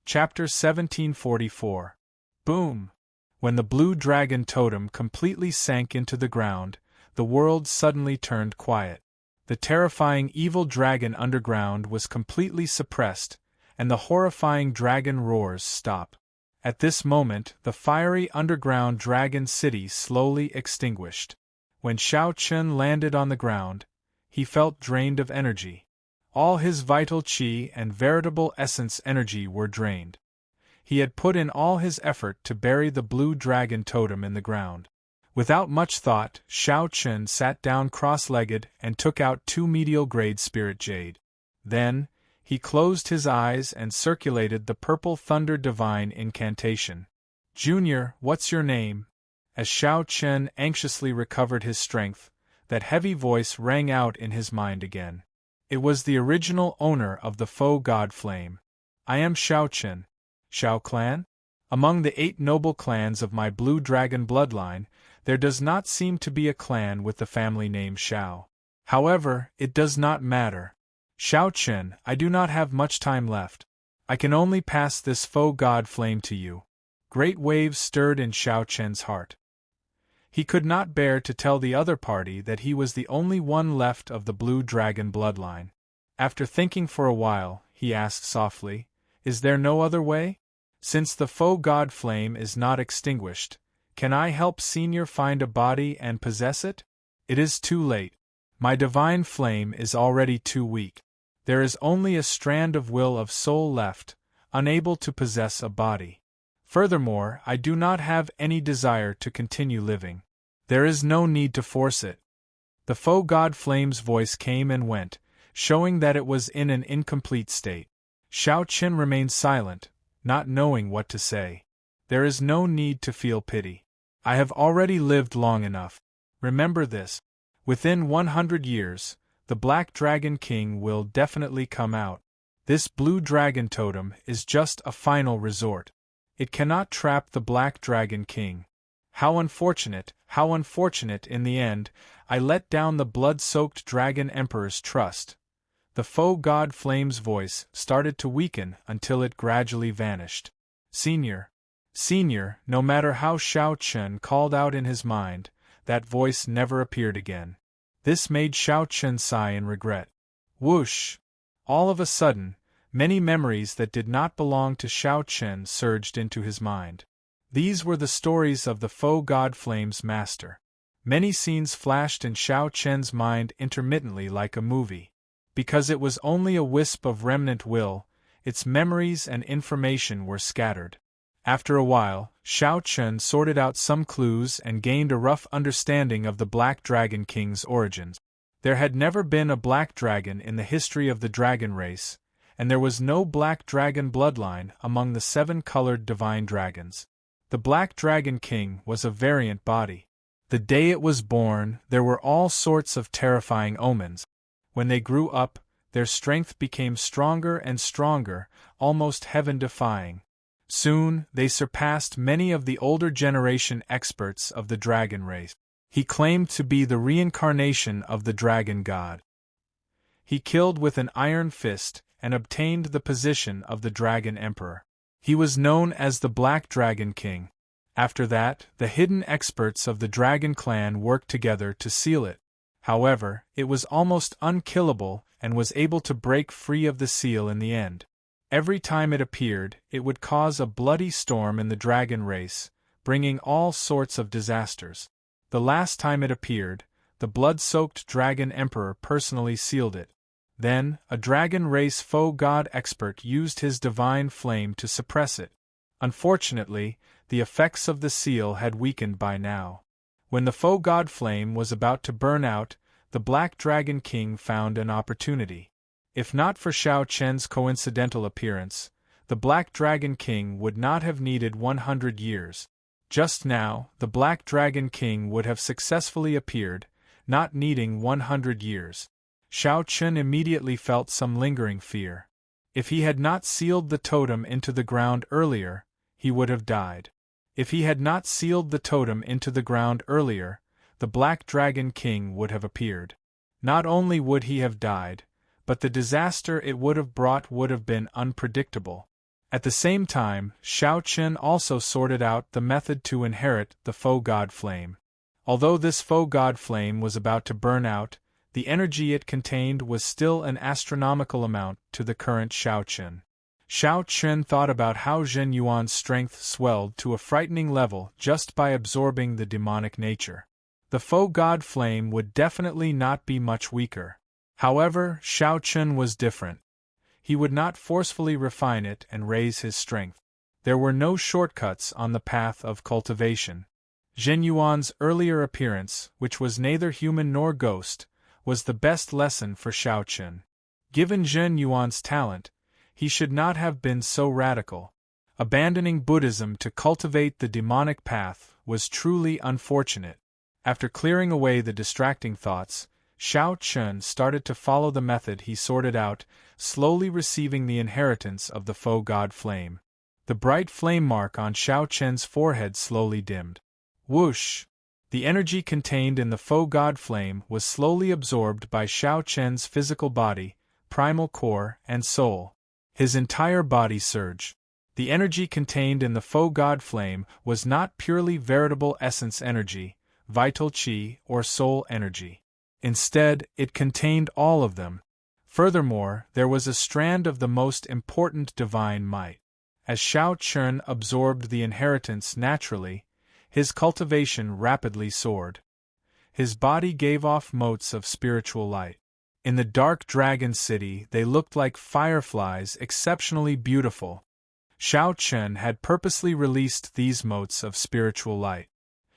Chapter 1744. Boom! When the blue dragon totem completely sank into the ground, the world suddenly turned quiet. The terrifying evil dragon underground was completely suppressed, and the horrifying dragon roars stopped. At this moment, the fiery underground dragon city slowly extinguished. When Shao Chun landed on the ground, he felt drained of energy. All his vital qi and veritable essence energy were drained. He had put in all his effort to bury the blue dragon totem in the ground. Without much thought, Shao Chun sat down cross-legged and took out 2 medial-grade spirit jade. Then, he closed his eyes and circulated the purple thunder divine incantation. "Junior, what's your name?" As Shao Chun anxiously recovered his strength, that heavy voice rang out in his mind again. It was the original owner of the faux god flame. "I am Shao Chun. Shao clan? Among the 8 noble clans of my blue dragon bloodline, there does not seem to be a clan with the family name Shao. However, it does not matter. Shao Chun, I do not have much time left. I can only pass this faux god flame to you." Great waves stirred in Shao Chun's heart. He could not bear to tell the other party that he was the only one left of the blue dragon bloodline. After thinking for a while, he asked softly, "Is there no other way? Since the faux god flame is not extinguished, can I help Senior find a body and possess it? It is too late. My divine flame is already too weak. There is only a strand of will of soul left, unable to possess a body. Furthermore, I do not have any desire to continue living. There is no need to force it." The faux god flame's voice came and went, showing that it was in an incomplete state. Shao Chun remained silent, not knowing what to say. There is no need to feel pity. I have already lived long enough. Remember this. Within 100 years, the Black Dragon King will definitely come out. This blue dragon totem is just a final resort. It cannot trap the Black Dragon King. How unfortunate in the end, I let down the blood-soaked Dragon Emperor's trust. The faux god flame's voice started to weaken until it gradually vanished. Senior, no matter how Shao Chun called out in his mind, that voice never appeared again. This made Shao Chun sigh in regret. Whoosh! All of a sudden, many memories that did not belong to Shao Chun surged into his mind. These were the stories of the faux god flame's master. Many scenes flashed in Shao Chun's mind intermittently like a movie. Because it was only a wisp of remnant will, its memories and information were scattered. After a while, Shao Chun sorted out some clues and gained a rough understanding of the Black Dragon King's origins. There had never been a black dragon in the history of the dragon race, and there was no black dragon bloodline among the 7-colored divine dragons. The Black Dragon King was a variant body. The day it was born, there were all sorts of terrifying omens. When they grew up, their strength became stronger and stronger, almost heaven-defying. Soon, they surpassed many of the older generation experts of the dragon race. He claimed to be the reincarnation of the dragon god. He killed with an iron fist and obtained the position of the Dragon Emperor. He was known as the Black Dragon King. After that, the hidden experts of the Dragon Clan worked together to seal it. However, it was almost unkillable and was able to break free of the seal in the end. Every time it appeared, it would cause a bloody storm in the dragon race, bringing all sorts of disasters. The last time it appeared, the blood-soaked Dragon Emperor personally sealed it. Then, a dragon race faux god expert used his divine flame to suppress it. Unfortunately, the effects of the seal had weakened by now. When the faux god flame was about to burn out, the Black Dragon King found an opportunity. If not for Shao Chun's coincidental appearance, the Black Dragon King would not have needed 100 years. Just now, the Black Dragon King would have successfully appeared, not needing 100 years. Shao Chun immediately felt some lingering fear. If he had not sealed the totem into the ground earlier, he would have died. If he had not sealed the totem into the ground earlier, the Black Dragon King would have appeared. Not only would he have died, but the disaster it would have brought would have been unpredictable. At the same time, Shao Chen also sorted out the method to inherit the foe god flame. Although this foe god flame was about to burn out, the energy it contained was still an astronomical amount to the current Shao Chen. Shao Chen thought about how Zhen Yuan's strength swelled to a frightening level just by absorbing the demonic nature. The foe god flame would definitely not be much weaker. However, Shao Chen was different. He would not forcefully refine it and raise his strength. There were no shortcuts on the path of cultivation. Zhen Yuan's earlier appearance, which was neither human nor ghost, was the best lesson for Shao Chen. Given Zhen Yuan's talent, he should not have been so radical. Abandoning Buddhism to cultivate the demonic path was truly unfortunate. After clearing away the distracting thoughts, Shao Chen started to follow the method he sorted out, slowly receiving the inheritance of the foe god flame. The bright flame mark on Shao Chen's forehead slowly dimmed. Whoosh! The energy contained in the foe god flame was slowly absorbed by Shao Chen's physical body, primal core, and soul. His entire body surged. The energy contained in the foe god flame was not purely veritable essence energy, vital qi, or soul energy. Instead, it contained all of them. Furthermore, there was a strand of the most important divine might. As Shao Chen absorbed the inheritance naturally, his cultivation rapidly soared. His body gave off motes of spiritual light. In the dark dragon city, they looked like fireflies, exceptionally beautiful. Shao Chen had purposely released these motes of spiritual light.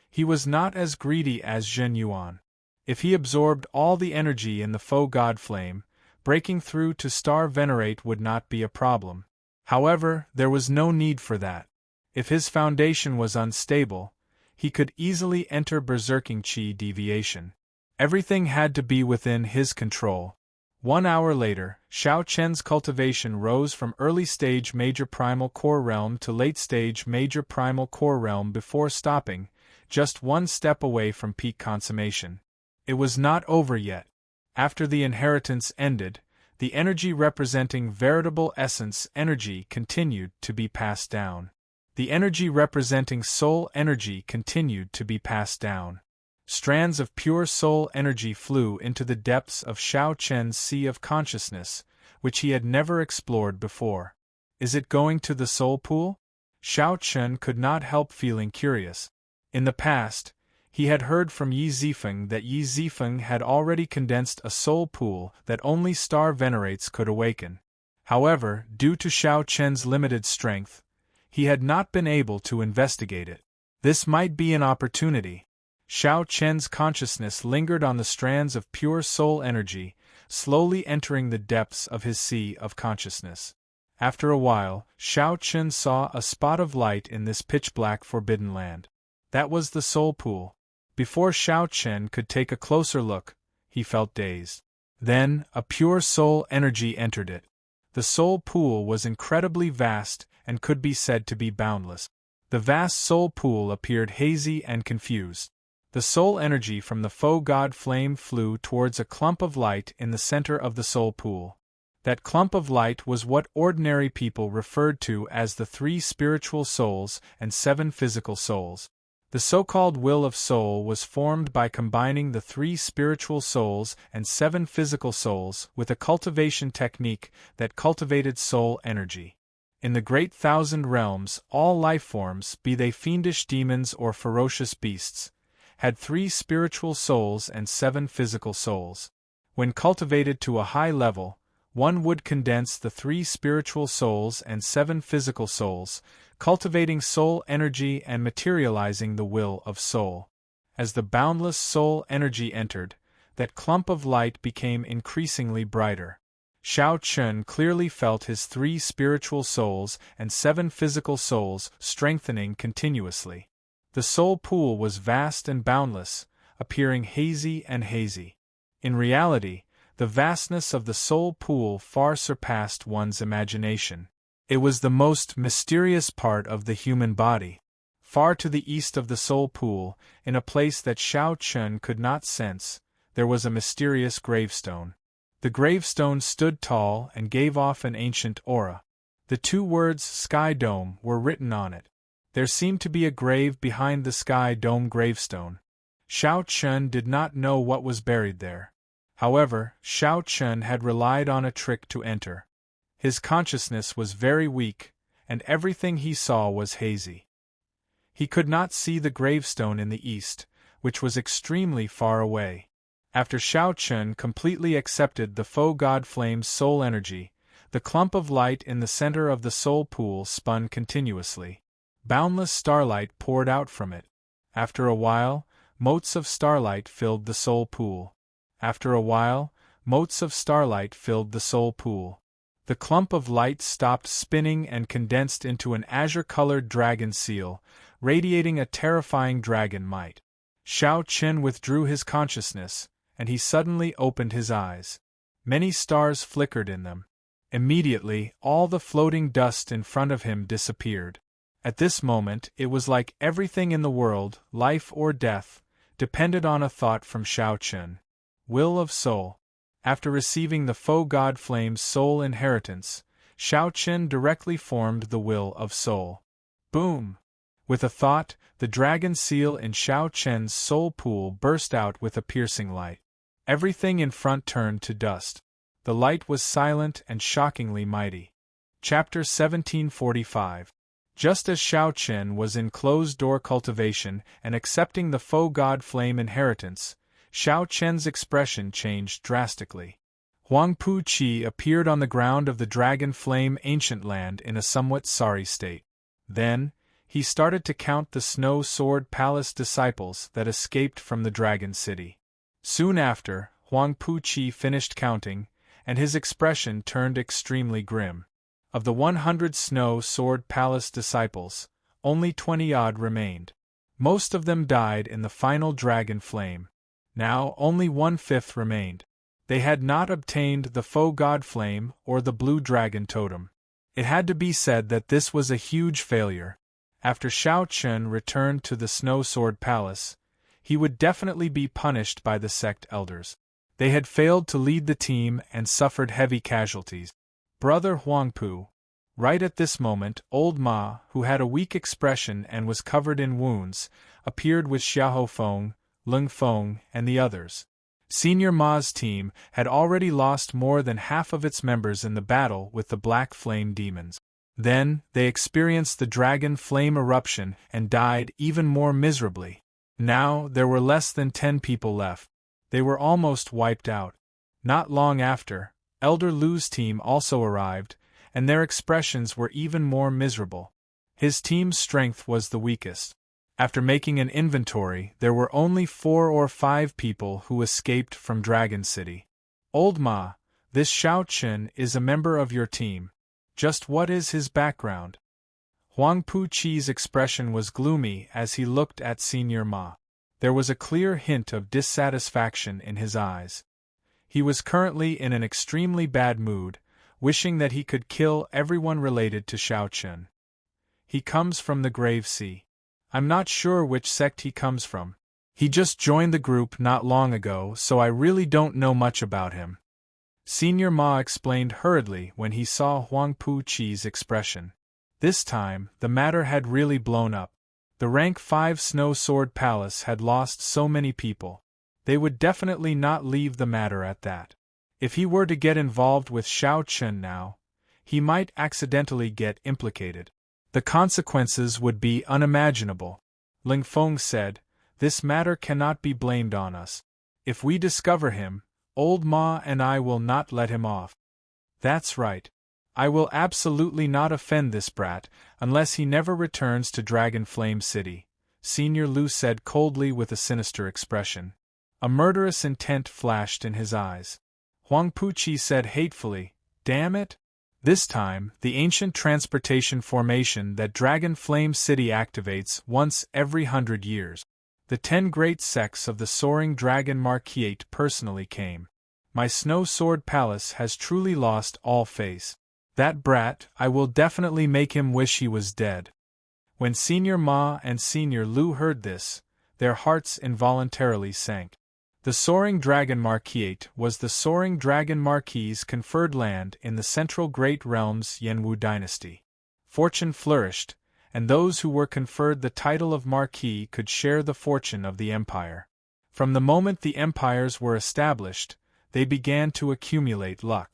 He was not as greedy as Zhen Yuan. If he absorbed all the energy in the foe god flame, breaking through to star venerate would not be a problem. However, there was no need for that. If his foundation was unstable, he could easily enter berserking qi deviation. Everything had to be within his control. 1 hour later, Shao Chen's cultivation rose from early-stage major primal core realm to late-stage major primal core realm before stopping, just one step away from peak consummation. It was not over yet. After the inheritance ended, the energy representing veritable essence energy continued to be passed down. The energy representing soul energy continued to be passed down. Strands of pure soul energy flew into the depths of Shao Chen's sea of consciousness, which he had never explored before. Is it going to the soul pool? Shao Chen could not help feeling curious. In the past, he had heard from Yi Zifeng that Yi Zifeng had already condensed a soul pool that only star venerates could awaken. However, due to Shao Chen's limited strength, he had not been able to investigate it. This might be an opportunity. Shao Chen's consciousness lingered on the strands of pure soul energy, slowly entering the depths of his sea of consciousness. After a while, Shao Chen saw a spot of light in this pitch-black forbidden land. That was the soul pool. Before Shao Chen could take a closer look, he felt dazed. Then, a pure soul energy entered it. The soul pool was incredibly vast and could be said to be boundless. The vast soul pool appeared hazy and confused. The soul energy from the foe god flame flew towards a clump of light in the center of the soul pool. That clump of light was what ordinary people referred to as the 3 spiritual souls and 7 physical souls. The so-called will of soul was formed by combining the 3 spiritual souls and 7 physical souls with a cultivation technique that cultivated soul energy. In the great thousand realms, all life forms, be they fiendish demons or ferocious beasts, had 3 spiritual souls and 7 physical souls. When cultivated to a high level, one would condense the 3 spiritual souls and 7 physical souls, cultivating soul energy and materializing the will of soul. As the boundless soul energy entered, that clump of light became increasingly brighter. Shao Chen clearly felt his 3 spiritual souls and 7 physical souls strengthening continuously. The soul pool was vast and boundless, appearing hazy and hazy. In reality, the vastness of the soul pool far surpassed one's imagination. It was the most mysterious part of the human body. Far to the east of the soul pool, in a place that Shao Chen could not sense, there was a mysterious gravestone. The gravestone stood tall and gave off an ancient aura. The two words Sky Dome were written on it. There seemed to be a grave behind the Sky Dome gravestone. Xiao Chen did not know what was buried there. However, Xiao Chen had relied on a trick to enter. His consciousness was very weak, and everything he saw was hazy. He could not see the gravestone in the east, which was extremely far away. After Xiao Chen completely accepted the faux god flame's soul energy, the clump of light in the center of the soul pool spun continuously. Boundless starlight poured out from it. After a while, motes of starlight filled the soul pool. After a while, motes of starlight filled the soul pool. The clump of light stopped spinning and condensed into an azure-colored dragon seal, radiating a terrifying dragon might. Xiao Chen withdrew his consciousness, and he suddenly opened his eyes. Many stars flickered in them. Immediately, all the floating dust in front of him disappeared. At this moment, it was like everything in the world, life or death, depended on a thought from Xiao Chen. Will of Soul. After receiving the faux god flame's soul inheritance, Xiao Chen directly formed the Will of Soul. Boom! With a thought, the dragon seal in Xiao Chen's soul pool burst out with a piercing light. Everything in front turned to dust. The light was silent and shockingly mighty. Chapter 1745. Just as Xiao Chen was in closed-door cultivation and accepting the faux god flame inheritance, Xiao Chen's expression changed drastically. Huang Pu Qi appeared on the ground of the Dragon Flame Ancient Land in a somewhat sorry state. Then, he started to count the Snow Sword Palace disciples that escaped from the Dragon City. Soon after, Huang Pu Qi finished counting, and his expression turned extremely grim. Of the 100 Snow Sword Palace disciples, only 20-odd remained. Most of them died in the final dragon flame. Now only 1/5 remained. They had not obtained the faux god flame or the blue dragon totem. It had to be said that this was a huge failure. After Xiao Chen returned to the Snow Sword Palace, he would definitely be punished by the sect elders. They had failed to lead the team and suffered heavy casualties. Brother Huangpu. Right at this moment, old Ma, who had a weak expression and was covered in wounds, appeared with Xiahou Feng, Leng Feng, and the others. Senior Ma's team had already lost more than half of its members in the battle with the Black Flame Demons. Then, they experienced the Dragon Flame eruption and died even more miserably. Now, there were less than 10 people left. They were almost wiped out. Not long after, Elder Lu's team also arrived, and their expressions were even more miserable. His team's strength was the weakest. After making an inventory, there were only 4 or 5 people who escaped from Dragon City. Old Ma, this Xiao Chen is a member of your team. Just what is his background? Huang Pu Qi's expression was gloomy as he looked at Senior Ma. There was a clear hint of dissatisfaction in his eyes. He was currently in an extremely bad mood, wishing that he could kill everyone related to Xiao Chen. He comes from the Grave Sea. I'm not sure which sect he comes from. He just joined the group not long ago, so I really don't know much about him. Senior Ma explained hurriedly when he saw Huang Pu Qi's expression. This time, the matter had really blown up. The Rank 5 Snow Sword Palace had lost so many people. They would definitely not leave the matter at that. If he were to get involved with Xiao Chen now, he might accidentally get implicated. The consequences would be unimaginable. Ling Feng said, "This matter cannot be blamed on us. If we discover him, Old Ma and I will not let him off." "That's right. I will absolutely not offend this brat, unless he never returns to Dragon Flame City," Senior Lu said coldly with a sinister expression. A murderous intent flashed in his eyes. Huang Pu Qi said hatefully, "Damn it!" This time, the ancient transportation formation that Dragon Flame City activates once every 100 years. The 10 great sects of the Soaring Dragon Marquiate personally came. My Snow Sword Palace has truly lost all face. That brat, I will definitely make him wish he was dead. When Senior Ma and Senior Lu heard this, their hearts involuntarily sank. The Soaring Dragon Marquise was the Soaring Dragon Marquise conferred land in the central Great Realms Yenwu dynasty. Fortune flourished, and those who were conferred the title of Marquis could share the fortune of the empire. From the moment the empires were established, they began to accumulate luck.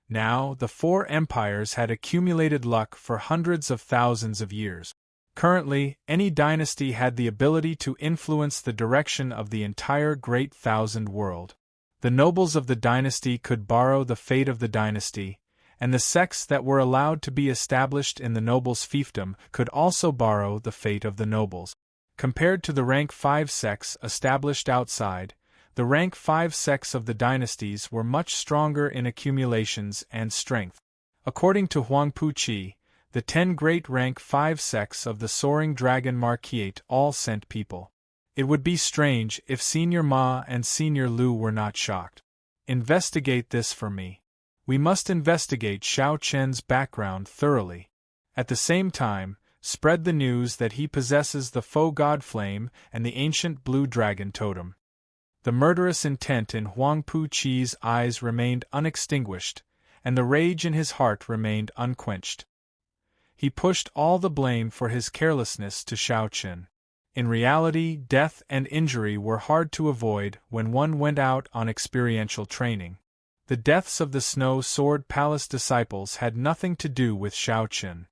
Now, the four empires had accumulated luck for hundreds of thousands of years. Currently, any dynasty had the ability to influence the direction of the entire Great Thousand World. The nobles of the dynasty could borrow the fate of the dynasty, and the sects that were allowed to be established in the nobles' fiefdom could also borrow the fate of the nobles. Compared to the rank 5 sects established outside, the rank 5 sects of the dynasties were much stronger in accumulations and strength. According to Huangpu Qi, the 10 great rank 5 sects of the Soaring Dragon Marquise all sent people. It would be strange if Senior Ma and Senior Lu were not shocked. Investigate this for me. We must investigate Xiao Chen's background thoroughly. At the same time, spread the news that he possesses the Faux God Flame and the ancient Blue Dragon Totem. The murderous intent in Huangpu Qi's eyes remained unextinguished, and the rage in his heart remained unquenched. He pushed all the blame for his carelessness to Xiao Chen. In reality, death and injury were hard to avoid when one went out on experiential training. The deaths of the Snow Sword Palace disciples had nothing to do with Xiao Chen.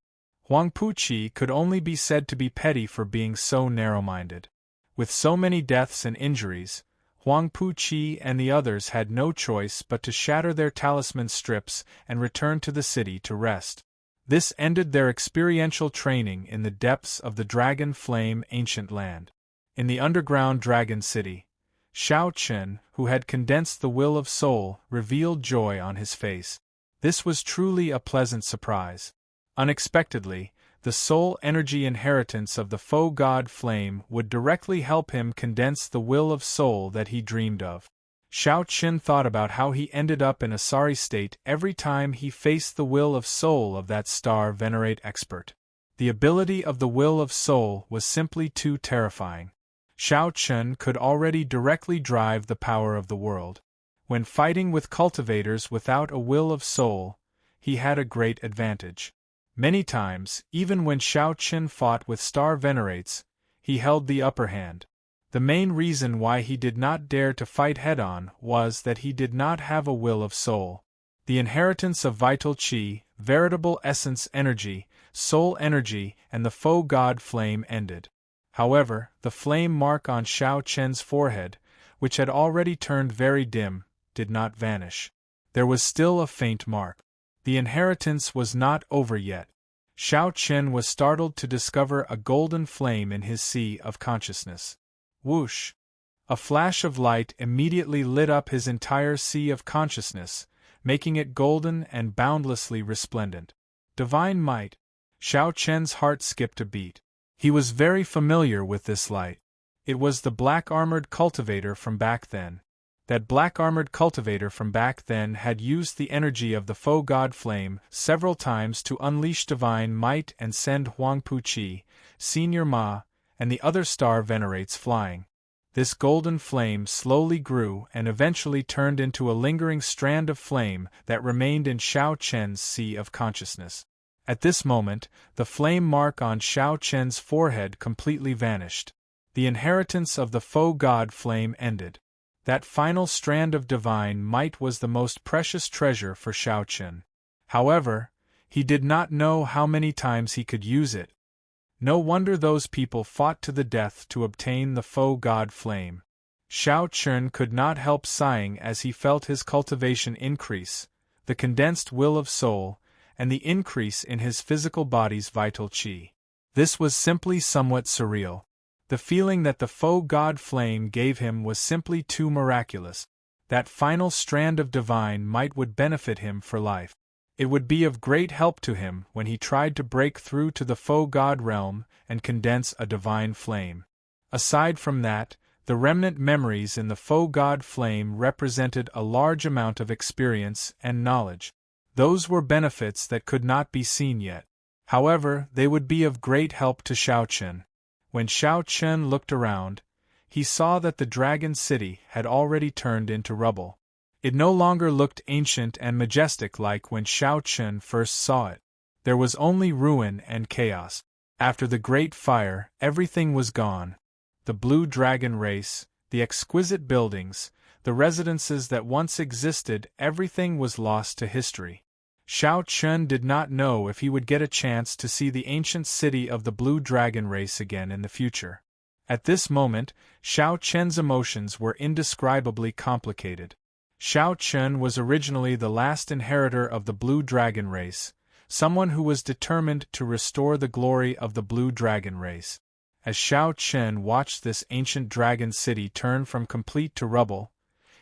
Huangpu Qi could only be said to be petty for being so narrow-minded. With so many deaths and injuries, Huangpu Qi and the others had no choice but to shatter their talisman strips and return to the city to rest. This ended their experiential training in the depths of the Dragon Flame Ancient Land. In the underground Dragon City, Xiao Chen, who had condensed the will of soul, revealed joy on his face. This was truly a pleasant surprise. Unexpectedly, the soul energy inheritance of the Faux God Flame would directly help him condense the will of soul that he dreamed of. Xiao Chen thought about how he ended up in a sorry state every time he faced the will of soul of that star-venerate expert. The ability of the will of soul was simply too terrifying. Xiao Chen could already directly drive the power of the world. When fighting with cultivators without a will of soul, he had a great advantage. Many times, even when Xiao Chen fought with star venerates, he held the upper hand. The main reason why he did not dare to fight head-on was that he did not have a will of soul. The inheritance of vital qi, veritable essence energy, soul energy, and the Faux God Flame ended. However, the flame mark on Xiao Chen's forehead, which had already turned very dim, did not vanish. There was still a faint mark. The inheritance was not over yet. Xiao Chen was startled to discover a golden flame in his sea of consciousness. Whoosh! A flash of light immediately lit up his entire sea of consciousness, making it golden and boundlessly resplendent. Divine might! Xiao Chen's heart skipped a beat. He was very familiar with this light. It was the black-armored cultivator from back then. That black-armored cultivator from back then had used the energy of the Faux God Flame several times to unleash divine might and send Huangpu Qi, Senior Ma, and the other star venerates flying. This golden flame slowly grew and eventually turned into a lingering strand of flame that remained in Xiao Chen's sea of consciousness. At this moment, the flame mark on Xiao Chen's forehead completely vanished. The inheritance of the Faux God Flame ended. That final strand of divine might was the most precious treasure for Xiao Chen. However, he did not know how many times he could use it. No wonder those people fought to the death to obtain the Faux God Flame. Xiao Chen could not help sighing as he felt his cultivation increase, the condensed will of soul, and the increase in his physical body's vital qi. This was simply somewhat surreal. The feeling that the Faux God Flame gave him was simply too miraculous. That final strand of divine might would benefit him for life. It would be of great help to him when he tried to break through to the Faux God realm and condense a divine flame. Aside from that, the remnant memories in the Faux God Flame represented a large amount of experience and knowledge. Those were benefits that could not be seen yet. However, they would be of great help to Xiao Chen. When Xiao Chen looked around, he saw that the dragon city had already turned into rubble. It no longer looked ancient and majestic like when Shao Chun first saw it. There was only ruin and chaos. After the great fire, everything was gone. The blue dragon race, the exquisite buildings, the residences that once existed, everything was lost to history. Shao Chun did not know if he would get a chance to see the ancient city of the blue dragon race again in the future. At this moment, Shao Chun's emotions were indescribably complicated. Shao Chun was originally the last inheritor of the blue dragon race, someone who was determined to restore the glory of the blue dragon race. As Shao Chun watched this ancient dragon city turn from complete to rubble,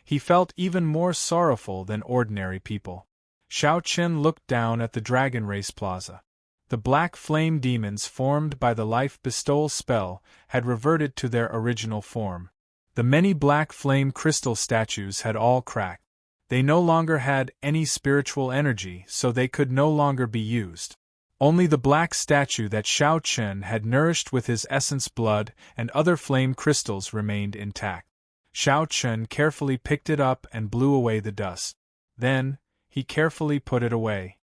he felt even more sorrowful than ordinary people. Shao Chun looked down at the dragon race plaza. The black flame demons formed by the life bestowal spell had reverted to their original form. The many black flame crystal statues had all cracked. They no longer had any spiritual energy, so they could no longer be used. Only the black statue that Shao Chun had nourished with his essence blood and other flame crystals remained intact. Shao Chun carefully picked it up and blew away the dust. Then, he carefully put it away.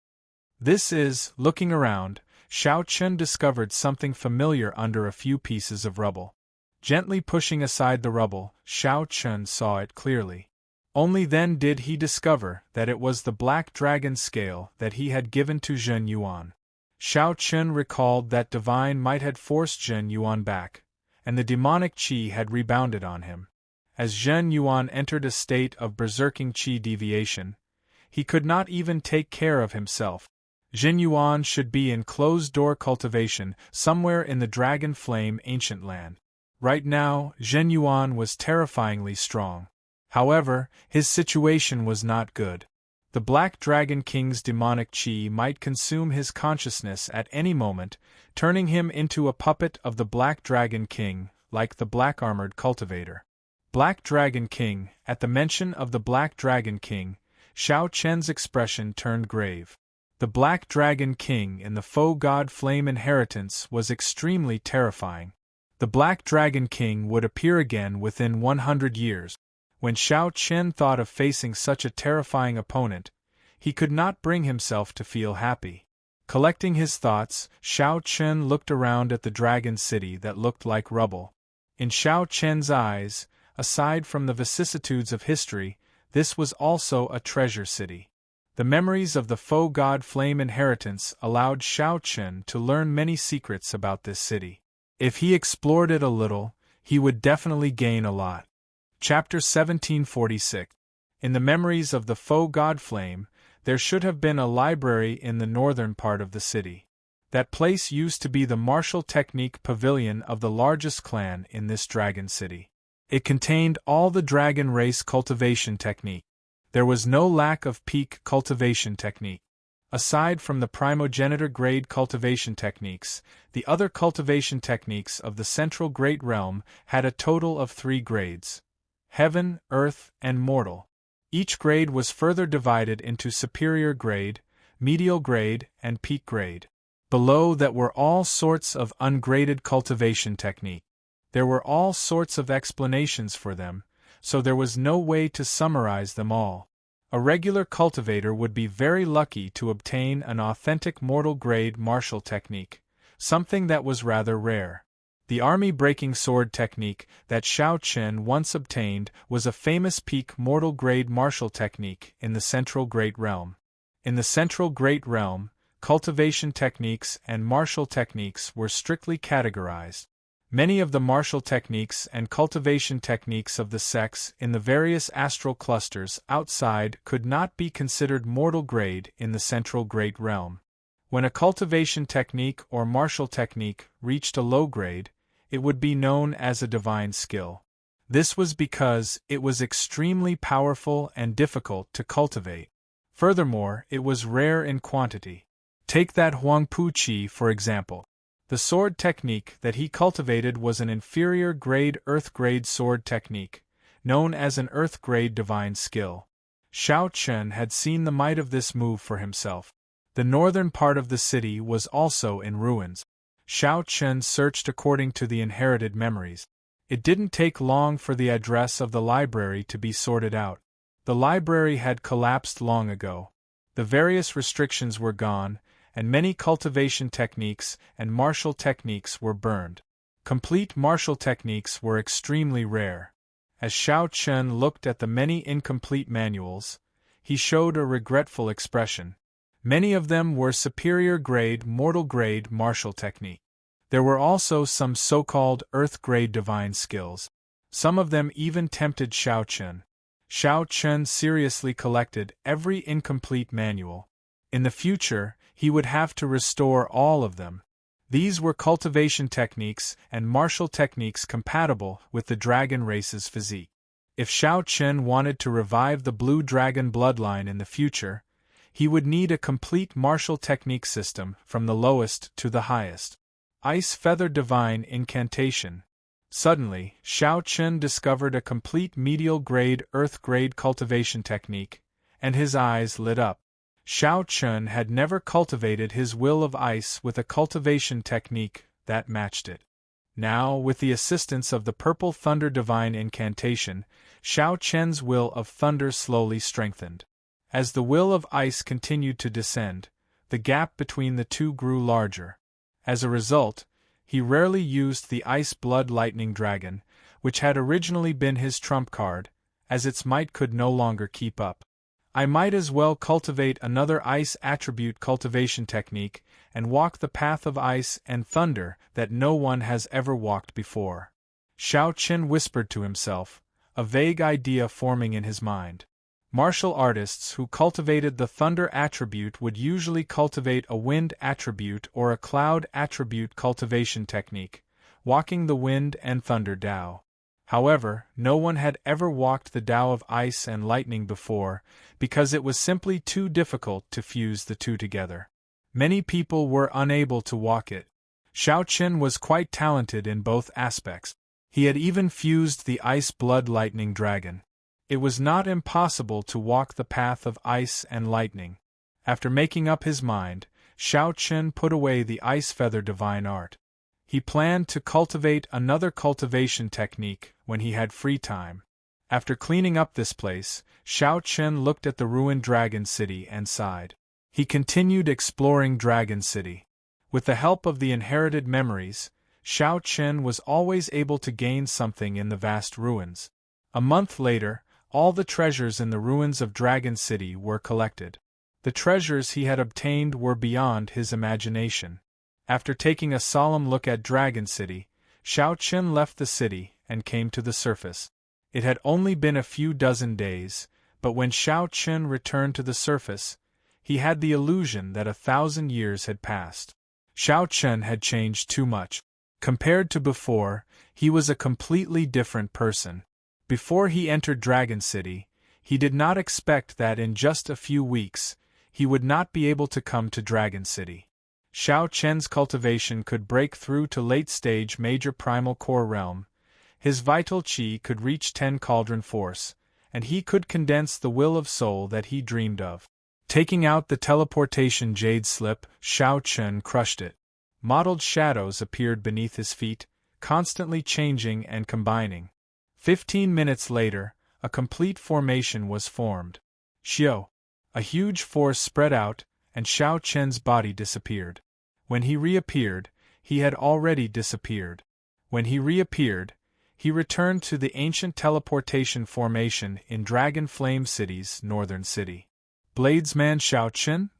Looking around, Shao Chun discovered something familiar under a few pieces of rubble. Gently pushing aside the rubble, Shao Chun saw it clearly. Only then did he discover that it was the black dragon scale that he had given to Zhen Yuan. Shao Chun recalled that divine might had forced Zhen Yuan back, and the demonic qi had rebounded on him. As Zhen Yuan entered a state of berserking qi deviation, he could not even take care of himself. Zhen Yuan should be in closed-door cultivation somewhere in the Dragon Flame ancient land. Right now, Zhen Yuan was terrifyingly strong. However, his situation was not good. The Black Dragon King's demonic qi might consume his consciousness at any moment, turning him into a puppet of the Black Dragon King, like the black-armored cultivator. Black Dragon King. At the mention of the Black Dragon King, Shao Chun's expression turned grave. The Black Dragon King in the faux god flame inheritance was extremely terrifying. The Black Dragon King would appear again within 100 years. When Shao Chun thought of facing such a terrifying opponent, he could not bring himself to feel happy. Collecting his thoughts, Shao Chun looked around at the dragon city that looked like rubble. In Shao Chun's eyes, aside from the vicissitudes of history, this was also a treasure city. The memories of the faux god flame inheritance allowed Shao Chun to learn many secrets about this city. If he explored it a little, he would definitely gain a lot. Chapter 1746. In the memories of the faux god flame, there should have been a library in the northern part of the city. That place used to be the martial technique pavilion of the largest clan in this dragon city. It contained all the dragon race cultivation technique. There was no lack of peak cultivation technique. Aside from the primogenitor grade cultivation techniques, the other cultivation techniques of the Central Great Realm had a total of 3 grades: Heaven, Earth, and Mortal. Each grade was further divided into Superior Grade, Medial Grade, and Peak Grade. Below that were all sorts of ungraded cultivation technique. There were all sorts of explanations for them, so there was no way to summarize them all. A regular cultivator would be very lucky to obtain an authentic mortal grade martial technique, something that was rather rare. The army-breaking sword technique that Shao Chun once obtained was a famous peak mortal grade martial technique in the Central Great Realm. In the Central Great Realm, cultivation techniques and martial techniques were strictly categorized. Many of the martial techniques and cultivation techniques of the sects in the various astral clusters outside could not be considered mortal grade in the Central Great Realm. When a cultivation technique or martial technique reached a low grade, it would be known as a divine skill. This was because it was extremely powerful and difficult to cultivate. Furthermore, it was rare in quantity. Take that Huangpu Qi, for example. The sword technique that he cultivated was an inferior grade earth grade sword technique, known as an earth grade divine skill. Shao Chun had seen the might of this move for himself. The northern part of the city was also in ruins. Shao Chun searched according to the inherited memories. It didn't take long for the address of the library to be sorted out. The library had collapsed long ago. The various restrictions were gone, and many cultivation techniques and martial techniques were burned. Complete martial techniques were extremely rare. As Xiao Chen looked at the many incomplete manuals, he showed a regretful expression. Many of them were superior-grade, mortal-grade martial technique. There were also some so-called earth-grade divine skills. Some of them even tempted Xiao Chen. Xiao Chen seriously collected every incomplete manual. In the future, he would have to restore all of them. These were cultivation techniques and martial techniques compatible with the dragon race's physique. If Xiao Chen wanted to revive the blue dragon bloodline in the future, he would need a complete martial technique system from the lowest to the highest. Ice Feather Divine Incantation. Suddenly, Xiao Chen discovered a complete medial-grade, earth-grade cultivation technique, and his eyes lit up. Xiao Chen had never cultivated his will of ice with a cultivation technique that matched it. Now, with the assistance of the Purple Thunder Divine Incantation, Xiao Chen's will of thunder slowly strengthened. As the will of ice continued to descend, the gap between the two grew larger. As a result, he rarely used the Ice Blood Lightning Dragon, which had originally been his trump card, as its might could no longer keep up. I might as well cultivate another ice attribute cultivation technique and walk the path of ice and thunder that no one has ever walked before. Xiao Chen whispered to himself, a vague idea forming in his mind. Martial artists who cultivated the thunder attribute would usually cultivate a wind attribute or a cloud attribute cultivation technique, walking the wind and thunder Dao. However, no one had ever walked the Dao of ice and lightning before, because it was simply too difficult to fuse the two together. Many people were unable to walk it. Xiao Chen was quite talented in both aspects. He had even fused the Ice Blood Lightning Dragon. It was not impossible to walk the path of ice and lightning. After making up his mind, Xiao Chen put away the Ice Feather Divine Art. He planned to cultivate another cultivation technique when he had free time. After cleaning up this place, Xiao Chen looked at the ruined Dragon City and sighed. He continued exploring Dragon City. With the help of the inherited memories, Xiao Chen was always able to gain something in the vast ruins. A month later, all the treasures in the ruins of Dragon City were collected. The treasures he had obtained were beyond his imagination. After taking a solemn look at Dragon City, Xiao Chen left the city and came to the surface. It had only been a few dozen days, but when Xiao Chen returned to the surface, he had the illusion that 1,000 years had passed. Xiao Chen had changed too much. Compared to before, he was a completely different person. Before he entered Dragon City, he did not expect that in just a few weeks, he would not be able to come to Dragon City. Xiao Chen's cultivation could break through to late-stage major primal core realm, his vital qi could reach 10 cauldron force, and he could condense the will of soul that he dreamed of. Taking out the teleportation jade slip, Xiao Chen crushed it. Mottled shadows appeared beneath his feet, constantly changing and combining. 15 minutes later, a complete formation was formed. Xiao! A huge force spread out, and Xiao Chen's body disappeared. When he reappeared, he had already disappeared. When he reappeared, he returned to the ancient teleportation formation in Dragon Flame City's northern city. Bladesman Xiao Chen?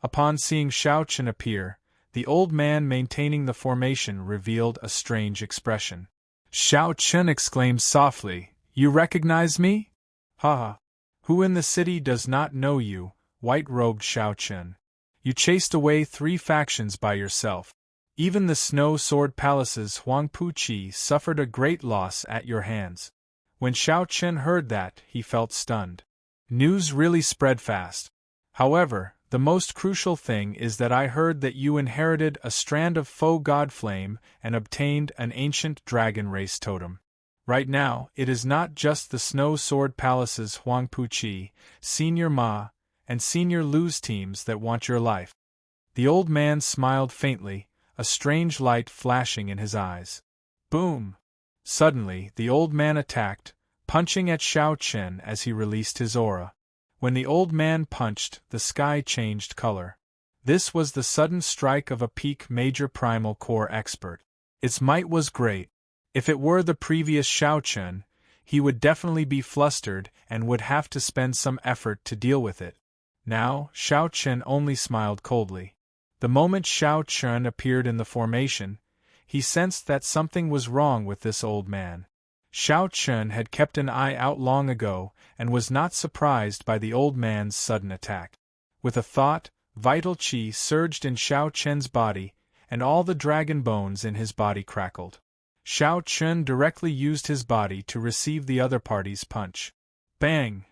Upon seeing Xiao Chen appear, the old man maintaining the formation revealed a strange expression. Xiao Chen exclaimed softly, "You recognize me? Ha! Who in the city does not know you, white-robed Xiao Chen? You chased away 3 factions by yourself. Even the Snow Sword Palace's Huangpu Qi suffered a great loss at your hands." When Xiao Chen heard that, he felt stunned. News really spread fast. However, the most crucial thing is that I heard that you inherited a strand of faux god flame and obtained an ancient dragon race totem. Right now, it is not just the Snow Sword Palace's Huangpu Qi, Senior Ma, and Senior Lu's teams that want your life. The old man smiled faintly, a strange light flashing in his eyes. Boom! Suddenly, the old man attacked, punching at Xiao Chen as he released his aura. When the old man punched, the sky changed color. This was the sudden strike of a peak major primal core expert. Its might was great. If it were the previous Xiao Chen, he would definitely be flustered and would have to spend some effort to deal with it. Now, Xiao Chen only smiled coldly. The moment Xiao Chen appeared in the formation, he sensed that something was wrong with this old man. Xiao Chen had kept an eye out long ago and was not surprised by the old man's sudden attack. With a thought, vital qi surged in Xiao Chen's body, and all the dragon bones in his body crackled. Xiao Chen directly used his body to receive the other party's punch. Bang!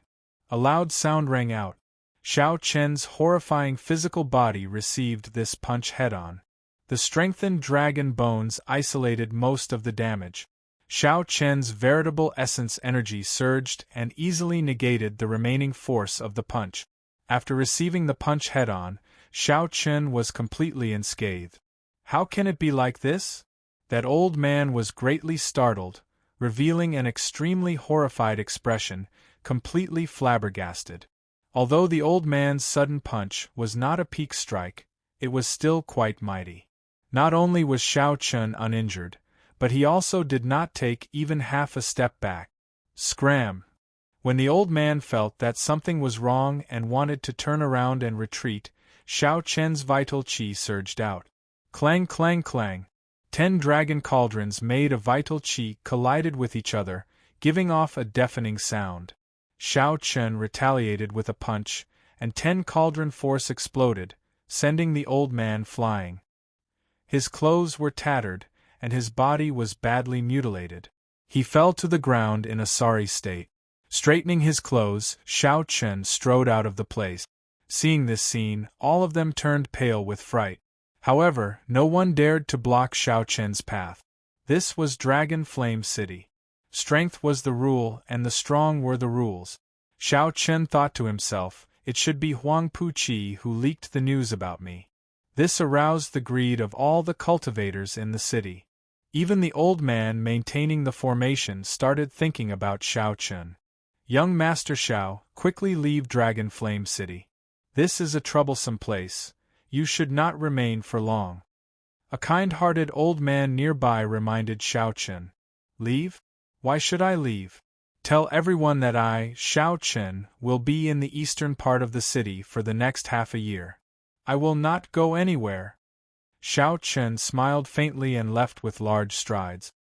A loud sound rang out. Xiao Chen's horrifying physical body received this punch head-on. The strengthened dragon bones isolated most of the damage. Xiao Chen's veritable essence energy surged and easily negated the remaining force of the punch. After receiving the punch head-on, Xiao Chen was completely unscathed. How can it be like this? That old man was greatly startled, revealing an extremely horrified expression, completely flabbergasted. Although the old man's sudden punch was not a peak strike, it was still quite mighty. Not only was Xiao Chen uninjured, but he also did not take even half a step back. Scram! When the old man felt that something was wrong and wanted to turn around and retreat, Xiao Chen's vital qi surged out. Clang clang clang! 10 dragon cauldrons made of vital qi collided with each other, giving off a deafening sound. Xiao Chen retaliated with a punch, and 10 cauldron force exploded, sending the old man flying. His clothes were tattered, and his body was badly mutilated. He fell to the ground in a sorry state. Straightening his clothes, Xiao Chen strode out of the place. Seeing this scene, all of them turned pale with fright. However, no one dared to block Xiao Chen's path. This was Dragon Flame City. Strength was the rule and the strong were the rules. Xiao Chen thought to himself, it should be Huang Puqi who leaked the news about me. This aroused the greed of all the cultivators in the city. Even the old man maintaining the formation started thinking about Xiao Chen. Young Master Xiao, quickly leave Dragon Flame City. This is a troublesome place. You should not remain for long. A kind-hearted old man nearby reminded Xiao Chen. Leave? Why should I leave? Tell everyone that I, Xiao Chen, will be in the eastern part of the city for the next half a year. I will not go anywhere. Xiao Chen smiled faintly and left with large strides.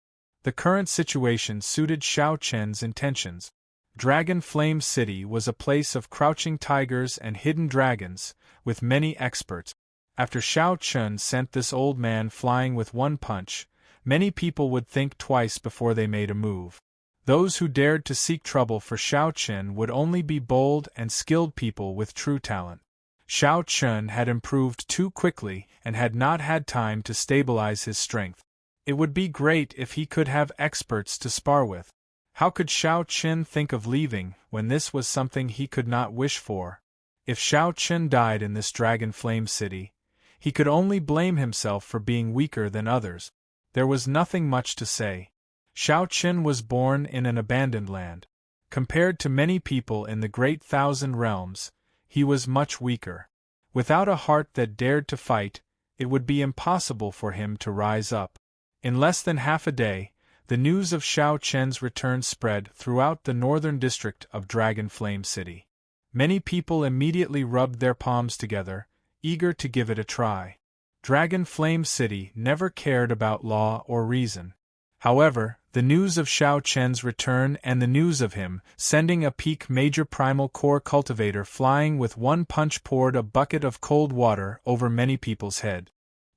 The current situation suited Xiao Chen's intentions. Dragon Flame City was a place of crouching tigers and hidden dragons, with many experts. After Xiao Chen sent this old man flying with one punch, many people would think twice before they made a move. Those who dared to seek trouble for Xiao Chen would only be bold and skilled people with true talent. Xiao Chen had improved too quickly and had not had time to stabilize his strength. It would be great if he could have experts to spar with. How could Xiao Chen think of leaving when this was something he could not wish for? If Xiao Chen died in this Dragon Flame City, he could only blame himself for being weaker than others. There was nothing much to say. Xiao Chen was born in an abandoned land. Compared to many people in the Great Thousand Realms, he was much weaker. Without a heart that dared to fight, it would be impossible for him to rise up. In less than half a day, the news of Xiao Chen's return spread throughout the northern district of Dragon Flame City. Many people immediately rubbed their palms together, eager to give it a try. Dragon Flame City never cared about law or reason. However, the news of Xiao Chen's return and the news of him sending a peak major primal core cultivator flying with one punch poured a bucket of cold water over many people's head.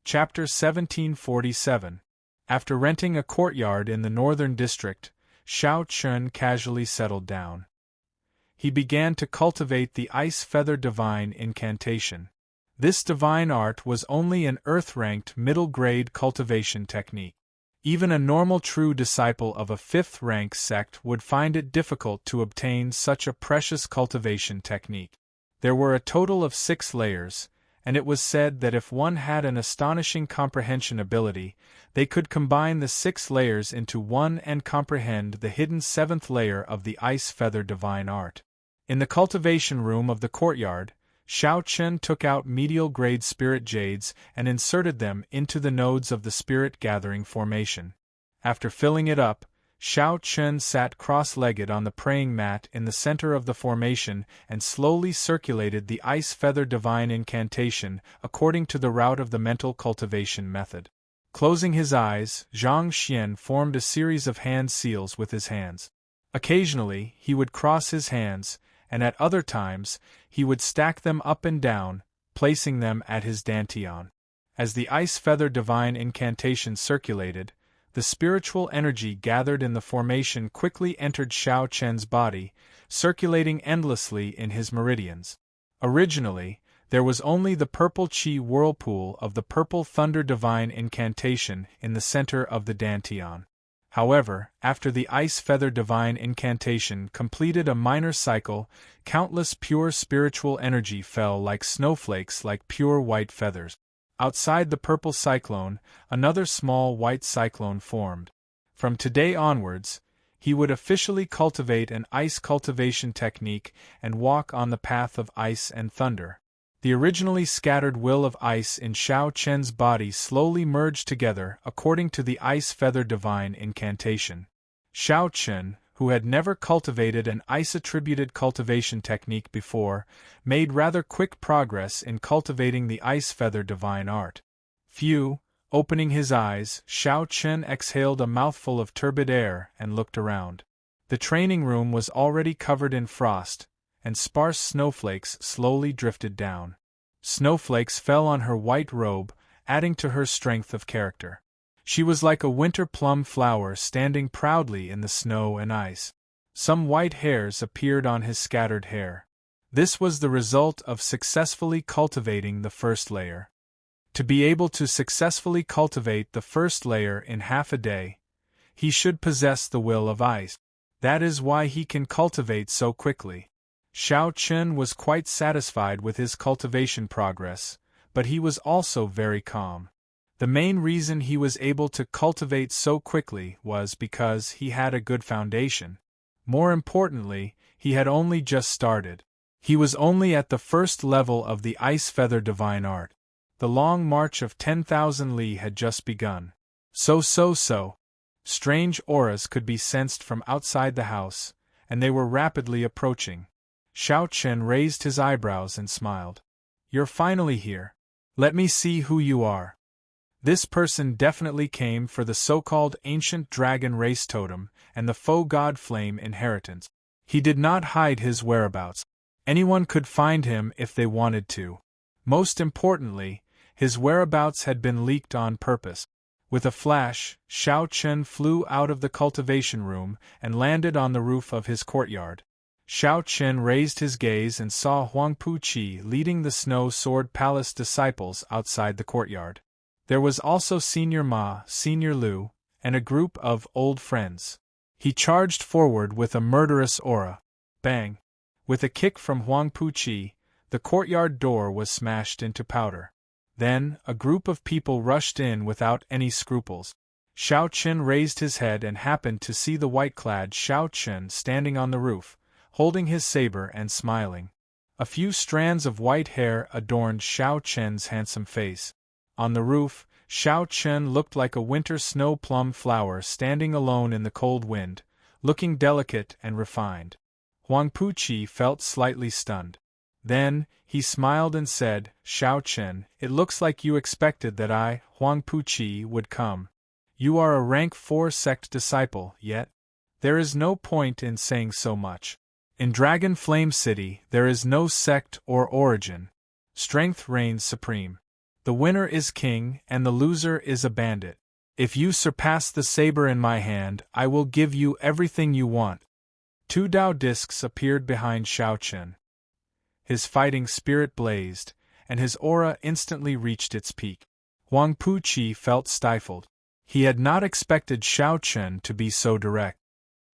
Chapter 1747. After renting a courtyard in the northern district, Xiao Chen casually settled down. He began to cultivate the Ice Feather Divine Incantation. This divine art was only an earth-ranked middle-grade cultivation technique. Even a normal true disciple of a 5th-rank sect would find it difficult to obtain such a precious cultivation technique. There were a total of 6 layers, and it was said that if one had an astonishing comprehension ability, they could combine the 6 layers into one and comprehend the hidden 7th layer of the Ice Feather Divine Art. In the cultivation room of the courtyard, Xiao Chen took out medial-grade spirit jades and inserted them into the nodes of the spirit-gathering formation. After filling it up, Xiao Chen sat cross-legged on the praying mat in the center of the formation and slowly circulated the Ice Feather Divine Incantation according to the route of the mental cultivation method. Closing his eyes, Zhang Xian formed a series of hand seals with his hands. Occasionally, he would cross his hands, and at other times, he would stack them up and down, placing them at his dantian. As the Ice Feather Divine Incantation circulated, the spiritual energy gathered in the formation quickly entered Xiao Chen's body, circulating endlessly in his meridians. Originally, there was only the purple chi whirlpool of the Purple Thunder Divine Incantation in the center of the dantian. However, after the Ice Feather Divine Incantation completed a minor cycle, countless pure spiritual energy fell like snowflakes like pure white feathers. Outside the purple cyclone, another small white cyclone formed. From today onwards, he would officially cultivate an ice cultivation technique and walk on the path of ice and thunder. The originally scattered will of ice in Xiao Chen's body slowly merged together according to the Ice Feather Divine Incantation. Xiao Chen, who had never cultivated an ice-attributed cultivation technique before, made rather quick progress in cultivating the Ice Feather Divine Art. Opening his eyes, Xiao Chen exhaled a mouthful of turbid air and looked around. The training room was already covered in frost, and sparse snowflakes slowly drifted down. Snowflakes fell on her white robe, adding to her strength of character. She was like a winter plum flower standing proudly in the snow and ice. Some white hairs appeared on his scattered hair. This was the result of successfully cultivating the first layer. To be able to successfully cultivate the first layer in half a day, he should possess the will of ice. That is why he can cultivate so quickly. Xiao Chen was quite satisfied with his cultivation progress, but he was also very calm. The main reason he was able to cultivate so quickly was because he had a good foundation. More importantly, he had only just started. He was only at the first level of the Ice Feather Divine Art. The long march of 10,000 li had just begun. So. Strange auras could be sensed from outside the house, and they were rapidly approaching. Xiao Chen raised his eyebrows and smiled. "You're finally here. Let me see who you are." This person definitely came for the so-called ancient dragon race totem and the faux god flame inheritance. He did not hide his whereabouts. Anyone could find him if they wanted to. Most importantly, his whereabouts had been leaked on purpose. With a flash, Xiao Chen flew out of the cultivation room and landed on the roof of his courtyard. Xiao Chen raised his gaze and saw Huang Puqi leading the Snow Sword Palace disciples outside the courtyard. There was also Senior Ma, Senior Lu, and a group of old friends. He charged forward with a murderous aura. Bang! With a kick from Huang Puqi, the courtyard door was smashed into powder. Then, a group of people rushed in without any scruples. Xiao Chen raised his head and happened to see the white-clad Xiao Chen standing on the roof, holding his saber and smiling. A few strands of white hair adorned Xiao Chen's handsome face. On the roof, Xiao Chen looked like a winter snow plum flower standing alone in the cold wind, looking delicate and refined. Huang Puqi felt slightly stunned. Then, he smiled and said, "Xiao Chen, it looks like you expected that I, Huang Puqi, would come. You are a rank 4 sect disciple, yet there is no point in saying so much. In Dragon Flame City, there is no sect or origin. Strength reigns supreme. The winner is king and the loser is a bandit. If you surpass the saber in my hand, I will give you everything you want." 2 Dao discs appeared behind Xiao Chen. His fighting spirit blazed, and his aura instantly reached its peak. Huang Puqi felt stifled. He had not expected Xiao Chen to be so direct.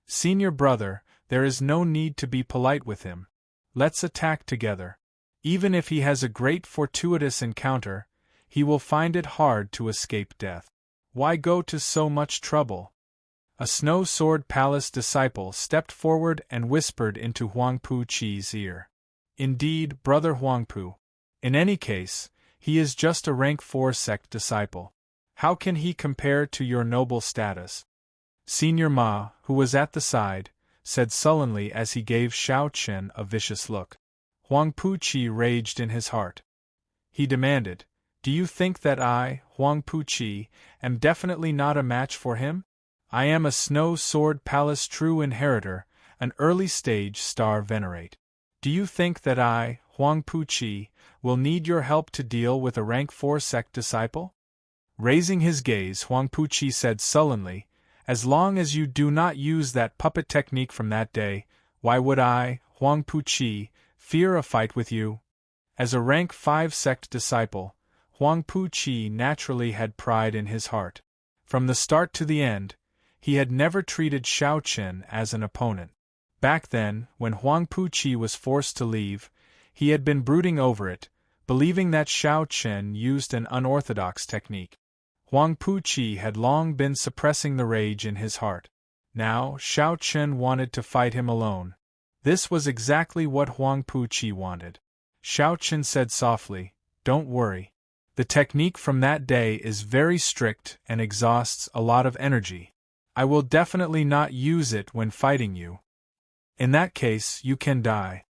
"Senior brother, there is no need to be polite with him. Let's attack together." Even if he has a great fortuitous encounter, he will find it hard to escape death. Why go to so much trouble? A Snow Sword Palace disciple stepped forward and whispered into Huangpu Qi's ear. Indeed, Brother Huangpu. In any case, he is just a rank 4 sect disciple. How can he compare to your noble status? Senior Ma, who was at the side, said sullenly as he gave Xiao Chen a vicious look. Huangpu Qi raged in his heart. He demanded, "Do you think that I, Huangpu Qi, am definitely not a match for him? I am a Snow Sword Palace true inheritor, an early stage star venerate. Do you think that I, Huangpu Qi, will need your help to deal with a rank 4 sect disciple?" Raising his gaze, Huangpu Qi said sullenly, "As long as you do not use that puppet technique from that day, why would I, Huangpu Qi, fear a fight with you?" As a rank 5 sect disciple, Huangpu Qi naturally had pride in his heart. From the start to the end, he had never treated Xiao Chen as an opponent. Back then, when Huangpu Qi was forced to leave, he had been brooding over it, believing that Xiao Chen used an unorthodox technique. Huangpu Qi had long been suppressing the rage in his heart. Now, Xiao Chen wanted to fight him alone. This was exactly what Huangpu Qi wanted. Xiao Chen said softly, "Don't worry. The technique from that day is very strict and exhausts a lot of energy. I will definitely not use it when fighting you. In that case, you can die."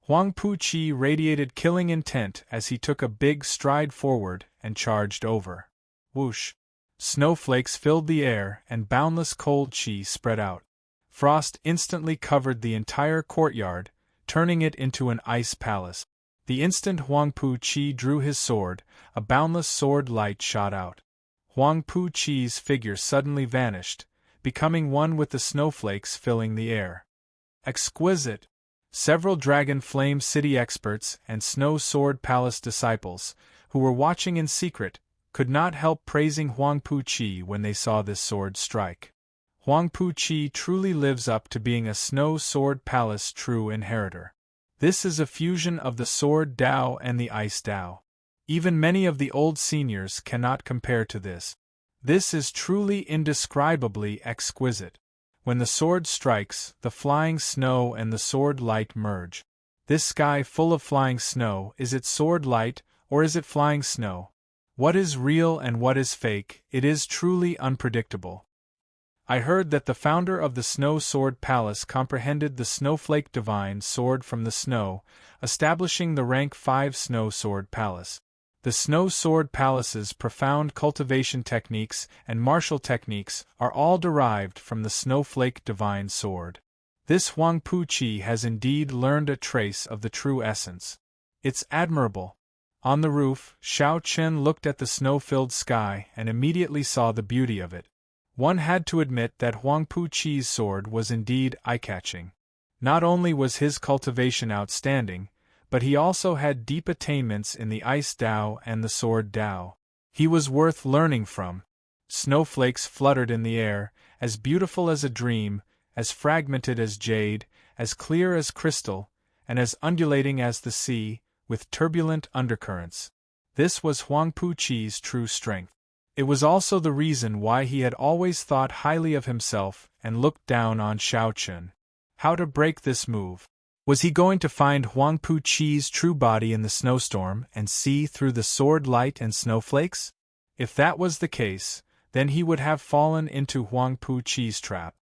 Huangpu Qi radiated killing intent as he took a big stride forward and charged over. Whoosh! Snowflakes filled the air and boundless cold qi spread out. Frost instantly covered the entire courtyard, turning it into an ice palace. The instant Huangpu Qi drew his sword, a boundless sword light shot out. Huangpu Qi's figure suddenly vanished, becoming one with the snowflakes filling the air. Exquisite! Several Dragon Flame City experts and Snow Sword Palace disciples, who were watching in secret, could not help praising Huangpu Qi when they saw this sword strike. Huangpu Qi truly lives up to being a Snow Sword Palace true inheritor. This is a fusion of the Sword Dao and the Ice Dao. Even many of the old seniors cannot compare to this. This is truly indescribably exquisite. When the sword strikes, the flying snow and the sword light merge. This sky full of flying snow, is it sword light, or is it flying snow? What is real and what is fake? It is truly unpredictable. I heard that the founder of the Snow Sword Palace comprehended the Snowflake Divine Sword from the snow, establishing the rank 5 Snow Sword Palace. The Snow Sword Palace's profound cultivation techniques and martial techniques are all derived from the Snowflake Divine Sword. This Huangpu Qi has indeed learned a trace of the true essence. It's admirable. On the roof, Xiao Chen looked at the snow-filled sky and immediately saw the beauty of it. One had to admit that Huangpu Qi's sword was indeed eye-catching. Not only was his cultivation outstanding, but he also had deep attainments in the Ice Dao and the Sword Dao. He was worth learning from. Snowflakes fluttered in the air, as beautiful as a dream, as fragmented as jade, as clear as crystal, and as undulating as the sea, with turbulent undercurrents. This was Huangpu Qi's true strength. It was also the reason why he had always thought highly of himself and looked down on Xiao Chen. How to break this move? Was he going to find Huangpu Qi's true body in the snowstorm and see through the sword light and snowflakes? If that was the case, then he would have fallen into Huangpu Qi's trap.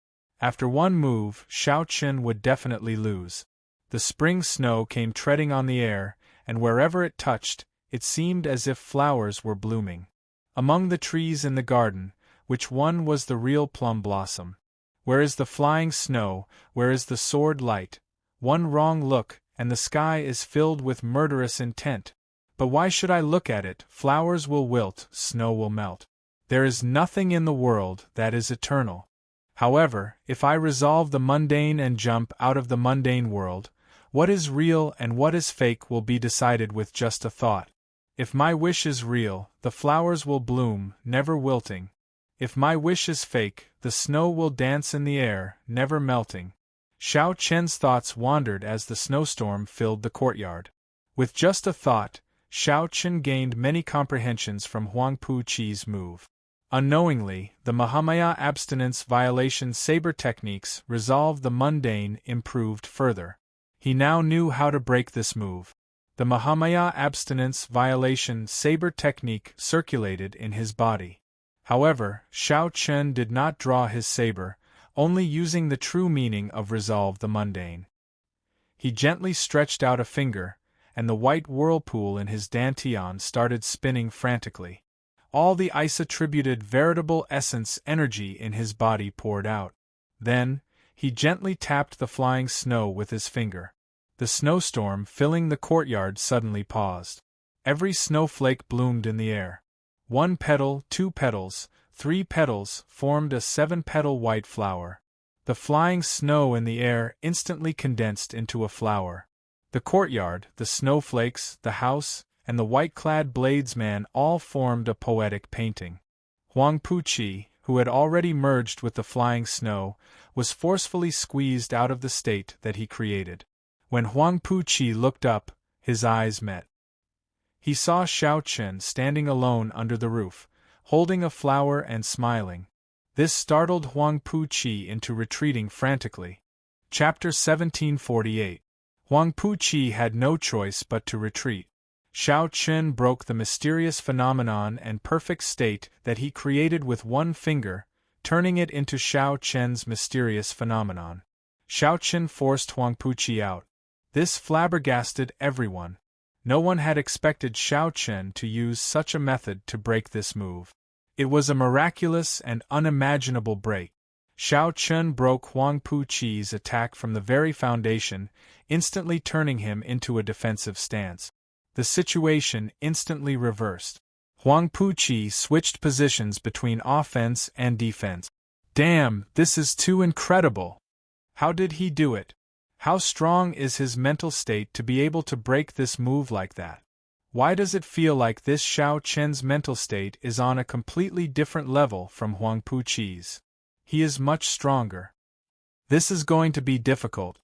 After one move, Xiao Chen would definitely lose. The spring snow came treading on the air, and wherever it touched, it seemed as if flowers were blooming. Among the trees in the garden, which one was the real plum blossom? Where is the flying snow, where is the sword light? One wrong look, and the sky is filled with murderous intent. But why should I look at it? Flowers will wilt, snow will melt. There is nothing in the world that is eternal. However, if I resolve the mundane and jump out of the mundane world, what is real and what is fake will be decided with just a thought. If my wish is real, the flowers will bloom, never wilting. If my wish is fake, the snow will dance in the air, never melting. Xiao Chen's thoughts wandered as the snowstorm filled the courtyard. With just a thought, Xiao Chen gained many comprehensions from Huang Pu Chi's move. Unknowingly, the Mahamaya abstinence violation saber techniques resolved the mundane improved further. He now knew how to break this move. The Mahamaya abstinence violation saber technique circulated in his body. However, Xiao Chen did not draw his saber, only using the true meaning of resolve the mundane. He gently stretched out a finger, and the white whirlpool in his dantian started spinning frantically. All the ice-attributed veritable essence energy in his body poured out. Then, he gently tapped the flying snow with his finger. The snowstorm filling the courtyard suddenly paused. Every snowflake bloomed in the air. 1 petal, 2 petals, 3 petals formed a 7-petal white flower. The flying snow in the air instantly condensed into a flower. The courtyard, the snowflakes, the house, and the white-clad bladesman all formed a poetic painting. Huang Pu Chi, who had already merged with the flying snow, was forcefully squeezed out of the state that he created. When Huang Pu Chi looked up, his eyes met. He saw Xiao Chen standing alone under the roof, holding a flower and smiling. This startled Huang Pu Chi into retreating frantically. Chapter 1748. Huang Pu Chi had no choice but to retreat. Xiao Chen broke the mysterious phenomenon and perfect state that he created with one finger, turning it into Xiao Chen's mysterious phenomenon. Xiao Chen forced Huang Pu Chi out. This flabbergasted everyone. No one had expected Xiao Chen to use such a method to break this move. It was a miraculous and unimaginable break. Xiao Chen broke Huang Pu Chi's attack from the very foundation, instantly turning him into a defensive stance. The situation instantly reversed. Huang Pu Chi switched positions between offense and defense. Damn, this is too incredible! How did he do it? How strong is his mental state to be able to break this move like that? Why does it feel like this Xiao Chen's mental state is on a completely different level from Huang Pu Chi's? He is much stronger. This is going to be difficult.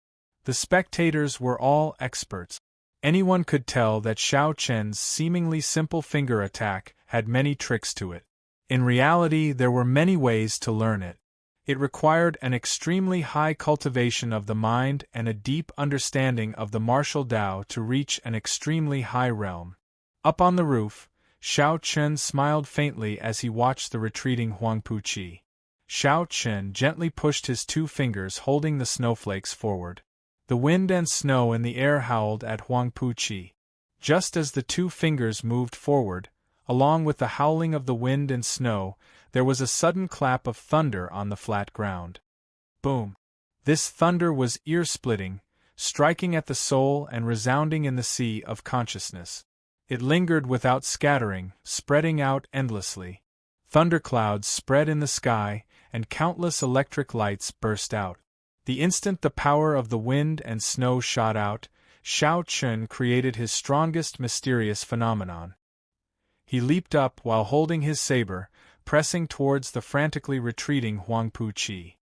The spectators were all experts. Anyone could tell that Xiao Chen's seemingly simple finger attack had many tricks to it. In reality, there were many ways to learn it. It required an extremely high cultivation of the mind and a deep understanding of the martial Tao to reach an extremely high realm. Up on the roof, Xiao Chen smiled faintly as he watched the retreating Huang Pu Chi. Xiao Chen gently pushed his 2 fingers holding the snowflakes forward. The wind and snow in the air howled at Huang Pu Chi. Just as the 2 fingers moved forward, along with the howling of the wind and snow, there was a sudden clap of thunder on the flat ground. Boom! This thunder was ear-splitting, striking at the soul and resounding in the sea of consciousness. It lingered without scattering, spreading out endlessly. Thunderclouds spread in the sky, and countless electric lights burst out. The instant the power of the wind and snow shot out, Xiao Chen created his strongest mysterious phenomenon. He leaped up while holding his saber, pressing towards the frantically retreating Huang Pu Chi.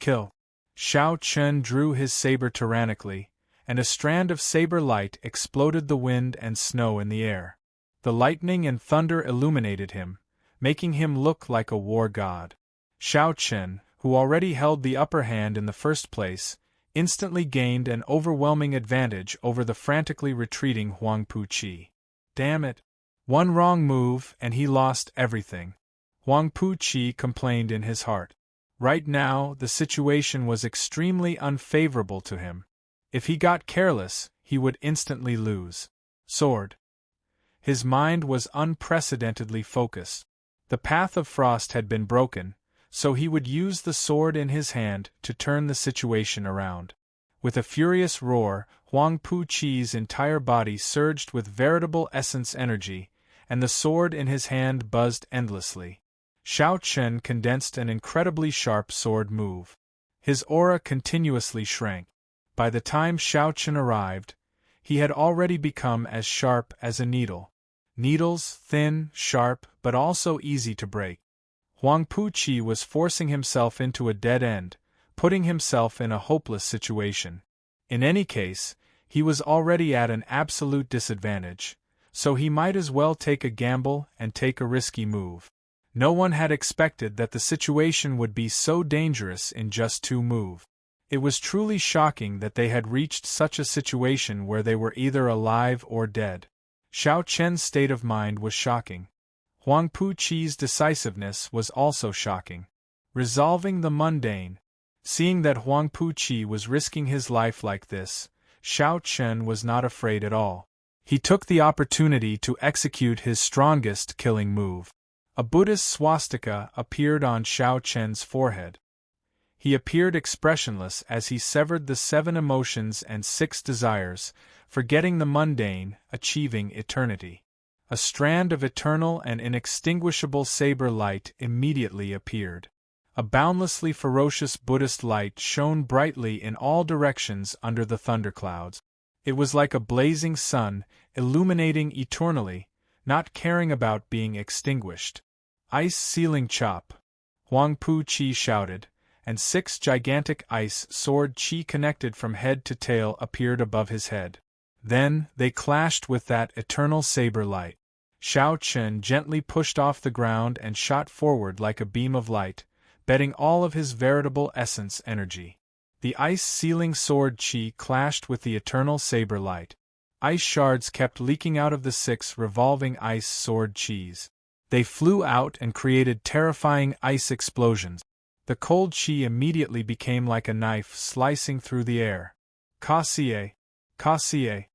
Kill! Xiao Chen drew his saber tyrannically, and a strand of saber light exploded the wind and snow in the air. The lightning and thunder illuminated him, making him look like a war god. Xiao Chen, who already held the upper hand in the first place, instantly gained an overwhelming advantage over the frantically retreating Huang Pu Chi. Damn it! One wrong move and he lost everything. Huang Pu Chi complained in his heart. Right now, the situation was extremely unfavorable to him. If he got careless, he would instantly lose. Sword. His mind was unprecedentedly focused. The path of frost had been broken, so he would use the sword in his hand to turn the situation around. With a furious roar, Huang Pu Chi's entire body surged with veritable essence energy, and the sword in his hand buzzed endlessly. Xiao Chen condensed an incredibly sharp sword move. His aura continuously shrank. By the time Xiao Chen arrived, he had already become as sharp as a needle. Needles, thin, sharp, but also easy to break. Huang Pu Chi was forcing himself into a dead end, putting himself in a hopeless situation. In any case, He was already at an absolute disadvantage, so he might as well take a gamble and take a risky move. No one had expected that the situation would be so dangerous in just 2 moves. It was truly shocking that they had reached such a situation where they were either alive or dead. Xiao Chen's state of mind was shocking. Huang Puqi's decisiveness was also shocking. Resolving the mundane. Seeing that Huang Puqi was risking his life like this, Xiao Chen was not afraid at all. He took the opportunity to execute his strongest killing move. A Buddhist swastika appeared on Xiao Chen's forehead. He appeared expressionless as he severed the 7 emotions and 6 desires, forgetting the mundane, achieving eternity. A strand of eternal and inextinguishable saber light immediately appeared. A boundlessly ferocious Buddhist light shone brightly in all directions under the thunderclouds. It was like a blazing sun, illuminating eternally, not caring about being extinguished. Ice sealing chop! Huang Puqi shouted, and 6 gigantic ice sword chi connected from head to tail appeared above his head. Then, they clashed with that eternal saber light. Xiao Chen gently pushed off the ground and shot forward like a beam of light, betting all of his veritable essence energy. The ice-sealing sword chi clashed with the eternal saber light. Ice shards kept leaking out of the 6 revolving ice sword chis. They flew out and created terrifying ice explosions. The cold chi immediately became like a knife slicing through the air. Kasie! Kasie!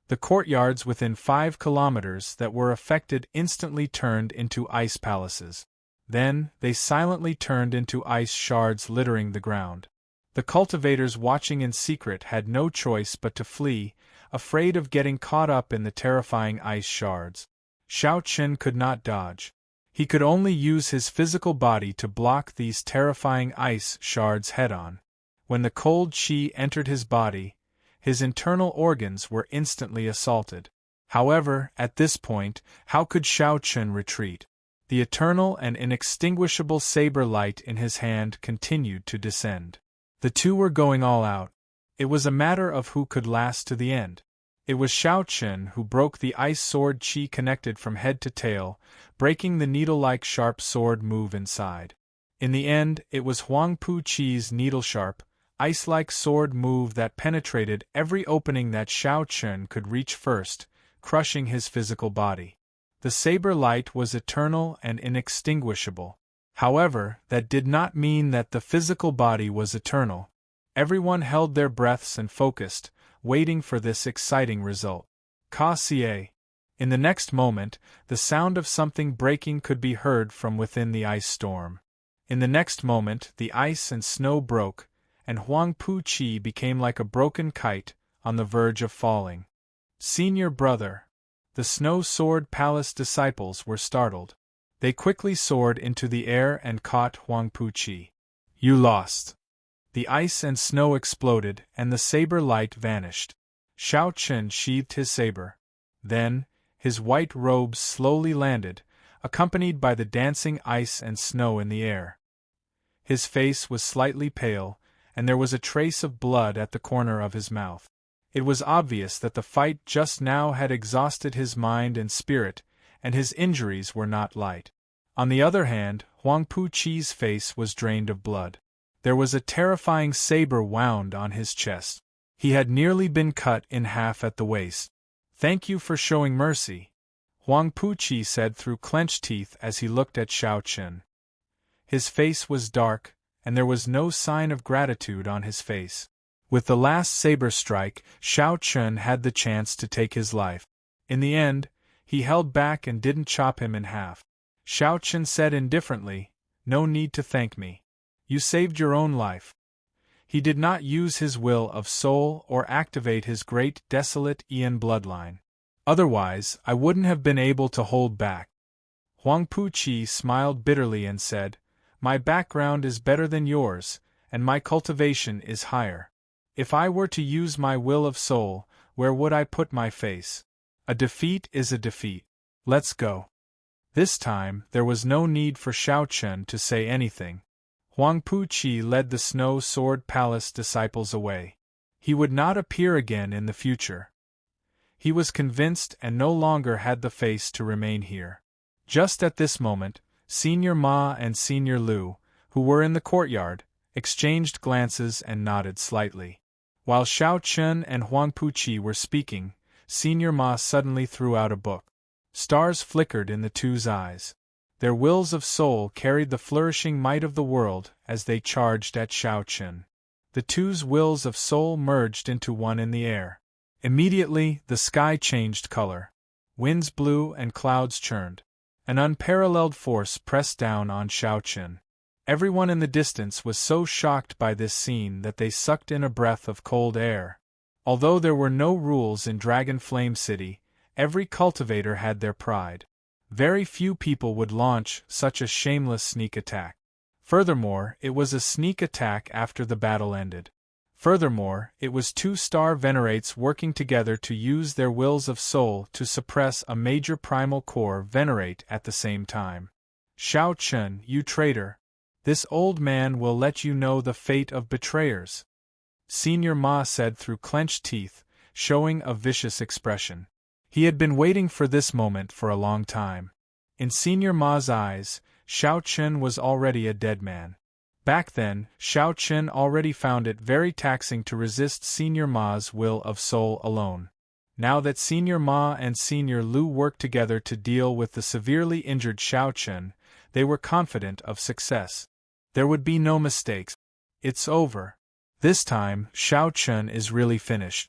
The courtyards within 5 kilometers that were affected instantly turned into ice palaces. Then, they silently turned into ice shards littering the ground. The cultivators watching in secret had no choice but to flee, afraid of getting caught up in the terrifying ice shards. Xiao Chen could not dodge. He could only use his physical body to block these terrifying ice shards head-on. When the cold chi entered his body, his internal organs were instantly assaulted. However, at this point, how could Xiao Chen retreat? The eternal and inextinguishable saber light in his hand continued to descend. The 2 were going all out. It was a matter of who could last to the end. It was Xiao Chen who broke the ice sword chi connected from head to tail, breaking the needle-like sharp sword move inside. In the end, it was Huang Puqi's needle-sharp, ice-like sword move that penetrated every opening that Xiao Chen could reach first, crushing his physical body. The saber light was eternal and inextinguishable. However, that did not mean that the physical body was eternal. Everyone held their breaths and focused, waiting for this exciting result. Kasie! In the next moment, the sound of something breaking could be heard from within the ice storm. In the next moment, the ice and snow broke, and Huang Puqi became like a broken kite, on the verge of falling. Senior brother! The Snow Sword Palace disciples were startled. They quickly soared into the air and caught Huang Puqi. You lost. The ice and snow exploded and the saber light vanished. Xiao Chen sheathed his saber. Then, his white robes slowly landed, accompanied by the dancing ice and snow in the air. His face was slightly pale, and there was a trace of blood at the corner of his mouth. It was obvious that the fight just now had exhausted his mind and spirit, and his injuries were not light. On the other hand, Huang Puqi's face was drained of blood. There was a terrifying saber wound on his chest. He had nearly been cut in half at the waist. Thank you for showing mercy, Huang Puqi said through clenched teeth as he looked at Xiao Chen. His face was dark, and there was no sign of gratitude on his face. With the last saber strike, Xiao Chen had the chance to take his life. In the end, he held back and didn't chop him in half. Xiao Chen said indifferently, "No need to thank me. You saved your own life." He did not use his will of soul or activate his great desolate Ian bloodline. Otherwise, I wouldn't have been able to hold back. Huang Puqi smiled bitterly and said, "My background is better than yours, and my cultivation is higher. If I were to use my will of soul, where would I put my face? A defeat is a defeat. Let's go." This time, there was no need for Xiao Chen to say anything. Huang Puqi led the Snow Sword Palace disciples away. He would not appear again in the future. He was convinced and no longer had the face to remain here. Just at this moment, Senior Ma and Senior Lu, who were in the courtyard, exchanged glances and nodded slightly. While Xiao Chen and Huang Puqi were speaking, Senior Ma suddenly threw out a book. Stars flickered in the two's eyes. Their wills of soul carried the flourishing might of the world as they charged at Xiao Chen. The two's wills of soul merged into one in the air. Immediately, the sky changed color. Winds blew and clouds churned. An unparalleled force pressed down on Xiao Chen. Everyone in the distance was so shocked by this scene that they sucked in a breath of cold air. Although there were no rules in Dragon Flame City, every cultivator had their pride. Very few people would launch such a shameless sneak attack. Furthermore, it was a sneak attack after the battle ended. Furthermore, it was two star venerates working together to use their wills of soul to suppress a major primal core venerate at the same time. Xiao Chen, you traitor! This old man will let you know the fate of betrayers. Senior Ma said through clenched teeth, showing a vicious expression. He had been waiting for this moment for a long time. In Senior Ma's eyes, Xiao Chen was already a dead man. Back then, Xiao Chen already found it very taxing to resist Senior Ma's will of soul alone. Now that Senior Ma and Senior Lu worked together to deal with the severely injured Xiao Chen, they were confident of success. There would be no mistakes. It's over. This time, Xiao Chen is really finished.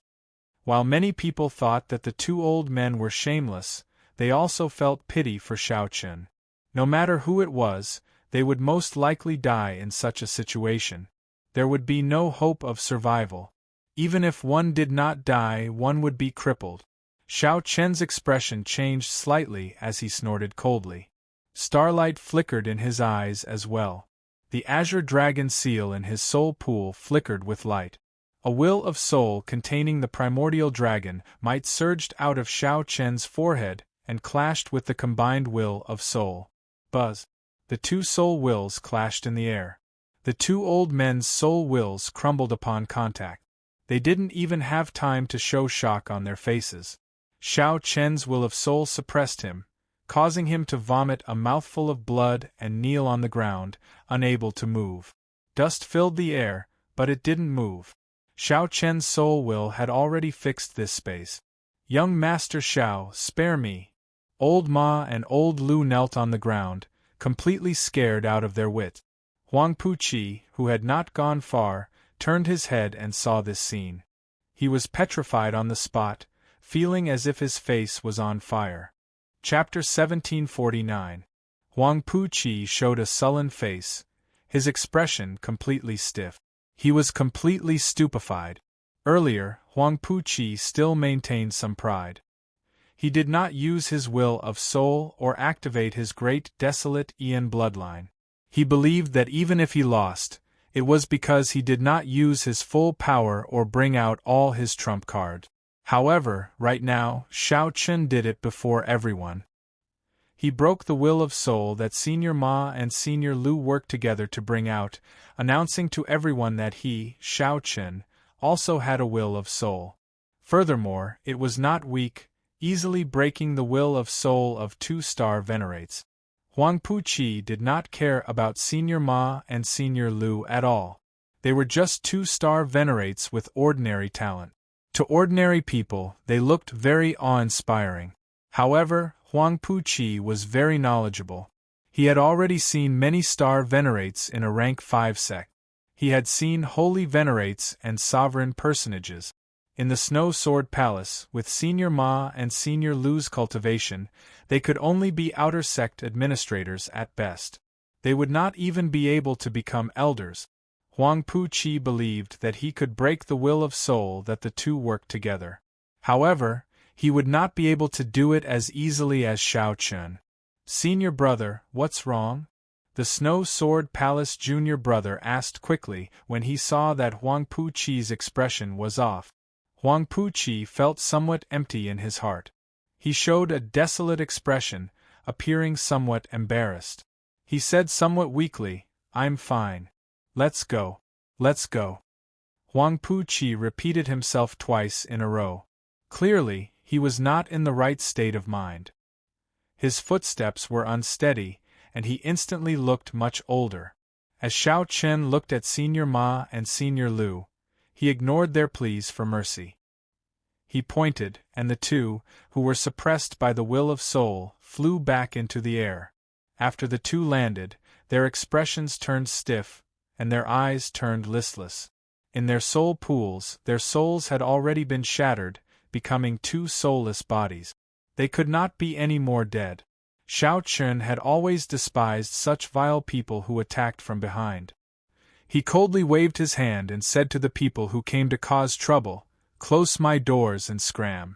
While many people thought that the two old men were shameless, they also felt pity for Xiao Chen. No matter who it was, they would most likely die in such a situation. There would be no hope of survival. Even if one did not die, one would be crippled. Xiao Chen's expression changed slightly as he snorted coldly. Starlight flickered in his eyes as well. The azure dragon seal in his soul pool flickered with light. A will of soul containing the primordial dragon might surged out of Xiao Chen's forehead and clashed with the combined will of soul. Buzz! The two soul wills clashed in the air. The two old men's soul wills crumbled upon contact. They didn't even have time to show shock on their faces. Xiao Chen's will of soul suppressed him, causing him to vomit a mouthful of blood and kneel on the ground, unable to move. Dust filled the air, but it didn't move. Xiao Chen's soul will had already fixed this space. Young Master Xiao, spare me! Old Ma and Old Lu knelt on the ground, completely scared out of their wits. Huang Puqi, who had not gone far, turned his head and saw this scene. He was petrified on the spot, feeling as if his face was on fire. Chapter 1749. Huang Puqi showed a sullen face, his expression completely stiff. He was completely stupefied. Earlier, Huang Puqi still maintained some pride. He did not use his will of soul or activate his great desolate Ian bloodline. He believed that even if he lost, it was because he did not use his full power or bring out all his trump cards. However, right now, Xiao Chen did it before everyone. He broke the will of soul that Senior Ma and Senior Lu worked together to bring out, announcing to everyone that he, Xiao Chen, also had a will of soul. Furthermore, it was not weak, easily breaking the will of soul of two-star venerates. Huang Puqi did not care about Senior Ma and Senior Lu at all. They were just two-star venerates with ordinary talent. To ordinary people, they looked very awe-inspiring. However, Huang Puqi was very knowledgeable. He had already seen many star venerates in a rank 5 sect. He had seen holy venerates and sovereign personages. In the Snow Sword Palace, with Senior Ma and Senior Lu's cultivation, they could only be outer sect administrators at best. They would not even be able to become elders. Huang Puqi believed that he could break the will of soul that the two worked together. However, he would not be able to do it as easily as Xiao Chen. Senior brother, what's wrong? The Snow Sword Palace junior brother asked quickly when he saw that Huang Puqi's expression was off. Huang Puqi felt somewhat empty in his heart. He showed a desolate expression, appearing somewhat embarrassed. He said somewhat weakly, "I'm fine. Let's go. Let's go." Huang Pu-chi repeated himself twice in a row. Clearly, he was not in the right state of mind. His footsteps were unsteady, and he instantly looked much older. As Xiao Chen looked at Senior Ma and Senior Lu, he ignored their pleas for mercy. He pointed, and the two, who were suppressed by the will of soul, flew back into the air. After the two landed, their expressions turned stiff, and their eyes turned listless. In their soul pools, their souls had already been shattered, becoming two soulless bodies. They could not be any more dead. Xiao Chen had always despised such vile people who attacked from behind. He coldly waved his hand and said to the people who came to cause trouble, "Close my doors and scram."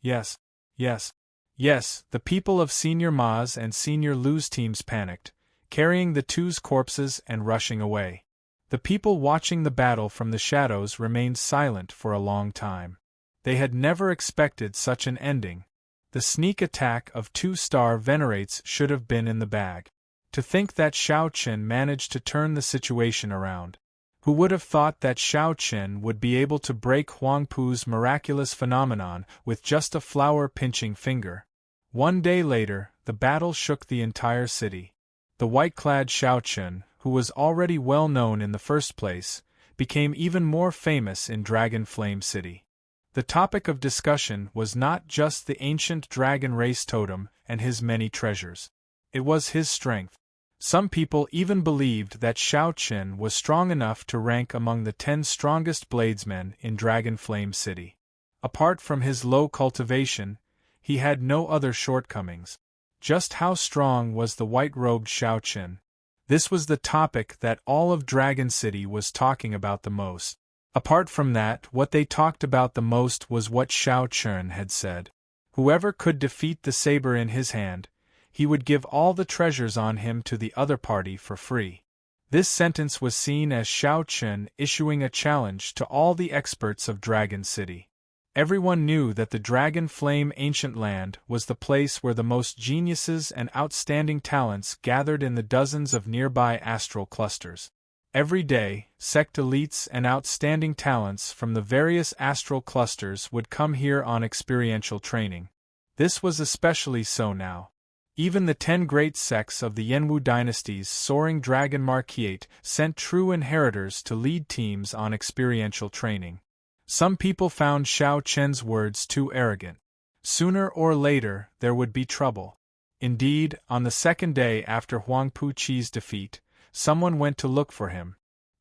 Yes, yes, yes, the people of Senior Ma's and Senior Lu's teams panicked, carrying the two's corpses and rushing away. The people watching the battle from the shadows remained silent for a long time. They had never expected such an ending. The sneak attack of 2-star Venerates should have been in the bag. To think that Xiao Chen managed to turn the situation around. Who would have thought that Xiao Chen would be able to break Huang Pu's miraculous phenomenon with just a flower-pinching finger? One day later, the battle shook the entire city. The white-clad Xiao Chen, who was already well known in the first place, became even more famous in Dragon Flame City. The topic of discussion was not just the ancient dragon race totem and his many treasures. It was his strength. Some people even believed that Xiao Chen was strong enough to rank among the 10 strongest bladesmen in Dragon Flame City. Apart from his low cultivation, he had no other shortcomings. Just how strong was the white-robed Xiao Chen? This was the topic that all of Dragon City was talking about the most. Apart from that, what they talked about the most was what Xiao Chen had said. Whoever could defeat the saber in his hand, he would give all the treasures on him to the other party for free. This sentence was seen as Xiao Chen issuing a challenge to all the experts of Dragon City. Everyone knew that the Dragon Flame Ancient Land was the place where the most geniuses and outstanding talents gathered in the dozens of nearby astral clusters. Every day, sect elites and outstanding talents from the various astral clusters would come here on experiential training. This was especially so now. Even the 10 great sects of the Yenwu dynasty's soaring dragon marquisate sent true inheritors to lead teams on experiential training. Some people found Xiao Chen's words too arrogant. Sooner or later, there would be trouble. Indeed, on the second day after Huang Pu-chi's defeat, someone went to look for him.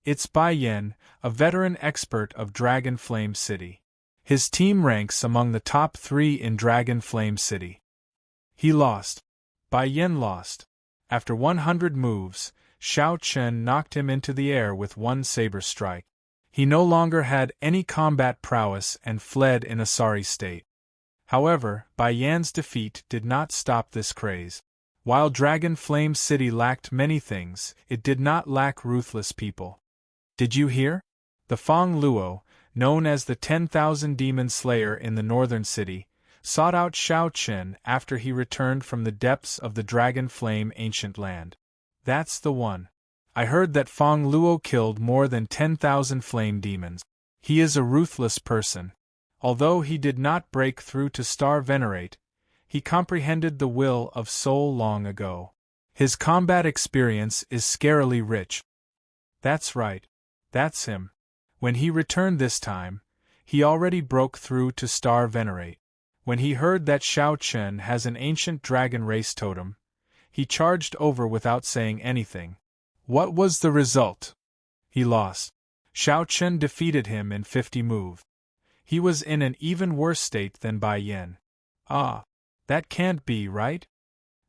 It's Bai Yan, a veteran expert of Dragon Flame City. His team ranks among the top 3 in Dragon Flame City. He lost. Bai Yan lost. After 100 moves, Xiao Chen knocked him into the air with one saber strike. He no longer had any combat prowess and fled in a sorry state. However, Bai Yan's defeat did not stop this craze. While Dragon Flame City lacked many things, it did not lack ruthless people. Did you hear? The Fang Luo, known as the 10,000 Demon Slayer in the northern city, sought out Xiao Chen after he returned from the depths of the Dragon Flame Ancient Land. That's the one. I heard that Fang Luo killed more than 10,000 flame demons. He is a ruthless person. Although he did not break through to Star Venerate, he comprehended the will of soul long ago. His combat experience is scarily rich. That's right. That's him. When he returned this time, he already broke through to Star Venerate. When he heard that Xiao Chen has an ancient dragon race totem, he charged over without saying anything. What was the result? He lost. Xiao Chen defeated him in 50 moves. He was in an even worse state than Bai Yan. Ah, that can't be right?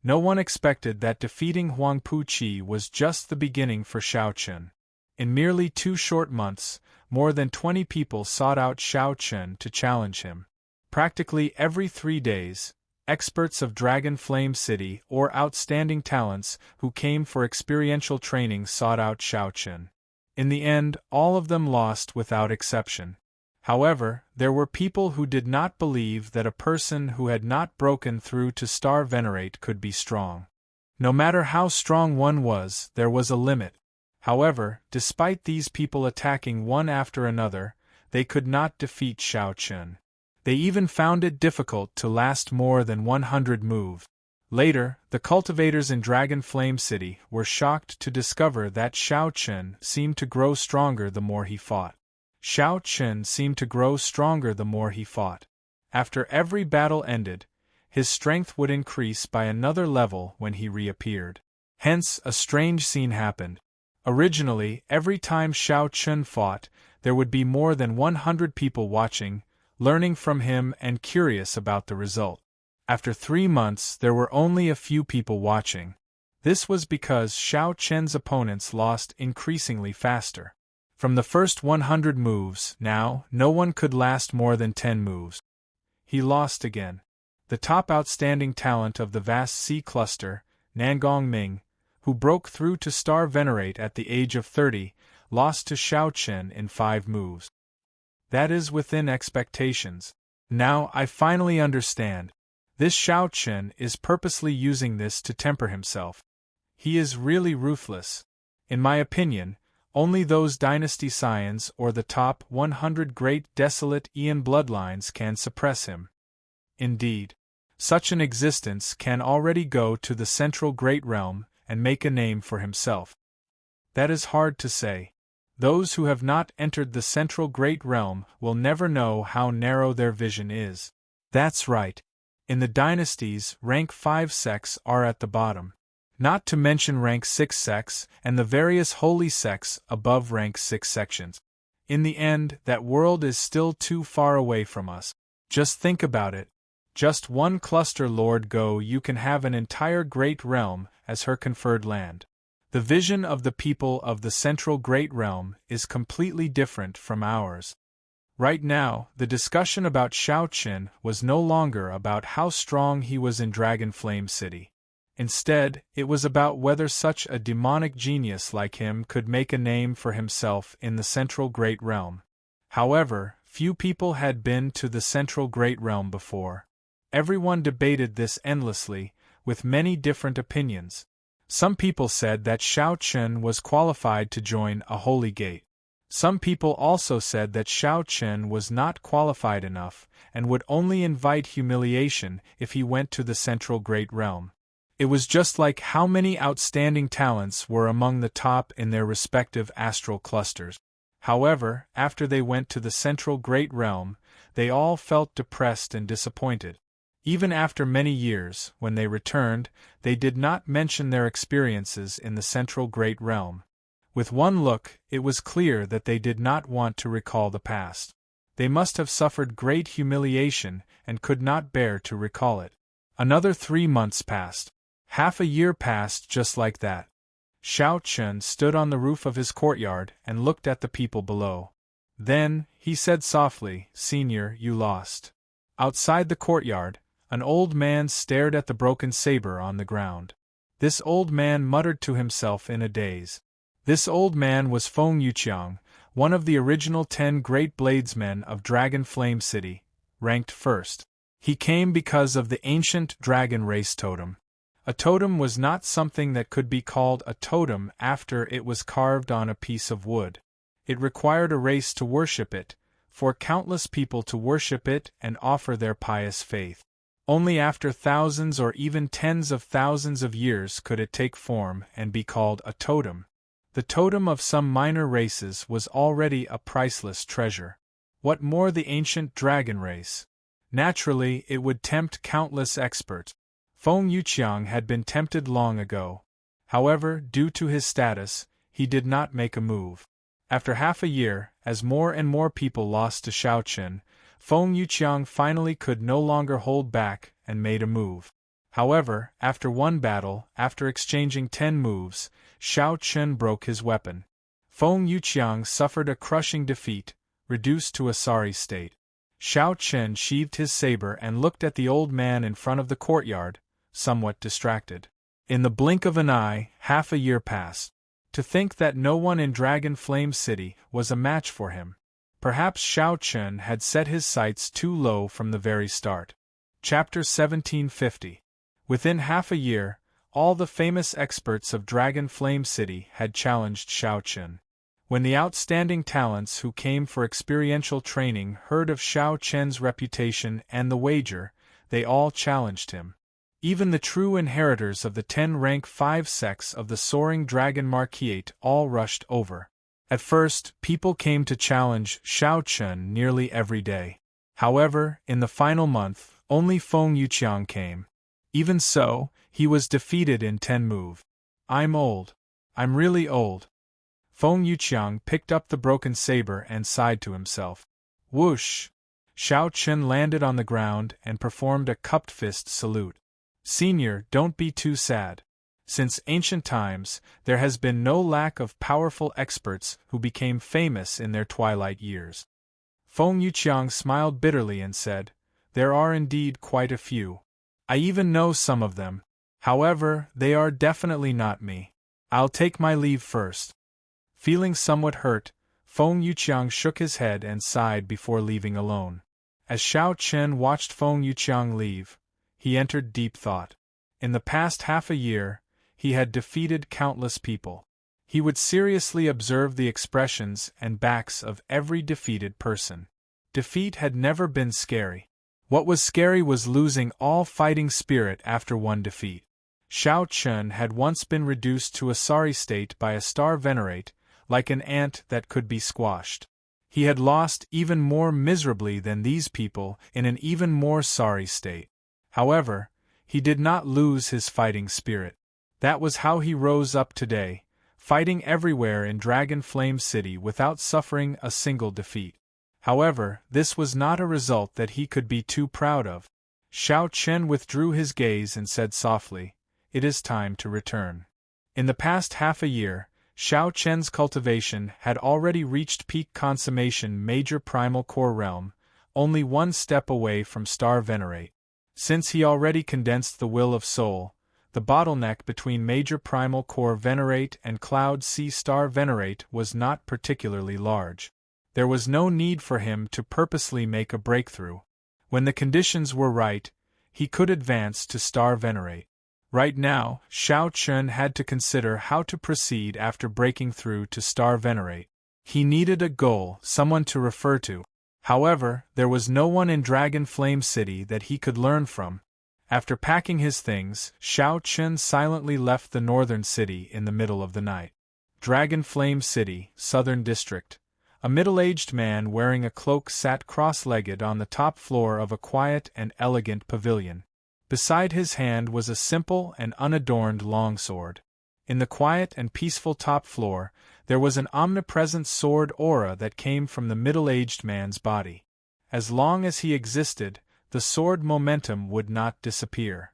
No one expected that defeating Huang Pu-chi was just the beginning for Xiao Chen. In merely 2 short months, more than 20 people sought out Xiao Chen to challenge him. Practically every 3 days, experts of Dragon Flame City or outstanding talents who came for experiential training sought out Xiao Chen. In the end, all of them lost without exception. However, there were people who did not believe that a person who had not broken through to Star Venerate could be strong. No matter how strong one was, there was a limit. However, despite these people attacking one after another, they could not defeat Shao Chun. They even found it difficult to last more than 100 moves. Later, the cultivators in Dragon Flame City were shocked to discover that Shao Chun seemed to grow stronger the more he fought. Shao Chun seemed to grow stronger the more he fought. After every battle ended, his strength would increase by another level when he reappeared. Hence, a strange scene happened. Originally, every time Shao Chun fought, there would be more than 100 people watching, learning from him and curious about the result. After 3 months, there were only a few people watching. This was because Shao Chun's opponents lost increasingly faster. From the first 100 moves, now, no one could last more than 10 moves. He lost again. The top outstanding talent of the vast sea cluster, Nangong Ming, who broke through to Star Venerate at the age of 30, lost to Shao Chun in 5 moves. That is within expectations. Now I finally understand. This Shao Chun is purposely using this to temper himself. He is really ruthless. In my opinion, only those dynasty scions or the top 100 great desolate Aeon bloodlines can suppress him. Indeed, such an existence can already go to the central great realm and make a name for himself. That is hard to say. Those who have not entered the central great realm will never know how narrow their vision is. That's right. In the dynasties, rank 5 sects are at the bottom. Not to mention rank 6 sects and the various holy sects above rank 6 sections. In the end, that world is still too far away from us. Just think about it. Just one cluster Lord Go, you can have an entire great realm as her conferred land. The vision of the people of the central great realm is completely different from ours. Right now, the discussion about Shao Chun was no longer about how strong he was in Dragon Flame City. Instead, it was about whether such a demonic genius like him could make a name for himself in the central great realm. However, few people had been to the central great realm before. Everyone debated this endlessly, with many different opinions. Some people said that Shao Chun was qualified to join a holy gate. Some people also said that Shao Chun was not qualified enough and would only invite humiliation if he went to the central great realm. It was just like how many outstanding talents were among the top in their respective astral clusters. However, after they went to the central great realm, they all felt depressed and disappointed. Even after many years, when they returned, they did not mention their experiences in the central great realm. With one look, it was clear that they did not want to recall the past. They must have suffered great humiliation and could not bear to recall it. Another 3 months passed. Half a year passed just like that. Shao Chun stood on the roof of his courtyard and looked at the people below. Then, he said softly, "Senior, you lost." Outside the courtyard, an old man stared at the broken saber on the ground. This old man muttered to himself in a daze. This old man was Feng Yuqiang, one of the original 10 great bladesmen of Dragon Flame City, ranked first. He came because of the ancient dragon race totem. A totem was not something that could be called a totem after it was carved on a piece of wood. It required a race to worship it, for countless people to worship it and offer their pious faith. Only after thousands or even tens of thousands of years could it take form and be called a totem. The totem of some minor races was already a priceless treasure. What more the ancient dragon race? Naturally, it would tempt countless experts. Feng Yuqiang had been tempted long ago. However, due to his status, he did not make a move. After half a year, as more and more people lost to Shao Chun, Feng Yuqiang finally could no longer hold back and made a move. However, after one battle, after exchanging 10 moves, Shao Chun broke his weapon. Feng Yuqiang suffered a crushing defeat, reduced to a sorry state. Shao Chun sheathed his saber and looked at the old man in front of the courtyard, somewhat distracted. In the blink of an eye, half a year passed. To think that no one in Dragon Flame City was a match for him. Perhaps Shao Chun had set his sights too low from the very start. Chapter 1750. Within half a year, all the famous experts of Dragon Flame City had challenged Xiao Chen. When the outstanding talents who came for experiential training heard of Xiao Chen's reputation and the wager, they all challenged him. Even the true inheritors of the 10 rank 5 sects of the Soaring Dragon Marquiate all rushed over. At first, people came to challenge Xiao Chen nearly every day. However, in the final month, only Feng Yuqiang came. Even so, he was defeated in 10 moves. I'm old. I'm really old. Feng Yuqiang picked up the broken saber and sighed to himself. Whoosh! Xiao Chen landed on the ground and performed a cupped fist salute. Senior, don't be too sad. Since ancient times, there has been no lack of powerful experts who became famous in their twilight years. Feng Yuqiang smiled bitterly and said, There are indeed quite a few. I even know some of them. However, they are definitely not me. I'll take my leave first. Feeling somewhat hurt, Feng Yuqiang shook his head and sighed before leaving alone. As Xiao Chen watched Feng Yuqiang leave, he entered deep thought. In the past half a year, he had defeated countless people. He would seriously observe the expressions and backs of every defeated person. Defeat had never been scary. What was scary was losing all fighting spirit after one defeat. Xiao Chen had once been reduced to a sorry state by a star venerate, like an ant that could be squashed. He had lost even more miserably than these people in an even more sorry state. However, he did not lose his fighting spirit. That was how he rose up today, fighting everywhere in Dragon Flame City without suffering a single defeat. However, this was not a result that he could be too proud of. Xiao Chen withdrew his gaze and said softly, It is time to return. In the past half a year, Xiao Chen's cultivation had already reached peak consummation major primal core realm, only one step away from star venerate. Since he already condensed the will of soul, the bottleneck between major primal core venerate and cloud sea star venerate was not particularly large. There was no need for him to purposely make a breakthrough. When the conditions were right, he could advance to star venerate. Right now, Xiao Chen had to consider how to proceed after breaking through to star venerate. He needed a goal, someone to refer to. However, there was no one in Dragon Flame City that he could learn from. After packing his things, Xiao Chen silently left the northern city in the middle of the night. Dragon Flame City, Southern District. A middle-aged man wearing a cloak sat cross-legged on the top floor of a quiet and elegant pavilion. Beside his hand was a simple and unadorned longsword. In the quiet and peaceful top floor, there was an omnipresent sword aura that came from the middle-aged man's body. As long as he existed, the sword momentum would not disappear.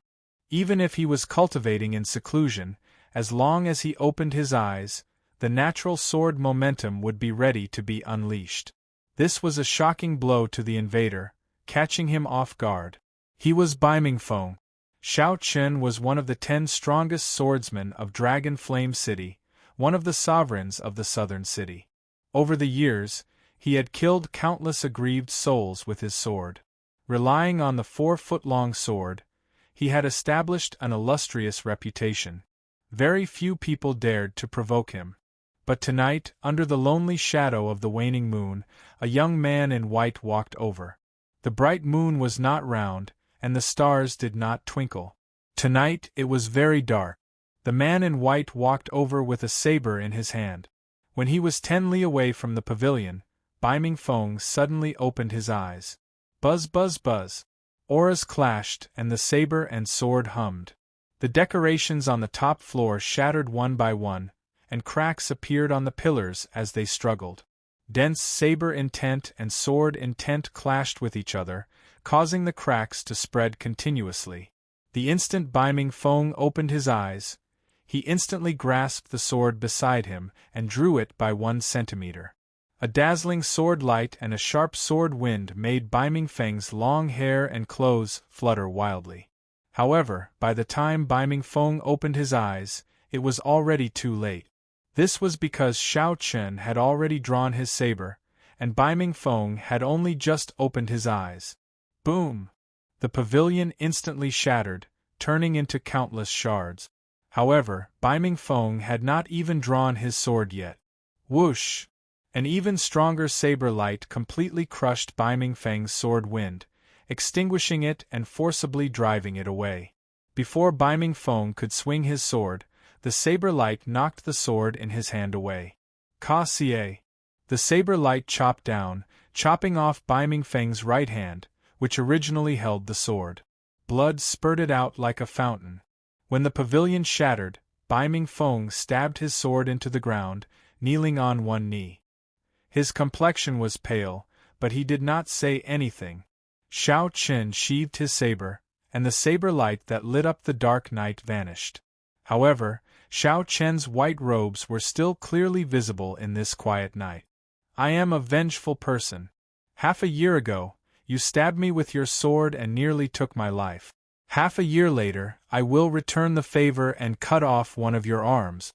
Even if he was cultivating in seclusion, as long as he opened his eyes, the natural sword momentum would be ready to be unleashed. This was a shocking blow to the invader, catching him off guard. He was Baiming Feng. Xiao Chen was one of the 10 strongest swordsmen of Dragon Flame City, one of the sovereigns of the southern city. Over the years, he had killed countless aggrieved souls with his sword. Relying on the 4-foot-long sword, he had established an illustrious reputation. Very few people dared to provoke him. But tonight, under the lonely shadow of the waning moon, a young man in white walked over. The bright moon was not round, and the stars did not twinkle. Tonight it was very dark. The man in white walked over with a saber in his hand. When he was 10 li away from the pavilion, Baiming Feng suddenly opened his eyes. Buzz buzz buzz. Auras clashed and the saber and sword hummed. The decorations on the top floor shattered one by one, and cracks appeared on the pillars as they struggled. Dense saber intent and sword intent clashed with each other, causing the cracks to spread continuously. The instant Baiming Feng opened his eyes, he instantly grasped the sword beside him and drew it by 1 centimeter. A dazzling sword light and a sharp sword wind made Baiming Feng's long hair and clothes flutter wildly. However, by the time Baiming Feng opened his eyes, it was already too late. This was because Xiao Chen had already drawn his saber, and Baiming Feng had only just opened his eyes. Boom! The pavilion instantly shattered, turning into countless shards. However, Bai Feng had not even drawn his sword yet. Whoosh! An even stronger saber light completely crushed Bai Feng's sword wind, extinguishing it and forcibly driving it away. Before Bai Feng could swing his sword, the saber light knocked the sword in his hand away. Ka Xie! The saber light chopped down, chopping off Bai Feng's right hand, which originally held the sword. Blood spurted out like a fountain. When the pavilion shattered, Bai Feng stabbed his sword into the ground, kneeling on one knee. His complexion was pale, but he did not say anything. Shao Chen sheathed his saber, and the saber light that lit up the dark night vanished. However, Shao Chen's white robes were still clearly visible in this quiet night. I am a vengeful person. Half a year ago, you stabbed me with your sword and nearly took my life. Half a year later, I will return the favor and cut off one of your arms.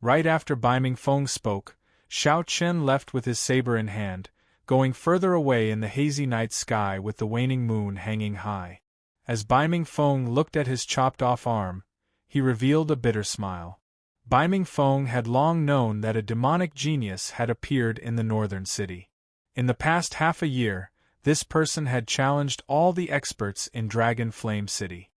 Right after Bai Feng spoke, Shao Chen left with his saber in hand, going further away in the hazy night sky with the waning moon hanging high. As Bai Feng looked at his chopped-off arm, he revealed a bitter smile. Bai Feng had long known that a demonic genius had appeared in the northern city. In the past half a year, this person had challenged all the experts in Dragon Flame City.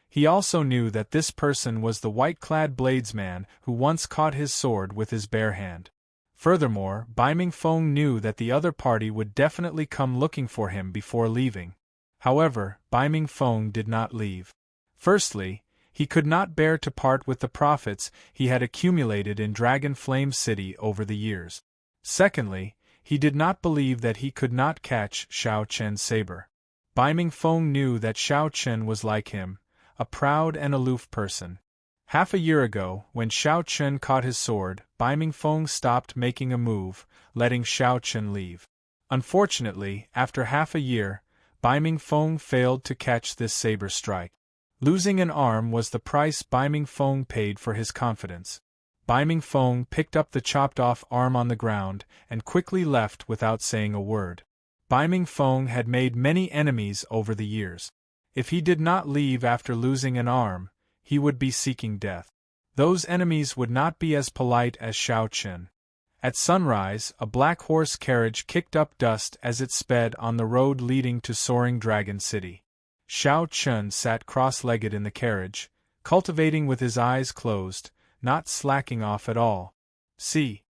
He also knew that this person was the white-clad bladesman who once caught his sword with his bare hand. Furthermore, Bai Feng knew that the other party would definitely come looking for him before leaving. However, Bai Feng did not leave. Firstly, he could not bear to part with the profits he had accumulated in Dragon Flame City over the years. Secondly, he did not believe that he could not catch Shao Chen's saber. Bai Feng knew that Shao Chen was like him, a proud and aloof person. Half a year ago, when Shao Chen caught his sword, Bai Feng stopped making a move, letting Shao Chen leave. Unfortunately, after half a year, Bai Feng failed to catch this saber strike. Losing an arm was the price Bai Feng paid for his confidence. Bai Feng picked up the chopped-off arm on the ground and quickly left without saying a word. Bai Feng had made many enemies over the years. If he did not leave after losing an arm, he would be seeking death. Those enemies would not be as polite as Shao Chen. At sunrise, a black horse carriage kicked up dust as it sped on the road leading to Soaring Dragon City. Shao Chen sat cross-legged in the carriage, cultivating with his eyes closed, not slacking off at all. See.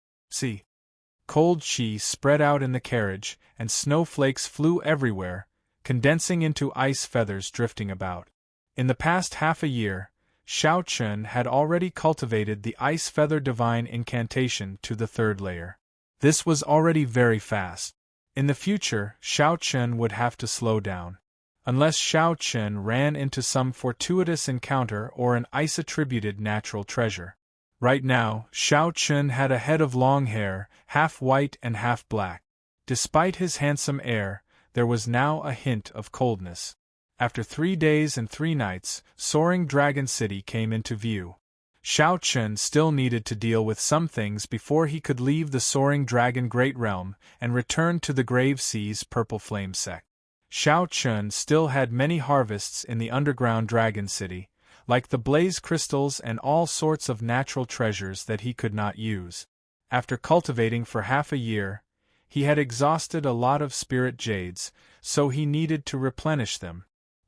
Cold chi spread out in the carriage, and snowflakes flew everywhere, condensing into ice feathers drifting about. In the past half a year, Shao Chen had already cultivated the Ice Feather Divine Incantation to the 3rd layer. This was already very fast. In the future, Shao Chen would have to slow down. Unless Shao Chen ran into some fortuitous encounter or an ice-attributed natural treasure. Right now, Shao Chen had a head of long hair, half white and half black. Despite his handsome air, there was now a hint of coldness. After 3 days and 3 nights, Soaring Dragon City came into view. Shao Chen still needed to deal with some things before he could leave the Soaring Dragon Great Realm and return to the Grave Sea's Purple Flame sect. Shao Chen still had many harvests in the underground Dragon City, like the blaze crystals and all sorts of natural treasures that he could not use. After cultivating for half a year, he had exhausted a lot of spirit jades, so he needed to replenish them.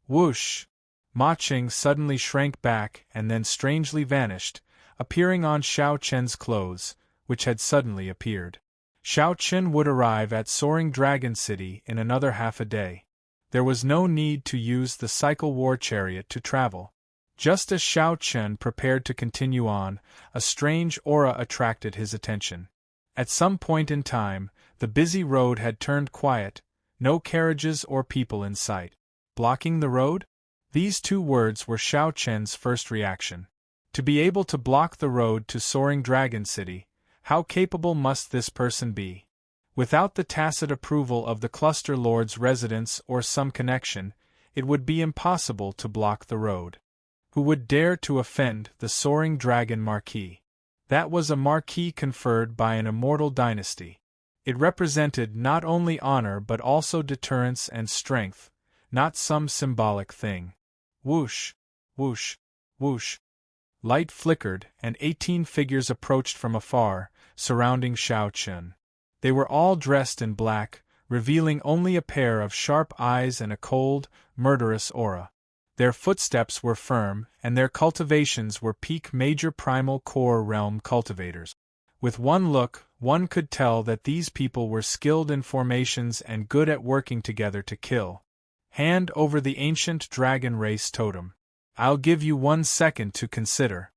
Whoosh! Ma Qing suddenly shrank back and then strangely vanished, appearing on Shao Chen's clothes, which had suddenly appeared. Shao Chen would arrive at Soaring Dragon City in another half a day. There was no need to use the Cycle War Chariot to travel. Just as Shao Chen prepared to continue on, a strange aura attracted his attention. At some point in time, the busy road had turned quiet, no carriages or people in sight. Blocking the road? These 2 words were Shao Chen's first reaction. To be able to block the road to Soaring Dragon City, how capable must this person be? Without the tacit approval of the Cluster Lord's residence or some connection, it would be impossible to block the road. Who would dare to offend the Soaring Dragon Marquis? That was a marquis conferred by an immortal dynasty. It represented not only honor but also deterrence and strength, not some symbolic thing. Whoosh! Whoosh! Whoosh! Light flickered, and 18 figures approached from afar, surrounding Xiao Chun. They were all dressed in black, revealing only a pair of sharp eyes and a cold, murderous aura. Their footsteps were firm, and their cultivations were peak major primal core realm cultivators. With one look, one could tell that these people were skilled in formations and good at working together to kill. Hand over the ancient dragon race totem. I'll give you 1 second to consider.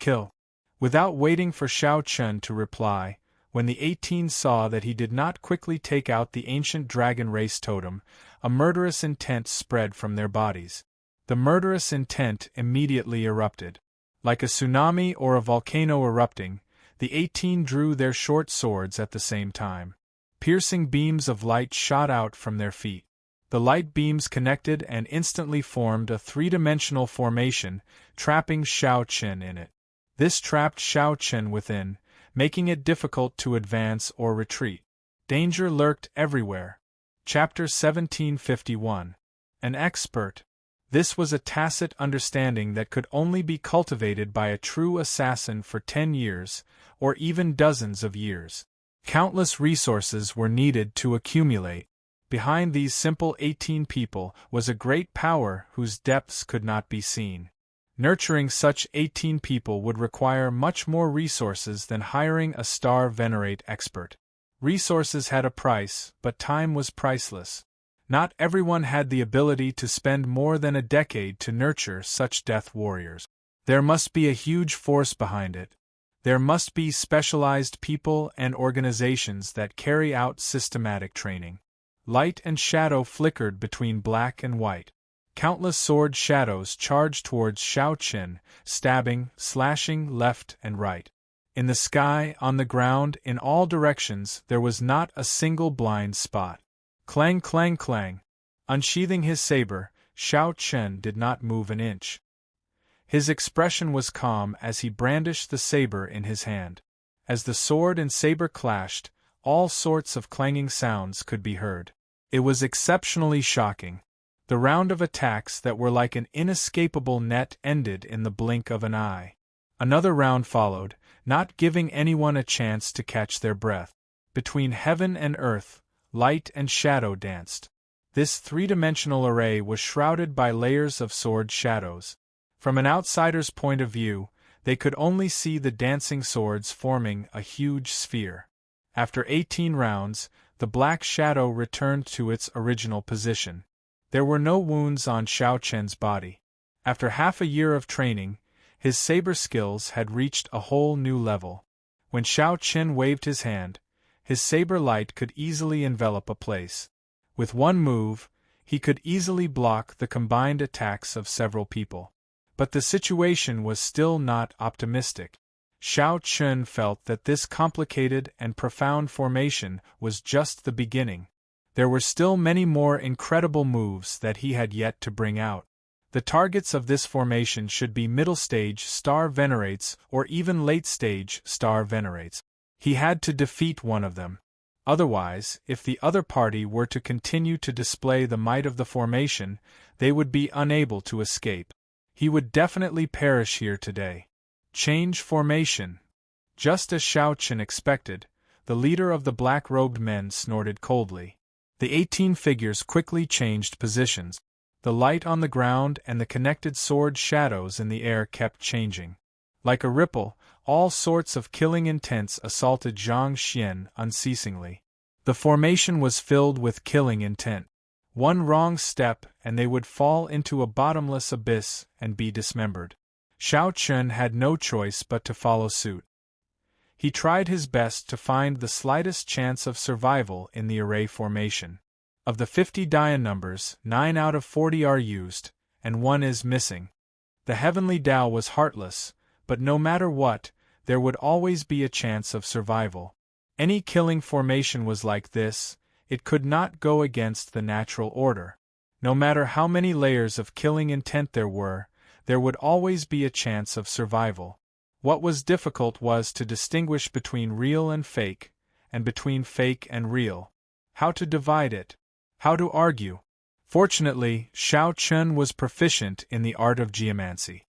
Kill. Without waiting for Xiao Chun to reply, when the 18 saw that he did not quickly take out the ancient dragon race totem, a murderous intent spread from their bodies. The murderous intent immediately erupted. Like a tsunami or a volcano erupting, the 18 drew their short swords at the same time. Piercing beams of light shot out from their feet. The light beams connected and instantly formed a three-dimensional formation, trapping Xiao Chun in it. This trapped Xiao Chun within, making it difficult to advance or retreat. Danger lurked everywhere. Chapter 1751. An expert. This was a tacit understanding that could only be cultivated by a true assassin for 10 years, or even dozens of years. Countless resources were needed to accumulate. Behind these simple 18 people was a great power whose depths could not be seen. Nurturing such 18 people would require much more resources than hiring a star venerate expert. Resources had a price, but time was priceless. Not everyone had the ability to spend more than a decade to nurture such death warriors. There must be a huge force behind it. There must be specialized people and organizations that carry out systematic training. Light and shadow flickered between black and white. Countless sword shadows charged towards Xiao Chun, stabbing, slashing left and right. In the sky, on the ground, in all directions, there was not a single blind spot. Clang, clang, clang. Unsheathing his saber, Xiao Chun did not move an inch. His expression was calm as he brandished the saber in his hand. As the sword and saber clashed, all sorts of clanging sounds could be heard. It was exceptionally shocking. The round of attacks that were like an inescapable net ended in the blink of an eye. Another round followed, not giving anyone a chance to catch their breath. Between heaven and earth, light and shadow danced. This three-dimensional array was shrouded by layers of sword shadows. From an outsider's point of view, they could only see the dancing swords forming a huge sphere. After 18 rounds, the black shadow returned to its original position. There were no wounds on Xiao Chun's body. After half a year of training, his saber skills had reached a whole new level. When Xiao Chun waved his hand, his saber light could easily envelop a place. With one move, he could easily block the combined attacks of several people. But the situation was still not optimistic. Xiao Chun felt that this complicated and profound formation was just the beginning. There were still many more incredible moves that he had yet to bring out. The targets of this formation should be middle-stage star venerates or even late-stage star venerates. He had to defeat one of them. Otherwise, if the other party were to continue to display the might of the formation, they would be unable to escape. He would definitely perish here today. Change formation. Just as Xiao Chun expected, the leader of the black-robed men snorted coldly. The 18 figures quickly changed positions. The light on the ground and the connected sword shadows in the air kept changing. Like a ripple, all sorts of killing intents assaulted Zhang Xian unceasingly. The formation was filled with killing intent. One wrong step and they would fall into a bottomless abyss and be dismembered. Xiao Chun had no choice but to follow suit. He tried his best to find the slightest chance of survival in the array formation. Of the 50 dia numbers, 9 out of 40 are used, and 1 is missing. The heavenly Tao was heartless, but no matter what, there would always be a chance of survival. Any killing formation was like this, it could not go against the natural order. No matter how many layers of killing intent there would always be a chance of survival. What was difficult was to distinguish between real and fake, and between fake and real. How to divide it? How to argue? Fortunately, Xiao Chun was proficient in the art of geomancy.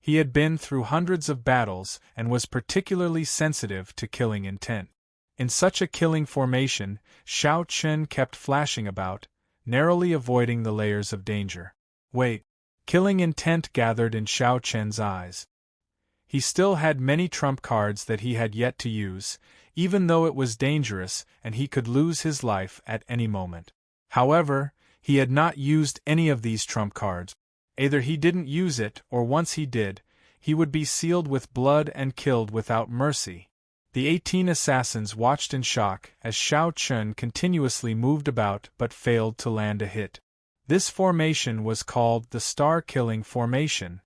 He had been through hundreds of battles and was particularly sensitive to killing intent. In such a killing formation, Xiao Chen kept flashing about, narrowly avoiding the layers of danger. Wait. Killing intent gathered in Xiao Chen's eyes. He still had many trump cards that he had yet to use, even though it was dangerous and he could lose his life at any moment. However, he had not used any of these trump cards. Either he didn't use it, or once he did, he would be sealed with blood and killed without mercy. The 18 assassins watched in shock as Xiao Chen continuously moved about but failed to land a hit. This formation was called the star-killing formation.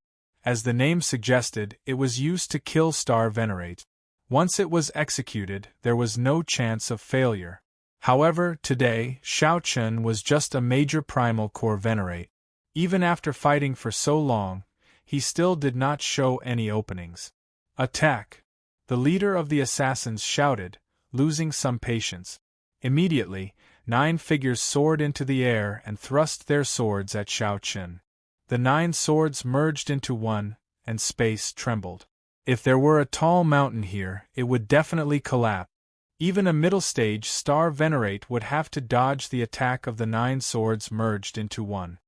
As the name suggested, it was used to kill star venerates. Once it was executed, there was no chance of failure. However, today, Xiao Chen was just a major primal core venerate. Even after fighting for so long, he still did not show any openings. Attack! The leader of the assassins shouted, losing some patience. Immediately, 9 figures soared into the air and thrust their swords at Xiao Chen. The 9 swords merged into one, and space trembled. If there were a tall mountain here, it would definitely collapse. Even a middle-stage star venerate would have to dodge the attack of the 9 swords merged into one.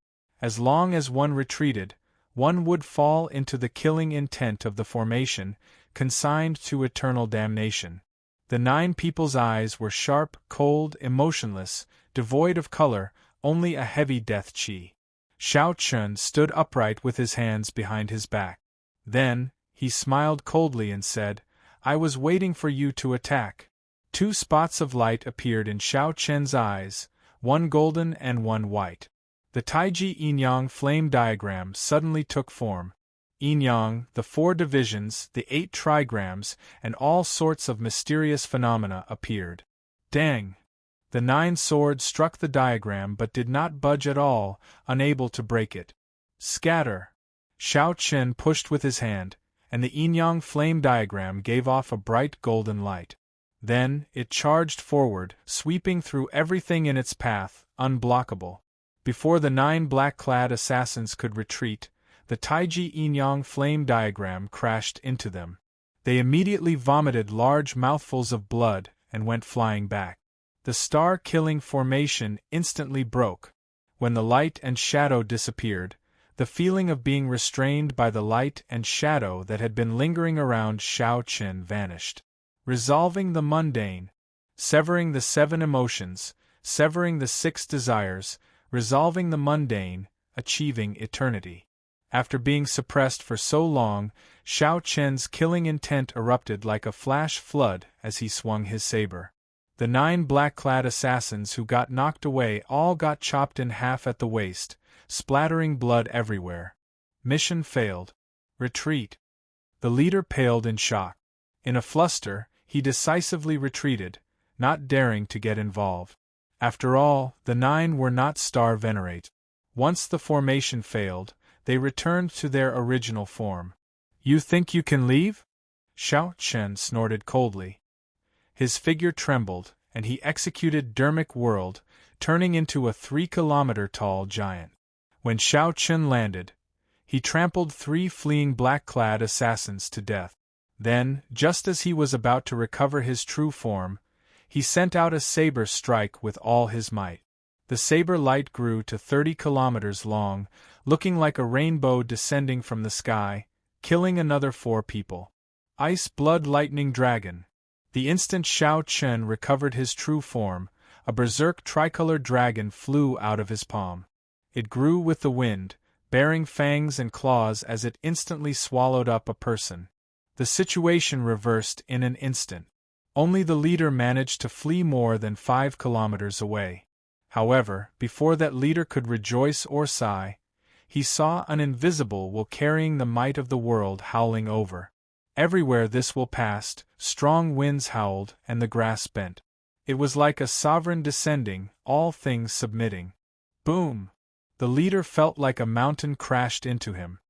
As long as one retreated, one would fall into the killing intent of the formation, consigned to eternal damnation. The 9 people's eyes were sharp, cold, emotionless, devoid of color, only a heavy death chi. Xiao Chen stood upright with his hands behind his back. Then, he smiled coldly and said, "I was waiting for you to attack." 2 spots of light appeared in Xiao Chen's eyes, one golden and one white. The Taiji Yin-Yang flame diagram suddenly took form. Yin-Yang, the 4 divisions, the 8 trigrams, and all sorts of mysterious phenomena appeared. Dang! The 9 swords struck the diagram but did not budge at all, unable to break it. Scatter! Xiao Chen pushed with his hand, and the Yin-Yang flame diagram gave off a bright golden light. Then, it charged forward, sweeping through everything in its path, unblockable. Before the 9 black-clad assassins could retreat, the Taiji Yin-Yang flame diagram crashed into them. They immediately vomited large mouthfuls of blood and went flying back. The star-killing formation instantly broke. When the light and shadow disappeared, the feeling of being restrained by the light and shadow that had been lingering around Xiao Chen vanished. Resolving the mundane, severing the 7 emotions, severing the 6 desires, resolving the mundane, achieving eternity. After being suppressed for so long, Xiao Chen's killing intent erupted like a flash flood as he swung his saber. The 9 black-clad assassins who got knocked away all got chopped in half at the waist, splattering blood everywhere. Mission failed. Retreat. The leader paled in shock. In a fluster, he decisively retreated, not daring to get involved. After all, the 9 were not star venerate. Once the formation failed, they returned to their original form. "You think you can leave?" Xiao Chen snorted coldly. His figure trembled, and he executed Dermic Whirled, turning into a 3-kilometer-tall giant. When Xiao Chen landed, he trampled 3 fleeing black-clad assassins to death. Then, just as he was about to recover his true form, he sent out a saber strike with all his might. The saber light grew to 30 kilometers long, looking like a rainbow descending from the sky, killing another 4 people. Ice Blood Lightning Dragon. The instant Xiao Chen recovered his true form, a berserk tricolored dragon flew out of his palm. It grew with the wind, bearing fangs and claws as it instantly swallowed up a person. The situation reversed in an instant. Only the leader managed to flee more than 5 kilometers away. However, before that leader could rejoice or sigh, he saw an invisible will carrying the might of the world howling over. Everywhere this will passed, strong winds howled and the grass bent. It was like a sovereign descending, all things submitting. Boom! The leader felt like a mountain crashed into him.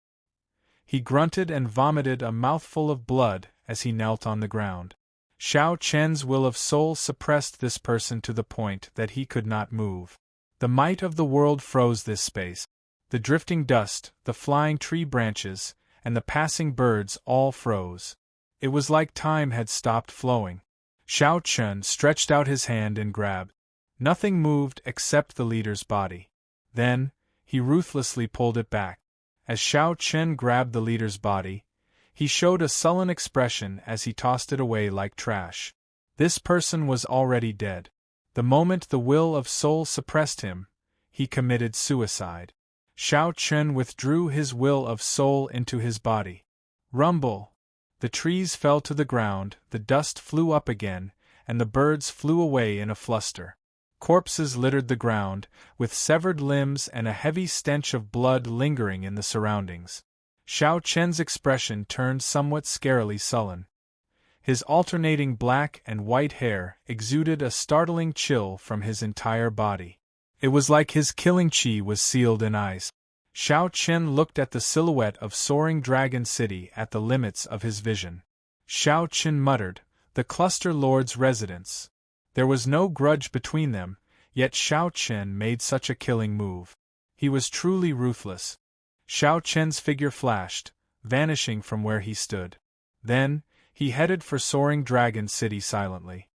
He grunted and vomited a mouthful of blood as he knelt on the ground. Xiao Chen's will of soul suppressed this person to the point that he could not move. The might of the world froze this space. The drifting dust, the flying tree branches, and the passing birds all froze. It was like time had stopped flowing. Xiao Chen stretched out his hand and grabbed. Nothing moved except the leader's body. Then, he ruthlessly pulled it back. As Xiao Chen grabbed the leader's body, he showed a sullen expression as he tossed it away like trash. This person was already dead. The moment the will of soul suppressed him, he committed suicide. Xiao Chen withdrew his will of soul into his body. Rumble! The trees fell to the ground, the dust flew up again, and the birds flew away in a fluster. Corpses littered the ground, with severed limbs and a heavy stench of blood lingering in the surroundings. Xiao Chen's expression turned somewhat scarily sullen. His alternating black and white hair exuded a startling chill from his entire body. It was like his killing chi was sealed in ice. Xiao Chen looked at the silhouette of soaring Dragon City at the limits of his vision. Xiao Chen muttered, "The Cluster Lord's residence." There was no grudge between them, yet Xiao Chen made such a killing move. He was truly ruthless. Xiao Chen's figure flashed, vanishing from where he stood. Then, he headed for Soaring Dragon City silently.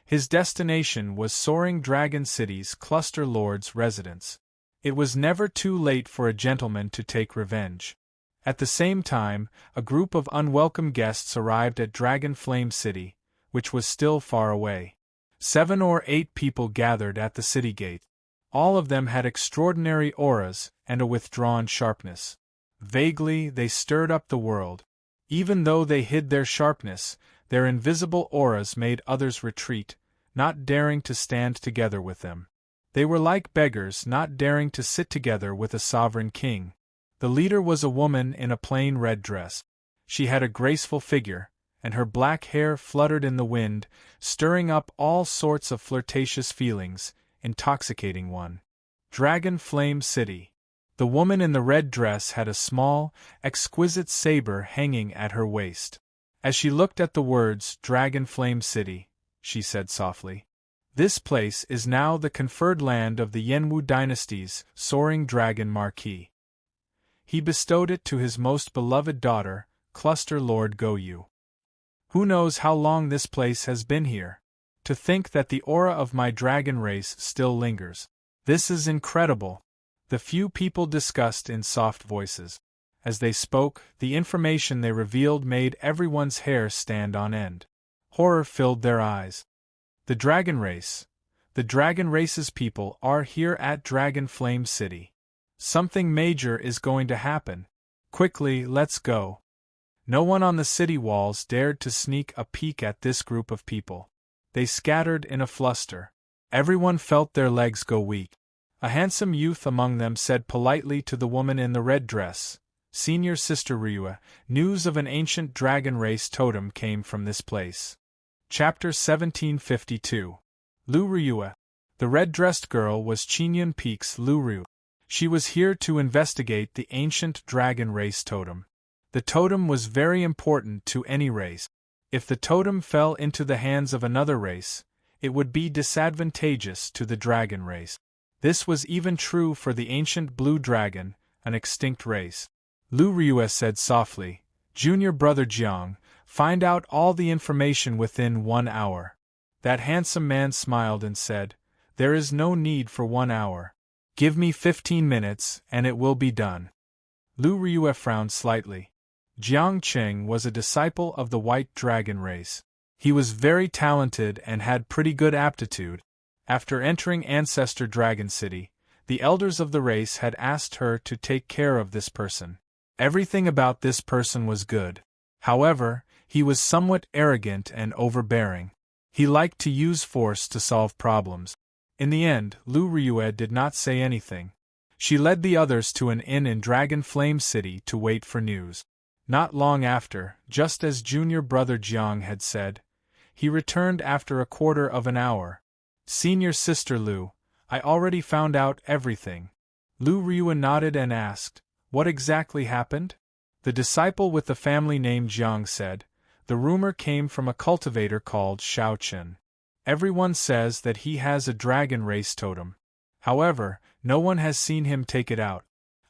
His destination was Soaring Dragon City's Cluster Lord's residence. It was never too late for a gentleman to take revenge. At the same time, a group of unwelcome guests arrived at Dragon Flame City, which was still far away. 7 or 8 people gathered at the city gate. All of them had extraordinary auras and a withdrawn sharpness. Vaguely, they stirred up the world. Even though they hid their sharpness, their invisible auras made others retreat, not daring to stand together with them. They were like beggars not daring to sit together with a sovereign king. The leader was a woman in a plain red dress. She had a graceful figure, and her black hair fluttered in the wind, stirring up all sorts of flirtatious feelings, intoxicating one. Dragon Flame City. The woman in the red dress had a small, exquisite saber hanging at her waist. As she looked at the words Dragon Flame City, she said softly, "This place is now the conferred land of the Yenwu dynasty's Soaring Dragon Marquis. He bestowed it to his most beloved daughter, Cluster Lord Goyu. Who knows how long this place has been here? To think that the aura of my dragon race still lingers. This is incredible," the few people discussed in soft voices. As they spoke, the information they revealed made everyone's hair stand on end. Horror filled their eyes. The dragon race's people are here at Dragon Flame City. Something major is going to happen. Quickly, let's go. No one on the city walls dared to sneak a peek at this group of people. They scattered in a fluster. Everyone felt their legs go weak. A handsome youth among them said politely to the woman in the red dress, "Senior Sister Ryua, news of an ancient dragon race totem came from this place." Chapter 1752. Lu Ryua. The red-dressed girl was Qingyun Peak's Lu Ryu. She was here to investigate the ancient dragon race totem. The totem was very important to any race. If the totem fell into the hands of another race, it would be disadvantageous to the dragon race. This was even true for the ancient blue dragon, an extinct race. Lu Ryua said softly, "Junior brother Jiang, find out all the information within 1 hour." That handsome man smiled and said, "There is no need for 1 hour. Give me 15 minutes, and it will be done." Lu Ryua frowned slightly. Jiang Cheng was a disciple of the white dragon race. He was very talented and had pretty good aptitude. After entering Ancestor Dragon City, the elders of the race had asked her to take care of this person. Everything about this person was good. However, he was somewhat arrogant and overbearing. He liked to use force to solve problems. In the end, Lu Ryue did not say anything. She led the others to an inn in Dragon Flame City to wait for news. Not long after, just as junior brother Jiang had said, he returned after a quarter of an hour. "Senior sister Lu, I already found out everything." Lu Ryue nodded and asked, "What exactly happened?" The disciple with the family name Jiang said, "The rumor came from a cultivator called Xiao Chen. Everyone says that he has a dragon race totem. However, no one has seen him take it out.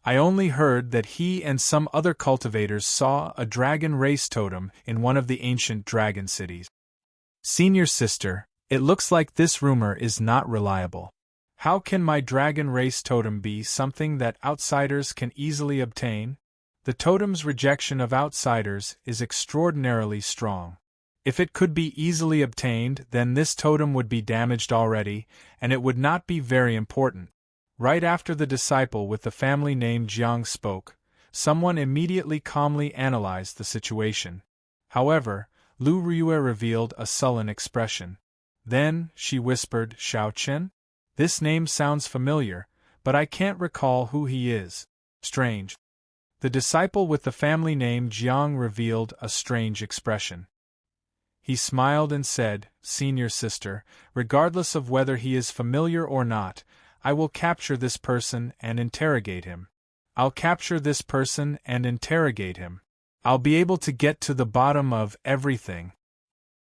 I only heard that he and some other cultivators saw a dragon race totem in one of the ancient dragon cities. Senior sister, it looks like this rumor is not reliable. How can my dragon race totem be something that outsiders can easily obtain? The totem's rejection of outsiders is extraordinarily strong. If it could be easily obtained, then this totem would be damaged already, and it would not be very important. Right after the disciple with the family name Jiang spoke, someone immediately calmly analyzed the situation. However, Lu Riyue revealed a sullen expression. Then, she whispered, Xiao Chen? This name sounds familiar, but I can't recall who he is. Strange. The disciple with the family name Jiang revealed a strange expression. He smiled and said, Senior sister, regardless of whether he is familiar or not, I will capture this person and interrogate him. I'll capture this person and interrogate him. I'll be able to get to the bottom of everything.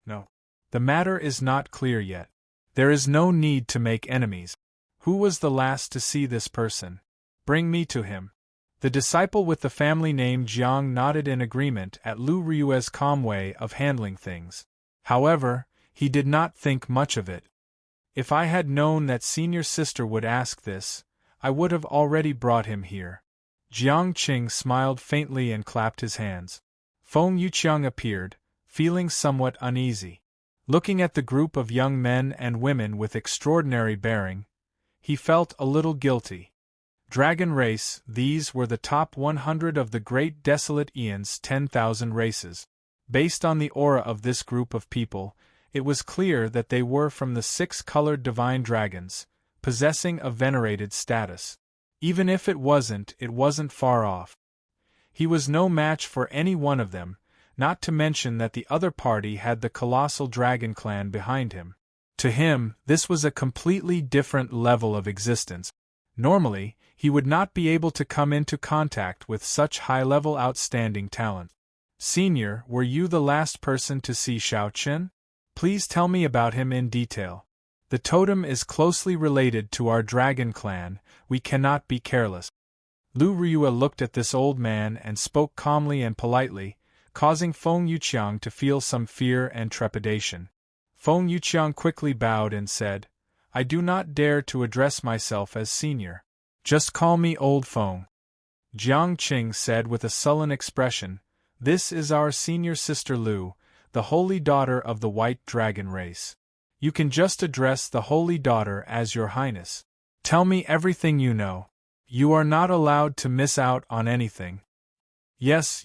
No. The matter is not clear yet. There is no need to make enemies. Who was the last to see this person? Bring me to him. The disciple with the family name Jiang nodded in agreement at Lu Riyue's calm way of handling things. However, he did not think much of it. If I had known that senior sister would ask this, I would have already brought him here. Jiang Qing smiled faintly and clapped his hands. Feng Yuqiang appeared, feeling somewhat uneasy. Looking at the group of young men and women with extraordinary bearing, he felt a little guilty. Dragon race, these were the top 100 of the great desolate Aeon's 10,000 races. Based on the aura of this group of people, it was clear that they were from the 6-colored divine dragons, possessing a venerated status. Even if it wasn't far off. He was no match for any one of them, not to mention that the other party had the colossal dragon clan behind him. To him, this was a completely different level of existence. Normally, he would not be able to come into contact with such high-level outstanding talent. Senior, were you the last person to see Xiao Chen? Please tell me about him in detail. The totem is closely related to our dragon clan, we cannot be careless. Lu Riyue looked at this old man and spoke calmly and politely, causing Feng Yuqiang to feel some fear and trepidation. Feng Yuqiang quickly bowed and said, I do not dare to address myself as senior. Just call me Old Feng. Jiang Qing said with a sullen expression, This is our senior sister Lu, the holy daughter of the white dragon race. You can just address the holy daughter as your highness. Tell me everything you know. You are not allowed to miss out on anything. Yes.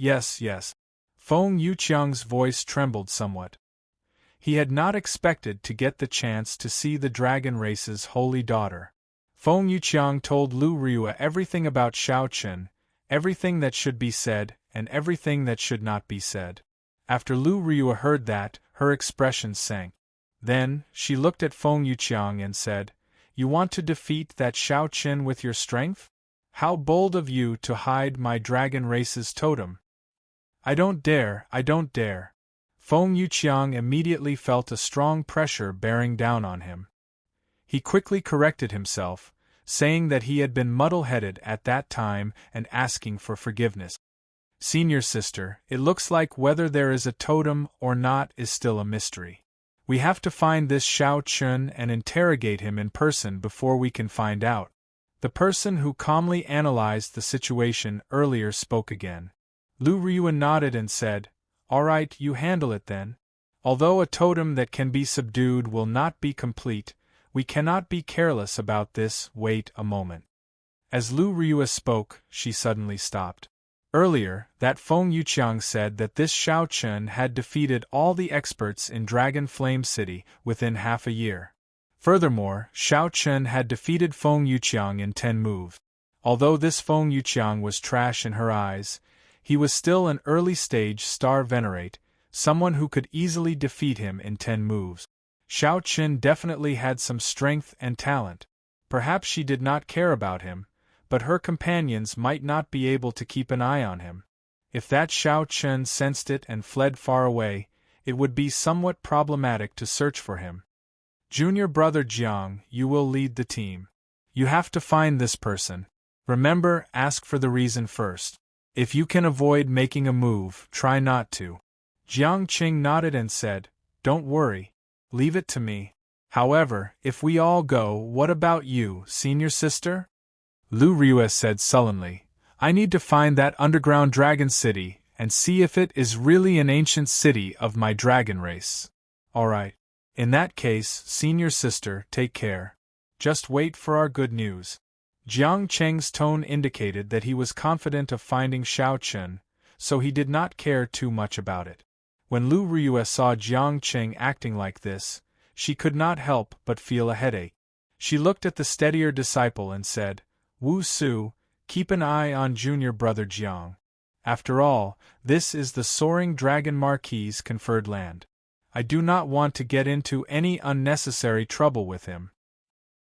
Feng Yuqiang's voice trembled somewhat. He had not expected to get the chance to see the dragon race's holy daughter. Feng Yuqiang told Lu Riyue everything about Xiao Chen, everything that should be said, and everything that should not be said. After Lu Riyue heard that, her expression sank. Then, she looked at Feng Yuqiang and said, You want to defeat that Xiao Chen with your strength? How bold of you to hide my dragon race's totem. I don't dare. Feng Yuqiang immediately felt a strong pressure bearing down on him. He quickly corrected himself, saying that he had been muddle-headed at that time and asking for forgiveness. Senior sister, it looks like whether there is a totem or not is still a mystery. We have to find this Xiao Chen and interrogate him in person before we can find out. The person who calmly analyzed the situation earlier spoke again. Lu Riyue nodded and said, All right, you handle it then. Although a totem that can be subdued will not be complete, we cannot be careless about this. Wait a moment. As Lu Riyue spoke, she suddenly stopped. Earlier, that Feng Yuqiang said that this Xiao Chen had defeated all the experts in Dragon Flame City within half a year. Furthermore, Xiao Chen had defeated Feng Yuqiang in 10 moves. Although this Feng Yuqiang was trash in her eyes, he was still an early-stage star venerate, someone who could easily defeat him in 10 moves. Xiao Chen definitely had some strength and talent. Perhaps she did not care about him, but her companions might not be able to keep an eye on him. If that Xiao Chen sensed it and fled far away, it would be somewhat problematic to search for him. Junior brother Jiang, you will lead the team. You have to find this person. Remember, ask for the reason first. If you can avoid making a move, try not to. Jiang Qing nodded and said, Don't worry. Leave it to me. However, if we all go, what about you, senior sister? Lu Ryue said sullenly, I need to find that underground dragon city and see if it is really an ancient city of my dragon race. Alright. In that case, senior sister, take care. Just wait for our good news. Jiang Cheng's tone indicated that he was confident of finding Xiao Chen, so he did not care too much about it. When Lu Ryue saw Jiang Cheng acting like this, she could not help but feel a headache. She looked at the steadier disciple and said, Wu Su, keep an eye on junior brother Jiang. After all, this is the Soaring Dragon Marquis's conferred land. I do not want to get into any unnecessary trouble with him.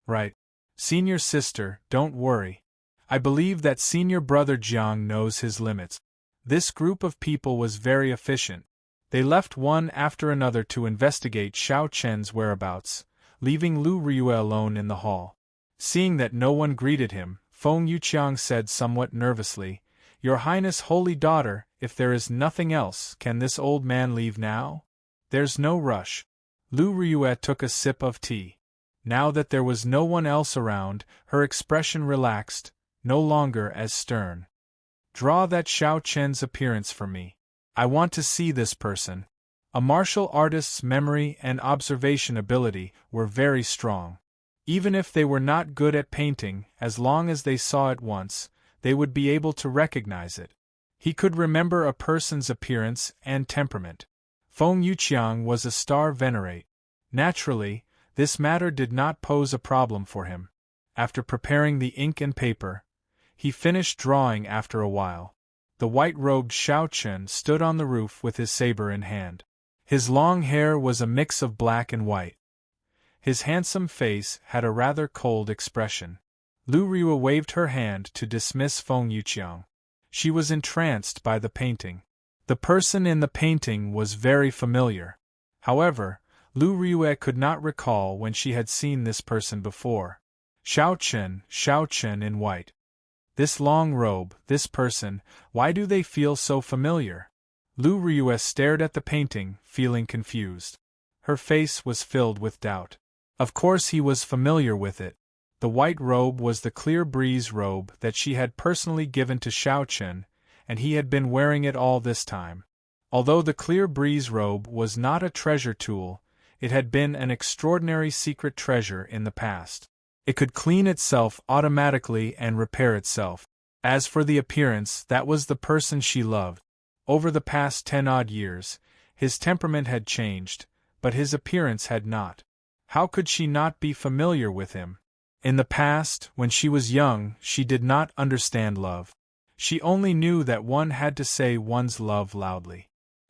Right. Senior sister, don't worry. I believe that senior brother Jiang knows his limits. This group of people was very efficient. They left one after another to investigate Xiao Chen's whereabouts, leaving Lu Ryue alone in the hall. Seeing that no one greeted him, Feng Yuqiang said somewhat nervously, Your Highness Holy Daughter, if there is nothing else, can this old man leave now? There's no rush. Lu Ryue took a sip of tea. Now that there was no one else around, her expression relaxed, no longer as stern. Draw that Xiao Chen's appearance for me. I want to see this person. A martial artist's memory and observation ability were very strong. Even if they were not good at painting, as long as they saw it once, they would be able to recognize it. He could remember a person's appearance and temperament. Feng Yuqiang was a star venerate. Naturally, this matter did not pose a problem for him. After preparing the ink and paper, he finished drawing after a while. The white-robed Xiao Chen stood on the roof with his saber in hand. His long hair was a mix of black and white. His handsome face had a rather cold expression. Lu Ryue waved her hand to dismiss Feng Yuqiang. She was entranced by the painting. The person in the painting was very familiar. However, Lu Ryue could not recall when she had seen this person before. Xiao Chen in white. This long robe, this person, why do they feel so familiar? Lu Ryue stared at the painting, feeling confused. Her face was filled with doubt. Of course he was familiar with it. The white robe was the clear breeze robe that she had personally given to Xiao Chen, and he had been wearing it all this time. Although the clear breeze robe was not a treasure tool, it had been an extraordinary secret treasure in the past. It could clean itself automatically and repair itself. As for the appearance, that was the person she loved. Over the past 10-odd years, his temperament had changed, but his appearance had not. How could she not be familiar with him? In the past, when she was young, she did not understand love. She only knew that one had to say one's love loudly.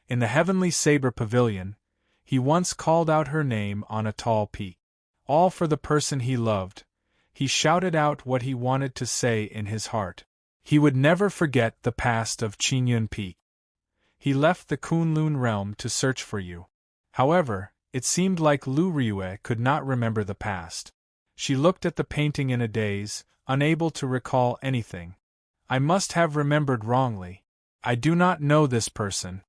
In the Heavenly Saber Pavilion, he once called out her name on a tall peak. All for the person he loved. He shouted out what he wanted to say in his heart. He would never forget the past of Qinyun Peak. He left the Kunlun realm to search for you. However, it seemed like Lu Ryue could not remember the past. She looked at the painting in a daze, unable to recall anything. I must have remembered wrongly. I do not know this person.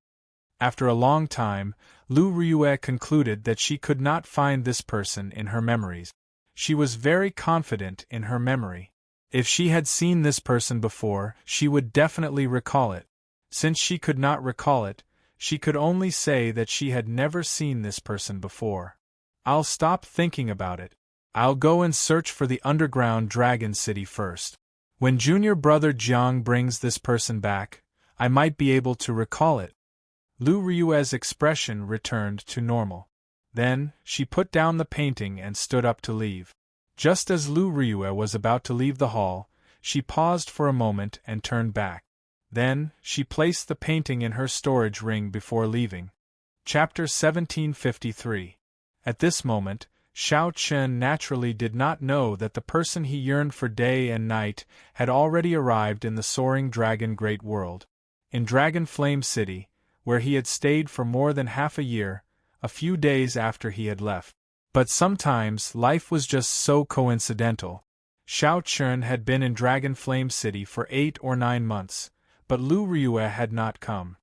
After a long time, Lu Ryue concluded that she could not find this person in her memories. She was very confident in her memory. If she had seen this person before, she would definitely recall it. Since she could not recall it, she could only say that she had never seen this person before. I'll stop thinking about it. I'll go and search for the underground dragon city first. When junior brother Jiang brings this person back, I might be able to recall it. Lu Ryue's expression returned to normal. Then, she put down the painting and stood up to leave. Just as Lu Ryue was about to leave the hall, she paused for a moment and turned back. Then, she placed the painting in her storage ring before leaving. Chapter 1753. At this moment, Xiao Chen naturally did not know that the person he yearned for day and night had already arrived in the Soaring Dragon Great World. In Dragon Flame City, where he had stayed for more than half a year, a few days after he had left. But sometimes life was just so coincidental. Xiao Chun had been in Dragon Flame City for 8 or 9 months, but Lu Ryue had not come.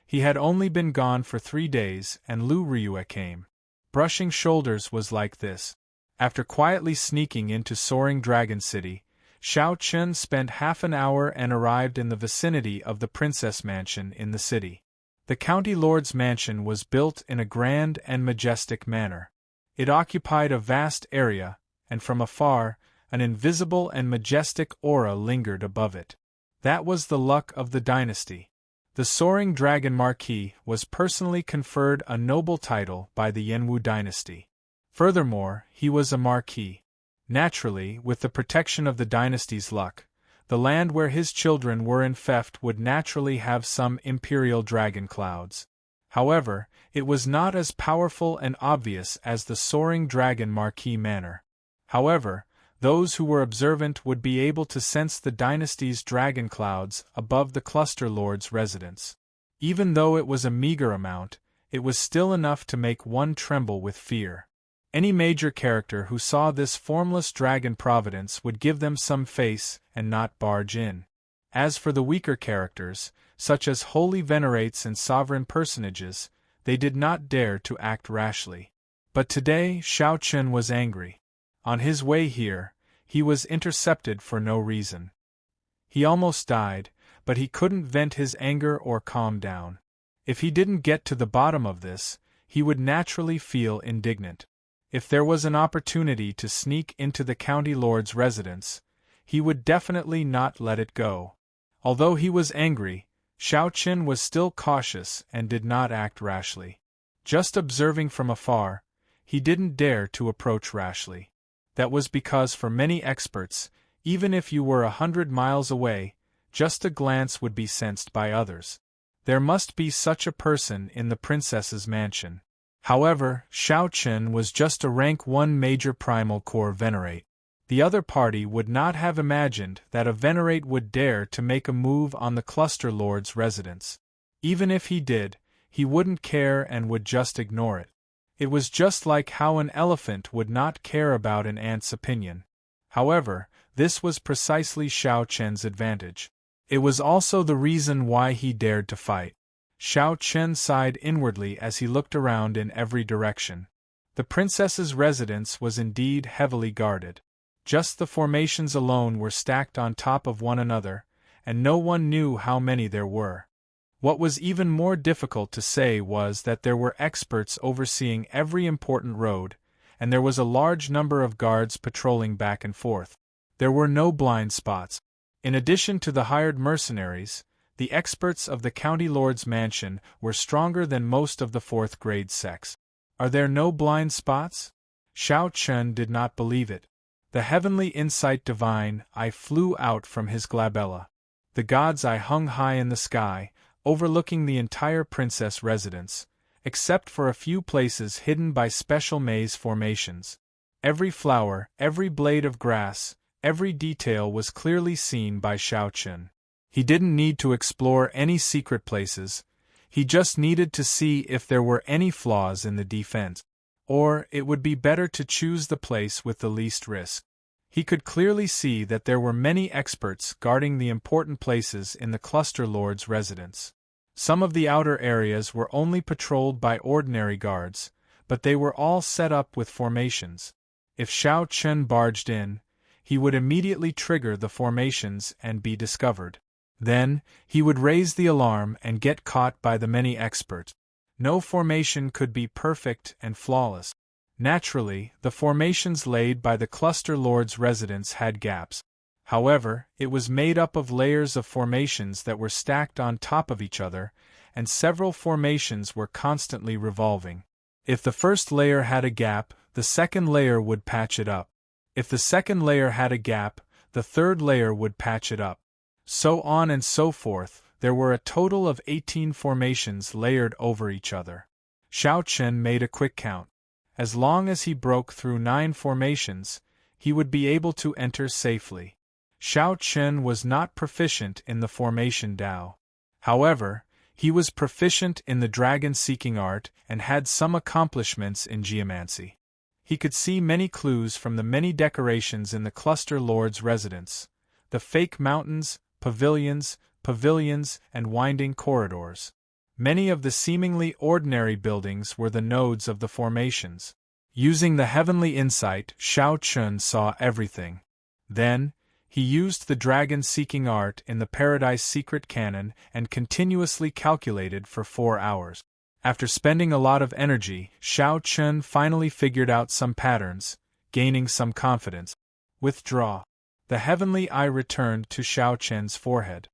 He had only been gone for 3 days, and Lu Ryue came. Brushing shoulders was like this. After quietly sneaking into Soaring Dragon City, Xiao Chun spent half an hour and arrived in the vicinity of the Princess Mansion in the city. The County Lord's mansion was built in a grand and majestic manner. It occupied a vast area, and from afar, an invisible and majestic aura lingered above it. That was the luck of the dynasty. The Soaring Dragon Marquis was personally conferred a noble title by the Yanwu dynasty. Furthermore, he was a marquis. Naturally, with the protection of the dynasty's luck, the land where his children were in theft would naturally have some imperial dragon clouds. However, it was not as powerful and obvious as the Soaring Dragon Marquis manor. However, those who were observant would be able to sense the dynasty's dragon clouds above the cluster lord's residence. Even though it was a meager amount, it was still enough to make one tremble with fear. Any major character who saw this formless dragon providence would give them some face and not barge in. As for the weaker characters, such as holy venerates and sovereign personages, they did not dare to act rashly. But today Xiao Chun was angry. On his way here, he was intercepted for no reason. He almost died, but he couldn't vent his anger or calm down. If he didn't get to the bottom of this, he would naturally feel indignant. If there was an opportunity to sneak into the county lord's residence, he would definitely not let it go. Although he was angry, Xiao Chun was still cautious and did not act rashly. Just observing from afar, he didn't dare to approach rashly. That was because for many experts, even if you were 100 miles away, just a glance would be sensed by others. There must be such a person in the princess's mansion. However, Xiao Chun was just a rank 1 major primal core venerate. The other party would not have imagined that a venerate would dare to make a move on the cluster lord's residence. Even if he did, he wouldn't care and would just ignore it. It was just like how an elephant would not care about an ant's opinion. However, this was precisely Xiao Chun's advantage. It was also the reason why he dared to fight. Xiao Chun sighed inwardly as he looked around in every direction. The princess's residence was indeed heavily guarded. Just the formations alone were stacked on top of one another, and no one knew how many there were. What was even more difficult to say was that there were experts overseeing every important road, and there was a large number of guards patrolling back and forth. There were no blind spots. In addition to the hired mercenaries, the experts of the county lord's mansion were stronger than most of the 4th-grade sects. Are there no blind spots? Xiao Chun did not believe it. The heavenly insight divine eye flew out from his glabella. The god's eye hung high in the sky, overlooking the entire princess residence, except for a few places hidden by special maze formations. Every flower, every blade of grass, every detail was clearly seen by Xiao Chun. He didn't need to explore any secret places, he just needed to see if there were any flaws in the defense. Or, it would be better to choose the place with the least risk. He could clearly see that there were many experts guarding the important places in the cluster lord's residence. Some of the outer areas were only patrolled by ordinary guards, but they were all set up with formations. If Xiao Chun barged in, he would immediately trigger the formations and be discovered. Then, he would raise the alarm and get caught by the many experts. No formation could be perfect and flawless. Naturally, the formations laid by the cluster lord's residence had gaps. However, it was made up of layers of formations that were stacked on top of each other, and several formations were constantly revolving. If the first layer had a gap, the second layer would patch it up. If the second layer had a gap, the third layer would patch it up. So on and so forth. There were a total of 18 formations layered over each other. Xiao Chun made a quick count. As long as he broke through 9 formations, he would be able to enter safely. Xiao Chun was not proficient in the formation Dao. However, he was proficient in the dragon-seeking art and had some accomplishments in geomancy. He could see many clues from the many decorations in the cluster lord's residence: the fake mountains, pavilions, and winding corridors. Many of the seemingly ordinary buildings were the nodes of the formations. Using the heavenly insight, Shao Chun saw everything. Then, he used the dragon-seeking art in the Paradise Secret Canon and continuously calculated for 4 hours. After spending a lot of energy, Shao Chun finally figured out some patterns, gaining some confidence. Withdraw. The heavenly eye returned to Shao Chun's forehead.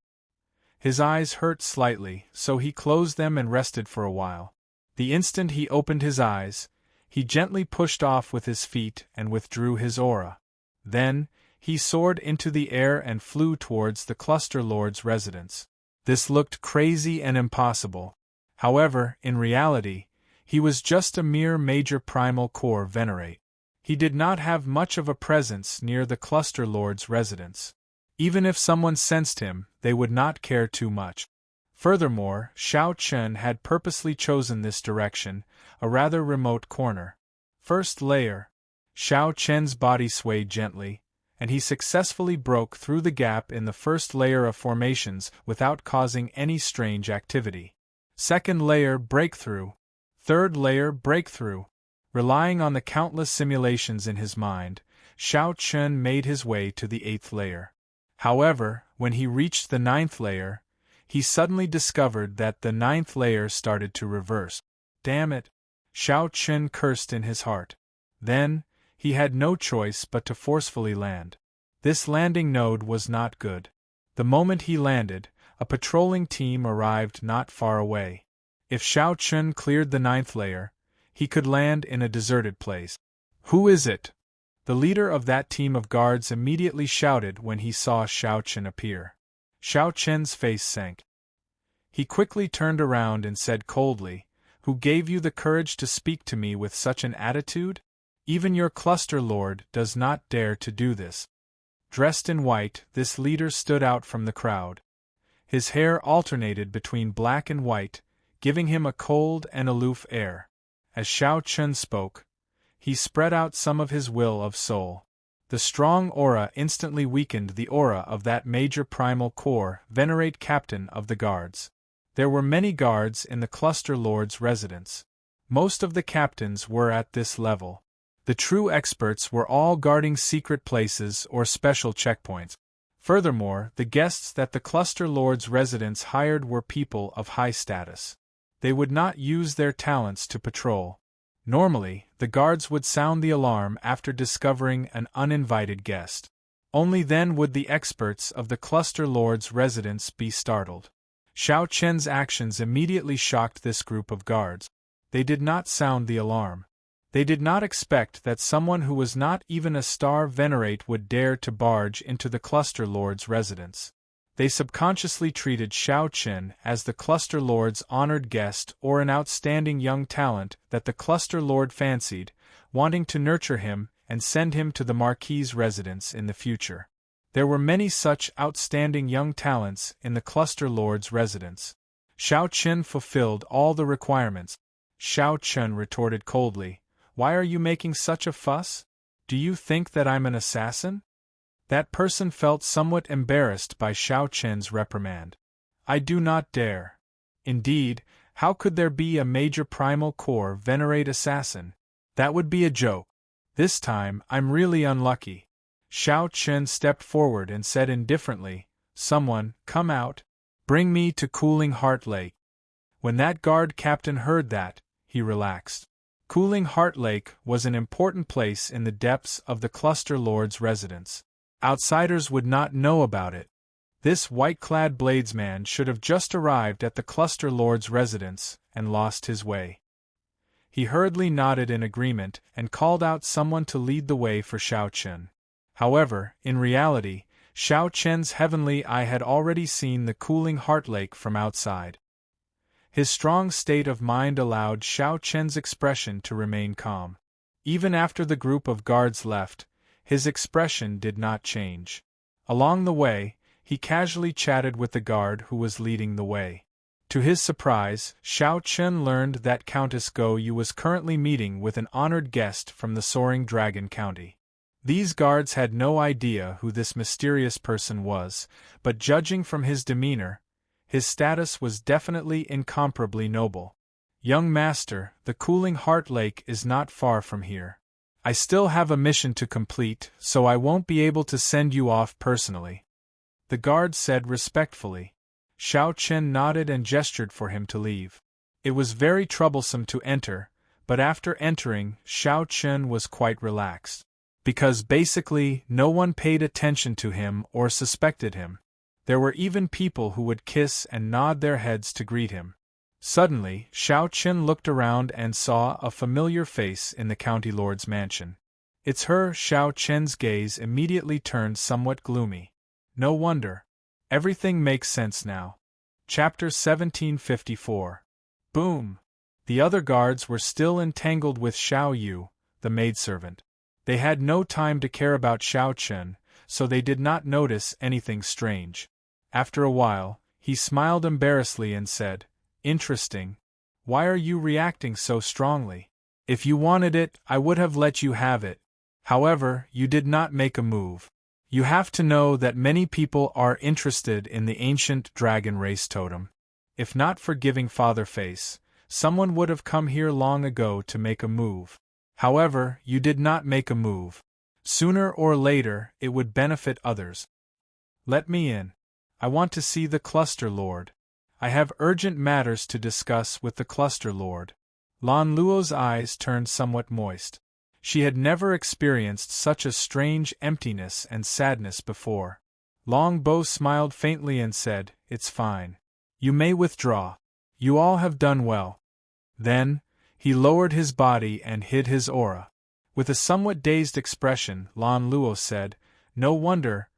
His eyes hurt slightly, so he closed them and rested for a while. The instant he opened his eyes, he gently pushed off with his feet and withdrew his aura. Then, he soared into the air and flew towards the cluster lord's residence. This looked crazy and impossible. However, in reality, he was just a mere major primal core venerate. He did not have much of a presence near the cluster lord's residence. Even if someone sensed him, they would not care too much. Furthermore, Shao Chun had purposely chosen this direction, a rather remote corner. First layer. Shao Chun's body swayed gently, and he successfully broke through the gap in the first layer of formations without causing any strange activity. Second layer, breakthrough. Third layer, breakthrough. Relying on the countless simulations in his mind, Shao Chun made his way to the 8th layer. However, when he reached the 9th layer, he suddenly discovered that the 9th layer started to reverse. Damn it! Shao Chun cursed in his heart. Then, he had no choice but to forcefully land. This landing node was not good. The moment he landed, a patrolling team arrived not far away. If Shao Chun cleared the 9th layer, he could land in a deserted place. "Who is it?" The leader of that team of guards immediately shouted when he saw Shao Chun appear. Shao Chun's face sank. He quickly turned around and said coldly, "Who gave you the courage to speak to me with such an attitude? Even your cluster lord does not dare to do this." Dressed in white, this leader stood out from the crowd. His hair alternated between black and white, giving him a cold and aloof air. As Shao Chun spoke, he spread out some of his will of soul. The strong aura instantly weakened the aura of that major primal core, venerate captain of the guards. There were many guards in the cluster lord's residence. Most of the captains were at this level. The true experts were all guarding secret places or special checkpoints. Furthermore, the guests that the cluster lord's residence hired were people of high status. They would not use their talents to patrol. Normally, the guards would sound the alarm after discovering an uninvited guest. Only then would the experts of the cluster lord's residence be startled. Shao Chun's actions immediately shocked this group of guards. They did not sound the alarm. They did not expect that someone who was not even a star venerate would dare to barge into the cluster lord's residence. They subconsciously treated Shao Chun as the cluster lord's honored guest or an outstanding young talent that the cluster lord fancied, wanting to nurture him and send him to the marquis's residence in the future. There were many such outstanding young talents in the cluster lord's residence. Shao Chun fulfilled all the requirements. Shao Chun retorted coldly, "Why are you making such a fuss? Do you think that I'm an assassin?" That person felt somewhat embarrassed by Shao Chun's reprimand. "I do not dare." Indeed, how could there be a major primal core venerate assassin? That would be a joke. This time, I'm really unlucky. Shao Chun stepped forward and said indifferently, "Someone, come out. Bring me to Cooling Heart Lake." When that guard captain heard that, he relaxed. Cooling Heart Lake was an important place in the depths of the cluster lord's residence. Outsiders would not know about it. This white-clad bladesman should have just arrived at the cluster lord's residence and lost his way. He hurriedly nodded in agreement and called out someone to lead the way for Shao Chun. However, in reality, Shao Chun's heavenly eye had already seen the Cooling Heart Lake from outside. His strong state of mind allowed Shao Chun's expression to remain calm. Even after the group of guards left, his expression did not change. Along the way, he casually chatted with the guard who was leading the way. To his surprise, Xiao Chen learned that Countess Go Yu was currently meeting with an honored guest from the Soaring Dragon County. These guards had no idea who this mysterious person was, but judging from his demeanor, his status was definitely incomparably noble. Young master, the cooling heart lake is not far from here. I still have a mission to complete, so I won't be able to send you off personally, the guard said respectfully. Xiao Chen nodded and gestured for him to leave. It was very troublesome to enter, but after entering, Xiao Chen was quite relaxed. Because basically, no one paid attention to him or suspected him. There were even people who would kiss and nod their heads to greet him. Suddenly, Xiao Chen looked around and saw a familiar face in the county lord's mansion. It's her. Xiao Chen's gaze immediately turned somewhat gloomy. No wonder. Everything makes sense now. Chapter 1754. Boom! The other guards were still entangled with Xiao Yu, the maidservant. They had no time to care about Xiao Chen, so they did not notice anything strange. After a while, he smiled embarrassedly and said, "Interesting. Why are you reacting so strongly? If you wanted it, I would have let you have it. However, you did not make a move. You have to know that many people are interested in the ancient dragon race totem. If not for giving Father Face, someone would have come here long ago to make a move. However, you did not make a move. Sooner or later, it would benefit others. Let me in. I want to see the Cluster Lord. I have urgent matters to discuss with the Cluster Lord." Lan Luo's eyes turned somewhat moist. She had never experienced such a strange emptiness and sadness before. Long Bo smiled faintly and said, "It's fine. You may withdraw. You all have done well." Then, he lowered his body and hid his aura. With a somewhat dazed expression, Lan Luo said, no wonder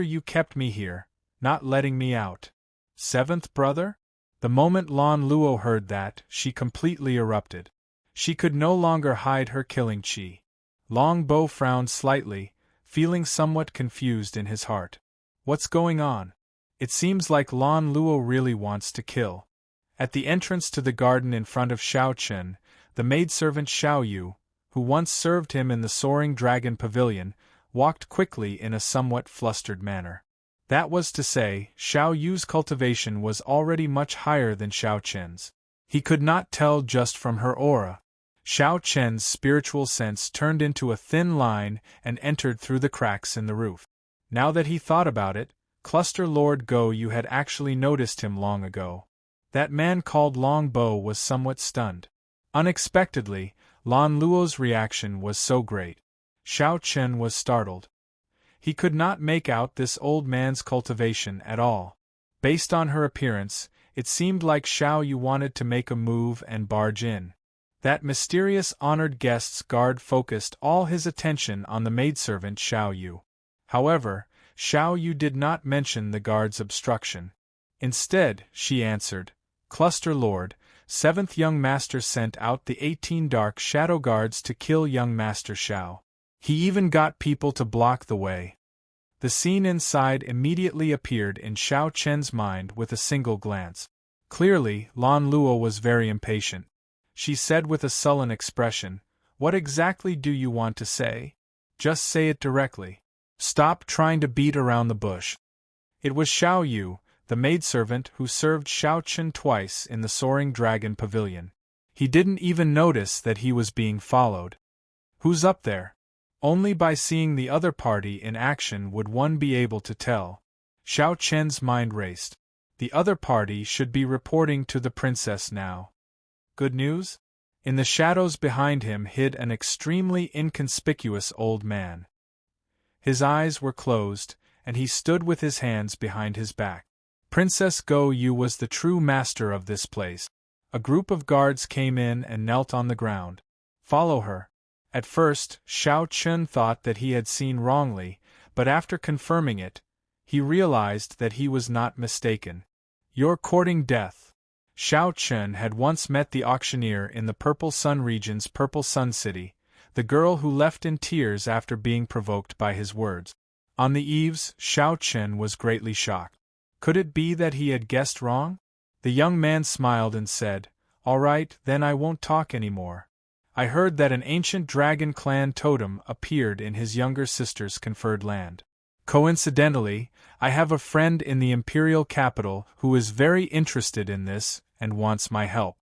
you kept me here, not letting me out. Seventh brother?" The moment Lan Luo heard that, she completely erupted. She could no longer hide her killing chi. Long Bo frowned slightly, feeling somewhat confused in his heart. What's going on? It seems like Lan Luo really wants to kill. At the entrance to the garden in front of Xiao Chen, the maidservant Xiao Yu, who once served him in the Soaring Dragon Pavilion, walked quickly in a somewhat flustered manner. That was to say, Xiao Yu's cultivation was already much higher than Xiao Chen's. He could not tell just from her aura. Xiao Chen's spiritual sense turned into a thin line and entered through the cracks in the roof. Now that he thought about it, Cluster Lord Go Yu had actually noticed him long ago. That man called Long Bo was somewhat stunned. Unexpectedly, Lan Luo's reaction was so great. Xiao Chen was startled. He could not make out this old man's cultivation at all. Based on her appearance, it seemed like Xiao Yu wanted to make a move and barge in. That mysterious honored guest's guard focused all his attention on the maidservant Xiao Yu. However, Xiao Yu did not mention the guard's obstruction. Instead, she answered, "Cluster Lord, 7th Young Master sent out the 18 dark shadow guards to kill young Master Xiao. He even got people to block the way." The scene inside immediately appeared in Xiao Chen's mind with a single glance. Clearly, Lan Luo was very impatient. She said with a sullen expression, "What exactly do you want to say? Just say it directly. Stop trying to beat around the bush." It was Xiao Yu, the maidservant who served Xiao Chen twice in the Soaring Dragon Pavilion. He didn't even notice that he was being followed. Who's up there? Only by seeing the other party in action would one be able to tell. Xiao Chen's mind raced. The other party should be reporting to the princess now. Good news? In the shadows behind him hid an extremely inconspicuous old man. His eyes were closed, and he stood with his hands behind his back. Princess Go Yu was the true master of this place. A group of guards came in and knelt on the ground. "Follow her." At first, Xiao Chen thought that he had seen wrongly, but after confirming it, he realized that he was not mistaken. "You're courting death." Xiao Chen had once met the auctioneer in the Purple Sun region's Purple Sun City, the girl who left in tears after being provoked by his words. On the eaves, Xiao Chen was greatly shocked. Could it be that he had guessed wrong? The young man smiled and said, "All right, then I won't talk anymore. I heard that an ancient dragon clan totem appeared in his younger sister's conferred land. Coincidentally, I have a friend in the imperial capital who is very interested in this and wants my help."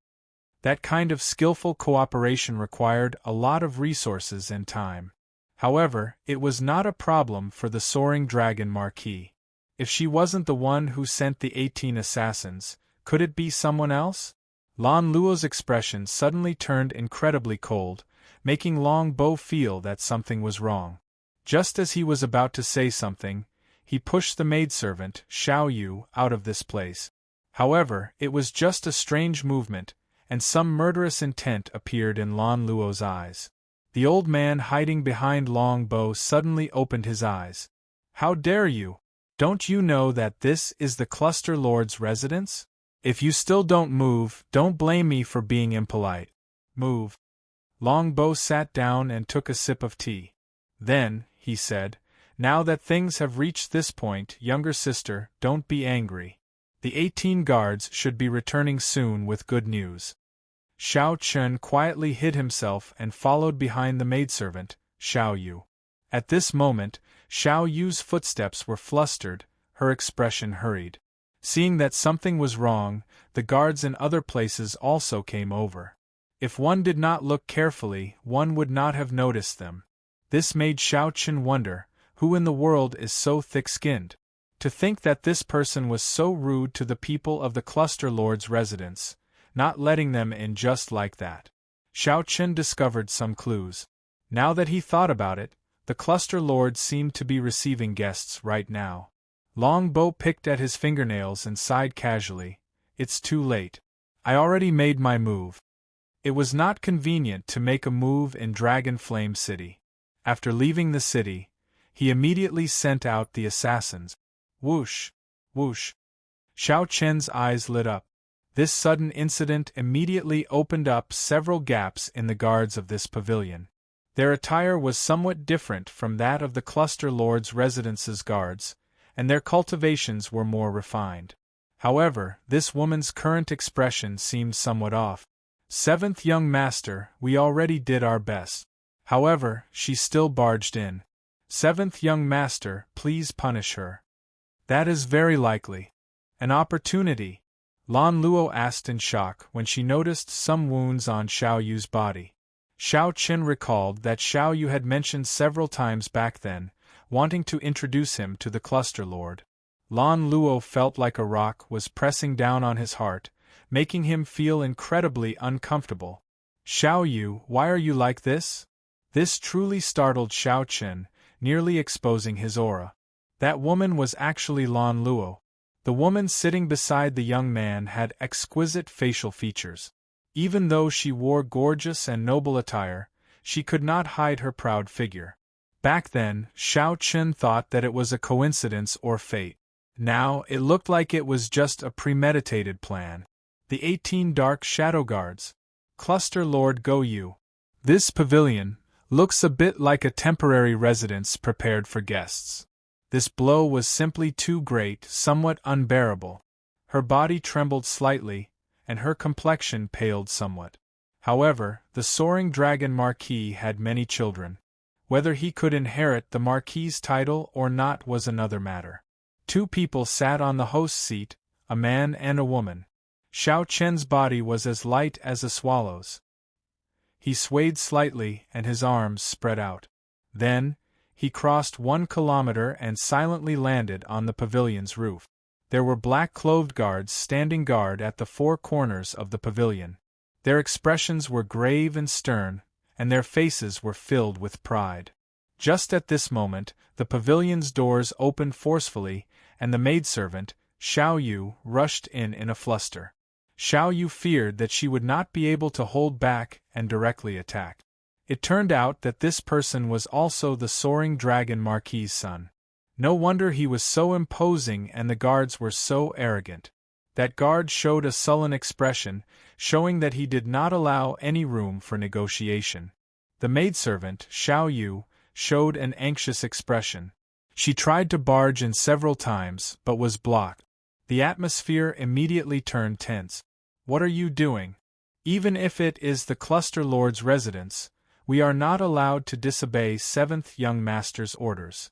That kind of skillful cooperation required a lot of resources and time. However, it was not a problem for the soaring dragon marquis. If she wasn't the one who sent the 18 assassins, could it be someone else? Lan Luo's expression suddenly turned incredibly cold, making Long Bo feel that something was wrong. Just as he was about to say something, he pushed the maidservant, Xiao Yu, out of this place. However, it was just a strange movement, and some murderous intent appeared in Lan Luo's eyes. The old man hiding behind Long Bo suddenly opened his eyes. "How dare you? Don't you know that this is the Cluster Lord's residence? If you still don't move, don't blame me for being impolite. Move." Long Bo sat down and took a sip of tea. Then, he said, "Now that things have reached this point, younger sister, don't be angry. The 18 guards should be returning soon with good news." Xiao Chen quietly hid himself and followed behind the maidservant, Xiao Yu. At this moment, Xiao Yu's footsteps were flustered, her expression hurried. Seeing that something was wrong, the guards in other places also came over. If one did not look carefully, one would not have noticed them. This made Xiao Chen wonder, who in the world is so thick-skinned? To think that this person was so rude to the people of the Cluster Lord's residence, not letting them in just like that. Xiao Chen discovered some clues. Now that he thought about it, the Cluster Lord seemed to be receiving guests right now. Long Bo picked at his fingernails and sighed casually. "It's too late. I already made my move." It was not convenient to make a move in Dragon Flame City. After leaving the city, he immediately sent out the assassins. Whoosh! Whoosh! Xiao Chen's eyes lit up. This sudden incident immediately opened up several gaps in the guards of this pavilion. Their attire was somewhat different from that of the Cluster Lord's residence's guards, and their cultivations were more refined. However, this woman's current expression seemed somewhat off. "Seventh young master, we already did our best." However, she still barged in. "Seventh young master, please punish her." "That is very likely. An opportunity?" Lan Luo asked in shock when she noticed some wounds on Xiao Yu's body. Xiao Chen recalled that Xiao Yu had mentioned several times back then, wanting to introduce him to the Cluster Lord. Lan Luo felt like a rock was pressing down on his heart, making him feel incredibly uncomfortable. "Xiao Yu, why are you like this?" This truly startled Xiao Chen, nearly exposing his aura. That woman was actually Lan Luo. The woman sitting beside the young man had exquisite facial features. Even though she wore gorgeous and noble attire, she could not hide her proud figure. Back then, Xiao Chen thought that it was a coincidence or fate. Now, it looked like it was just a premeditated plan. The 18 Dark Shadow Guards. Cluster Lord Go Yu. This pavilion looks a bit like a temporary residence prepared for guests. This blow was simply too great, somewhat unbearable. Her body trembled slightly, and her complexion paled somewhat. However, the soaring dragon marquis had many children. Whether he could inherit the marquis's title or not was another matter. 2 people sat on the host's seat, a man and a woman. Xiao Chen's body was as light as a swallow's. He swayed slightly and his arms spread out. Then, he crossed 1 kilometer and silently landed on the pavilion's roof. There were black-clothed guards standing guard at the 4 corners of the pavilion. Their expressions were grave and stern, and their faces were filled with pride. Just at this moment, the pavilion's doors opened forcefully, and the maidservant, Xiao Yu, rushed in a fluster. Xiao Yu feared that she would not be able to hold back and directly attack. It turned out that this person was also the soaring dragon marquis's son. No wonder he was so imposing and the guards were so arrogant. That guard showed a sullen expression, showing that he did not allow any room for negotiation. The maidservant, Xiao Yu, showed an anxious expression. She tried to barge in several times, but was blocked. The atmosphere immediately turned tense. What are you doing? Even if it is the Cluster Lord's residence, we are not allowed to disobey Seventh Young Master's orders.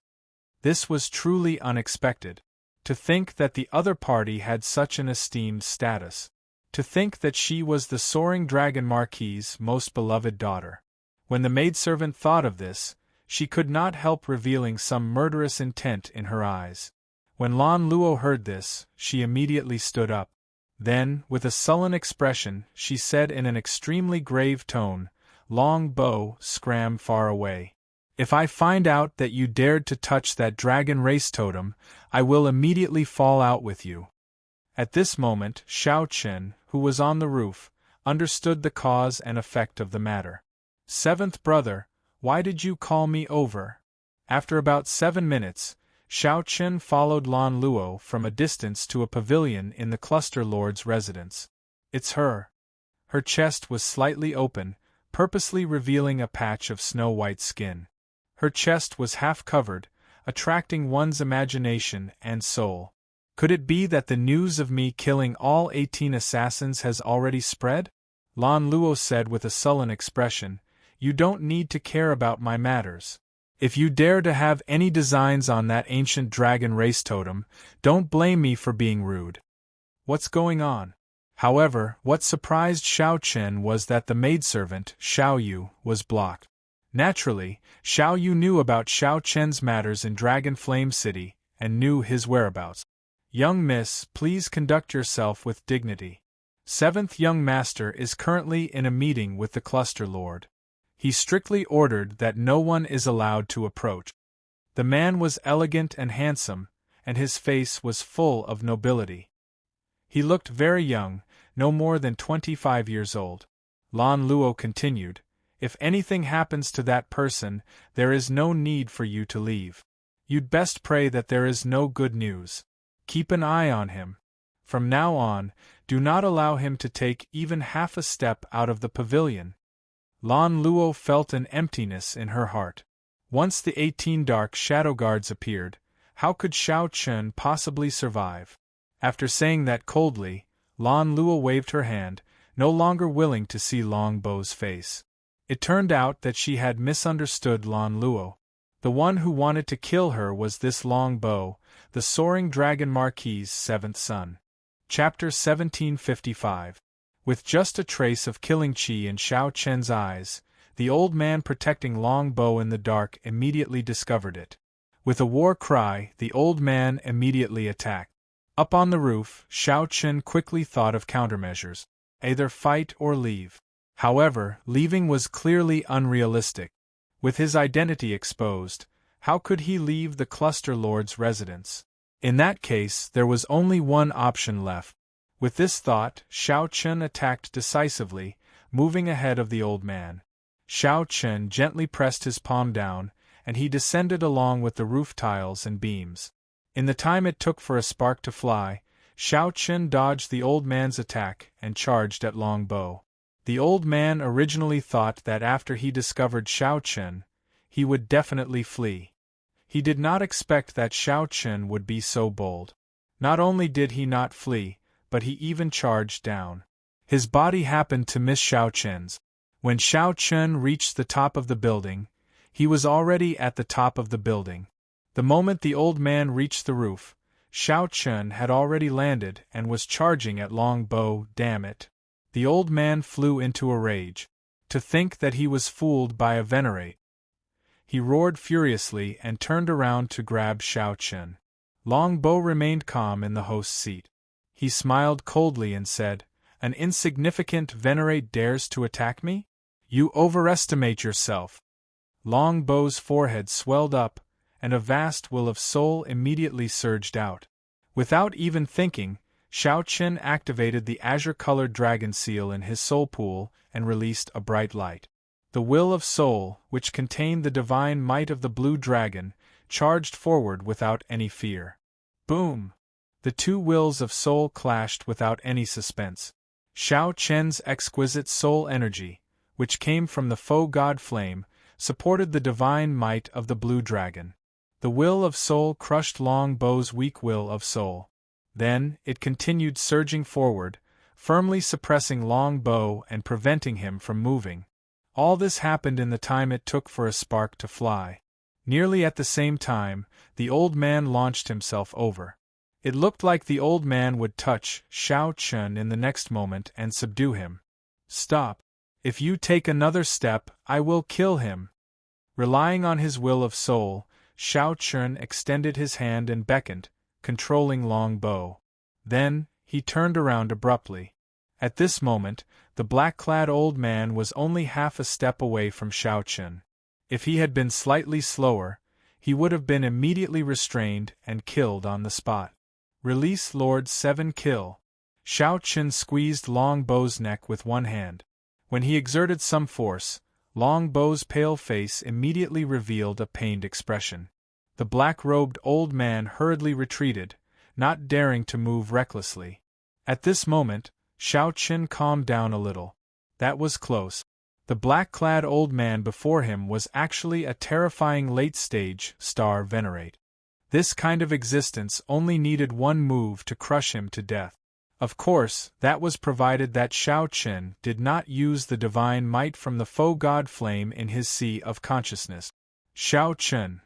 This was truly unexpected. To think that the other party had such an esteemed status. To think that she was the soaring dragon Marquis's most beloved daughter. When the maidservant thought of this, she could not help revealing some murderous intent in her eyes. When Lan Luo heard this, she immediately stood up. Then, with a sullen expression, she said in an extremely grave tone, "Long Bow, scram far away. If I find out that you dared to touch that dragon race totem, I will immediately fall out with you." At this moment, Xiao Chen, who was on the roof, understood the cause and effect of the matter. "Seventh brother, why did you call me over?" After about 7 minutes, Xiao Chen followed Lan Luo from a distance to a pavilion in the Cluster Lord's residence. "It's her." Her chest was slightly open, purposely revealing a patch of snow-white skin. Her chest was half covered, attracting one's imagination and soul. Could it be that the news of me killing all 18 assassins has already spread? Lan Luo said with a sullen expression, "You don't need to care about my matters. If you dare to have any designs on that ancient dragon race totem, don't blame me for being rude." What's going on? However, what surprised Xiao Chen was that the maidservant, Xiao Yu, was blocked. Naturally, Xiao Yu knew about Xiao Chen's matters in Dragon Flame City, and knew his whereabouts. "Young miss, please conduct yourself with dignity. Seventh Young Master is currently in a meeting with the Cluster Lord. He strictly ordered that no one is allowed to approach." The man was elegant and handsome, and his face was full of nobility. He looked very young, no more than 25 years old. Lan Luo continued, "If anything happens to that person, there is no need for you to leave. You'd best pray that there is no good news. Keep an eye on him. From now on, do not allow him to take even half a step out of the pavilion." Lan Luo felt an emptiness in her heart. Once the 18 dark shadow guards appeared, how could Xiao Chen possibly survive? After saying that coldly, Lan Luo waved her hand, no longer willing to see Long Bow's face. It turned out that she had misunderstood Lan Luo. The one who wanted to kill her was this Long Bow, the soaring dragon Marquis's 7th son. Chapter 1755. With just a trace of killing chi in Xiao Chen's eyes, the old man protecting Long Bow in the dark immediately discovered it. With a war cry, the old man immediately attacked. Up on the roof, Xiao Chen quickly thought of countermeasures. Either fight or leave. However, leaving was clearly unrealistic. With his identity exposed, how could he leave the Cluster Lord's residence? In that case, there was only one option left. With this thought, Xiao Chen attacked decisively, moving ahead of the old man. Xiao Chen gently pressed his palm down, and he descended along with the roof tiles and beams. In the time it took for a spark to fly, Xiao Chen dodged the old man's attack and charged at Long Bow. The old man originally thought that after he discovered Xiao Chen, he would definitely flee. He did not expect that Xiao Chen would be so bold. Not only did he not flee, but he even charged down. His body happened to miss Xiao Chen's. When Xiao Chen reached the top of the building, he was already at the top of the building. The moment the old man reached the roof, Xiao Chen had already landed and was charging at Long Bow. Damn it! The old man flew into a rage. To think that he was fooled by a venerate. He roared furiously and turned around to grab Xiao Chen. Long Bow remained calm in the host's seat. He smiled coldly and said, "An insignificant venerate dares to attack me? You overestimate yourself." Long Bow's forehead swelled up, and a vast will of soul immediately surged out. Without even thinking, Xiao Chen activated the azure-colored dragon seal in his soul pool and released a bright light. The will of soul, which contained the divine might of the blue dragon, charged forward without any fear. Boom! The two wills of soul clashed without any suspense. Xiao Chen's exquisite soul energy, which came from the faux god flame, supported the divine might of the blue dragon. The will of soul crushed Long Bow's weak will of soul. Then, it continued surging forward, firmly suppressing Long Bow and preventing him from moving. All this happened in the time it took for a spark to fly. Nearly at the same time, the old man launched himself over. It looked like the old man would touch Xiao Chun in the next moment and subdue him. "Stop! If you take another step, I will kill him!" Relying on his will of soul, Xiao Chun extended his hand and beckoned, controlling Long Bow. Then, he turned around abruptly. At this moment, the black-clad old man was only half a step away from Xiao Chun. If he had been slightly slower, he would have been immediately restrained and killed on the spot. "Release Lord 7 Kill." Xiao Chun squeezed Long Bow's neck with one hand. When he exerted some force, Long Bow's pale face immediately revealed a pained expression. The black-robed old man hurriedly retreated, not daring to move recklessly. At this moment, Xiao Chun calmed down a little. That was close. The black-clad old man before him was actually a terrifying late-stage star venerate. This kind of existence only needed one move to crush him to death. Of course, that was provided that Xiao Chun did not use the divine might from the faux god flame in his sea of consciousness. Xiao Chun.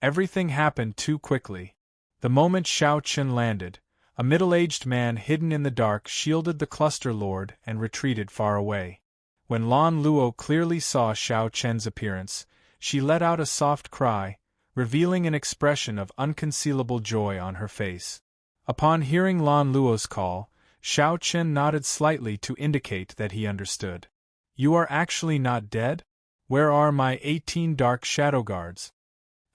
Everything happened too quickly. The moment Xiao Chun landed, a middle-aged man hidden in the dark shielded the cluster lord and retreated far away. When Lan Luo clearly saw Xiao Chun's appearance, she let out a soft cry, revealing an expression of unconcealable joy on her face. Upon hearing Lan Luo's call, Xiao Chun nodded slightly to indicate that he understood. "You are actually not dead? Where are my 18 dark shadow guards?"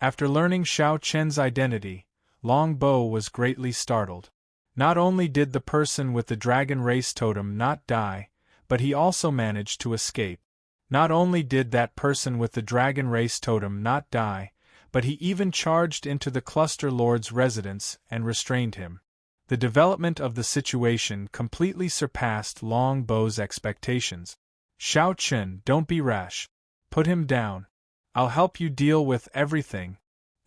After learning Xiao Chun's identity, Long Bow was greatly startled. Not only did the person with the dragon race totem not die, but he also managed to escape. Not only did that person with the dragon race totem not die, but he even charged into the cluster lord's residence and restrained him. The development of the situation completely surpassed Long Bow's expectations. "Xiao Chun, don't be rash. Put him down. I'll help you deal with everything."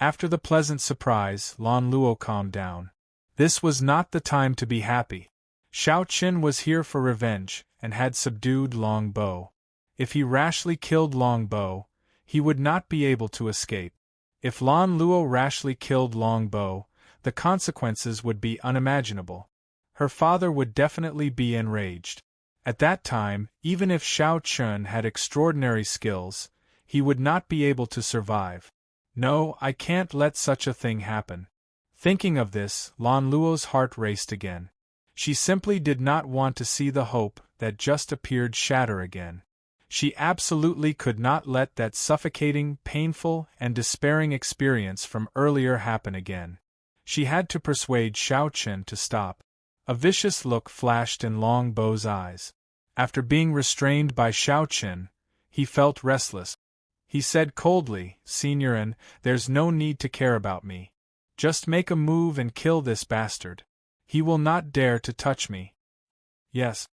After the pleasant surprise, Lan Luo calmed down. This was not the time to be happy. Xiao Chun was here for revenge, and had subdued Long Bow. If he rashly killed Long Bow, he would not be able to escape. If Lan Luo rashly killed Long Bow, the consequences would be unimaginable. Her father would definitely be enraged. At that time, even if Xiao Chun had extraordinary skills, he would not be able to survive. No, I can't let such a thing happen. Thinking of this, Lan Luo's heart raced again. She simply did not want to see the hope that just appeared shatter again. She absolutely could not let that suffocating, painful, and despairing experience from earlier happen again. She had to persuade Xiao Chun to stop. A vicious look flashed in Long Bow's eyes. After being restrained by Xiao Chun, he felt restless. He said coldly, "Signorin, there's no need to care about me. Just make a move and kill this bastard. He will not dare to touch me." "Yes."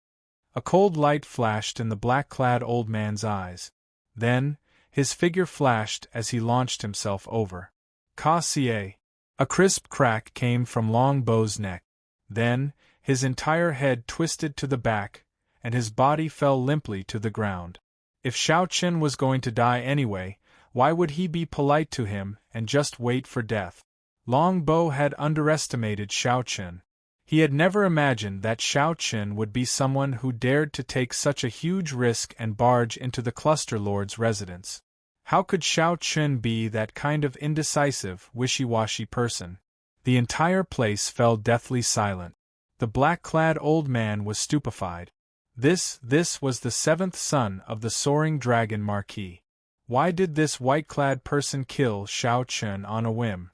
A cold light flashed in the black-clad old man's eyes. Then, his figure flashed as he launched himself over. "Ka-sie." A crisp crack came from Long Bow's neck. Then, his entire head twisted to the back, and his body fell limply to the ground. If Xiao Chun was going to die anyway, why would he be polite to him and just wait for death? Long Bow had underestimated Xiao Chun. He had never imagined that Xiao Chun would be someone who dared to take such a huge risk and barge into the cluster lord's residence. How could Xiao Chun be that kind of indecisive, wishy-washy person? The entire place fell deathly silent. The black-clad old man was stupefied. This was the seventh son of the soaring dragon marquis. Why did this white-clad person kill Xiao Chun on a whim?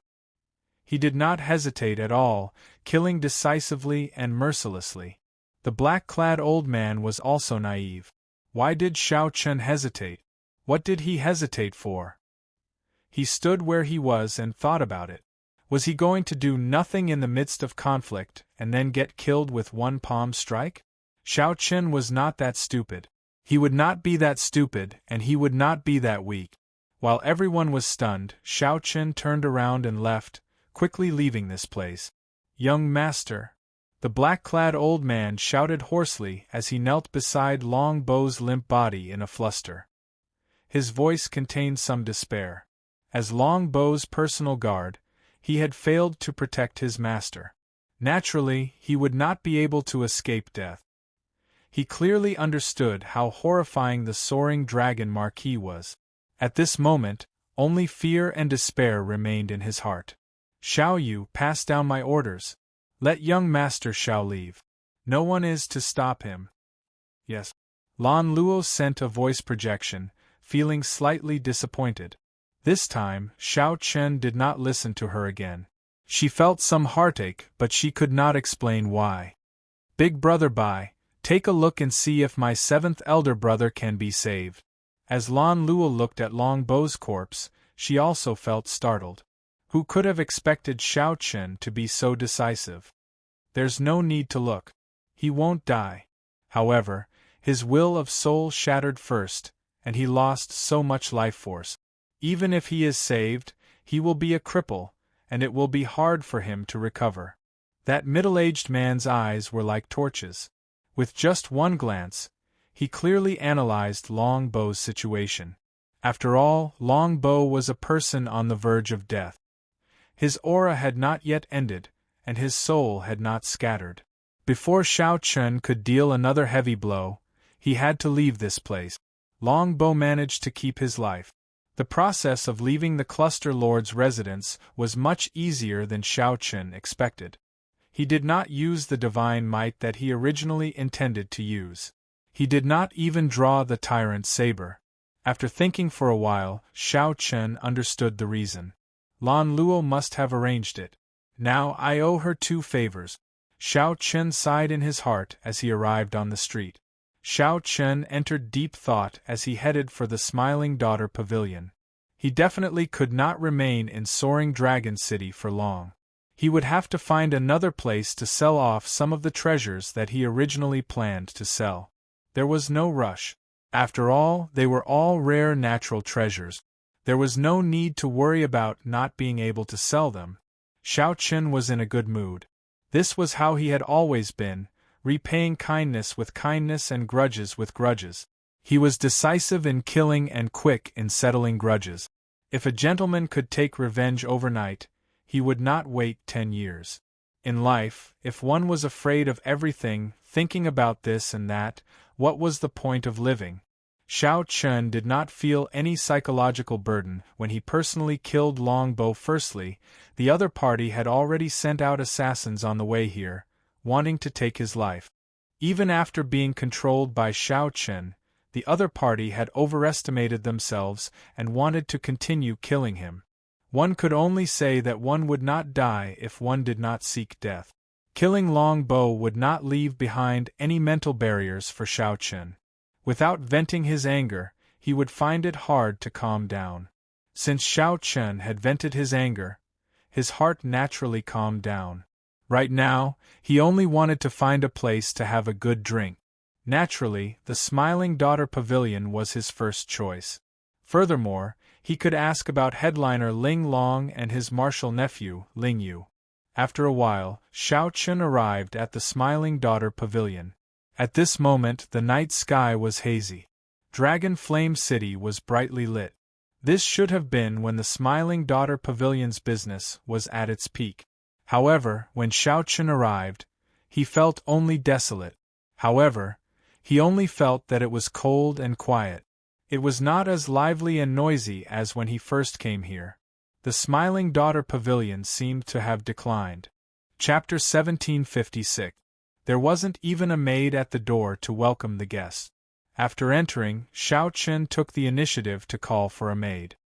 He did not hesitate at all, killing decisively and mercilessly. The black-clad old man was also naive. Why did Xiao Chun hesitate? What did he hesitate for? He stood where he was and thought about it. Was he going to do nothing in the midst of conflict and then get killed with one palm strike? Xiao Chun was not that stupid. He would not be that stupid, and he would not be that weak. While everyone was stunned, Xiao Chun turned around and left, quickly leaving this place. "Young master," The black-clad old man shouted hoarsely as he knelt beside Long Bow's limp body in a fluster. His voice contained some despair. As Long Bow's personal guard, he had failed to protect his master. Naturally, he would not be able to escape death. He clearly understood how horrifying the soaring dragon marquis was. At this moment, only fear and despair remained in his heart. Xiao Yu, pass down my orders. Let young Master Xiao leave. No one is to stop him. Yes. Lan Luo sent a voice projection, feeling slightly disappointed. This time, Xiao Chen did not listen to her again. She felt some heartache, but she could not explain why. Big brother Bai, take a look and see if my seventh elder brother can be saved. As Lan Luo looked at Long Bow's corpse, she also felt startled. Who could have expected Xiao Chen to be so decisive? There's no need to look. He won't die. However, his will of soul shattered first, and he lost so much life force. Even if he is saved, he will be a cripple, and it will be hard for him to recover. That middle-aged man's eyes were like torches. With just one glance, he clearly analyzed Long Bow's situation. After all, Long Bow was a person on the verge of death. His aura had not yet ended, and his soul had not scattered. Before Xiao Chen could deal another heavy blow, he had to leave this place. Long Bow managed to keep his life. The process of leaving the Cluster Lord's residence was much easier than Xiao Chen expected. He did not use the divine might that he originally intended to use. He did not even draw the tyrant's saber. After thinking for a while, Xiao Chen understood the reason. Lan Luo must have arranged it. Now I owe her 2 favors. Xiao Chen sighed in his heart as he arrived on the street. Xiao Chen entered deep thought as he headed for the Smiling Daughter Pavilion. He definitely could not remain in Soaring Dragon City for long. He would have to find another place to sell off some of the treasures that he originally planned to sell. There was no rush. After all, they were all rare natural treasures. There was no need to worry about not being able to sell them. Xiao Chen was in a good mood. This was how he had always been, repaying kindness with kindness and grudges with grudges. He was decisive in killing and quick in settling grudges. If a gentleman could take revenge overnight, he would not wait 10 years. In life, if one was afraid of everything, thinking about this and that, what was the point of living? Xiao Chen did not feel any psychological burden when he personally killed Long Bow. Firstly, the other party had already sent out assassins on the way here, wanting to take his life. Even after being controlled by Xiao Chen, the other party had overestimated themselves and wanted to continue killing him. One could only say that one would not die if one did not seek death. Killing Long Bow would not leave behind any mental barriers for Xiao Chen. Without venting his anger, he would find it hard to calm down. Since Xiao Chen had vented his anger, his heart naturally calmed down. Right now, he only wanted to find a place to have a good drink. Naturally, the Smiling Daughter Pavilion was his first choice. Furthermore, he could ask about headliner Ling Long and his martial nephew, Ling Yu. After a while, Xiao Chen arrived at the Smiling Daughter Pavilion. At this moment, the night sky was hazy. Dragon Flame City was brightly lit. This should have been when the Smiling Daughter Pavilion's business was at its peak. However, when Xiao Chen arrived, he felt only desolate. However, he only felt that it was cold and quiet. It was not as lively and noisy as when he first came here. The Smiling Daughter Pavilion seemed to have declined. Chapter 1756. There wasn't even a maid at the door to welcome the guests. After entering, Xiao Chen took the initiative to call for a maid.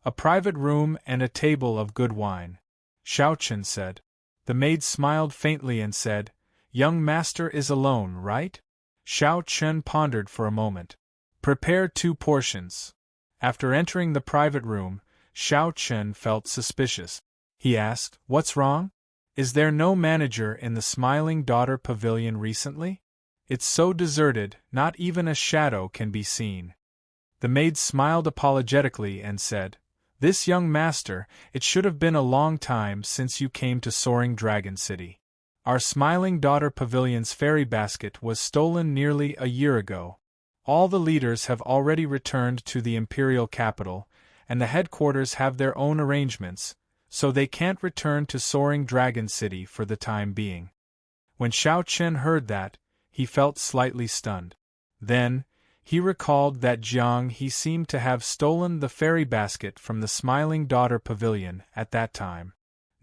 A private room and a table of good wine, Xiao Chen said. The maid smiled faintly and said, "Young master is alone, right?" Xiao Chen pondered for a moment. "Prepare 2 portions." After entering the private room, Xiao Chen felt suspicious. He asked, "What's wrong? Is there no manager in the Smiling Daughter Pavilion recently? It's so deserted, not even a shadow can be seen." The maid smiled apologetically and said, "This young master, it should have been a long time since you came to Soaring Dragon City. Our Smiling Daughter Pavilion's fairy basket was stolen nearly a year ago. All the leaders have already returned to the imperial capital, and the headquarters have their own arrangements, so they can't return to Soaring Dragon City for the time being." When Xiao Chen heard that, he felt slightly stunned. Then, he recalled that Jiang He seemed to have stolen the fairy basket from the Smiling Daughter Pavilion at that time.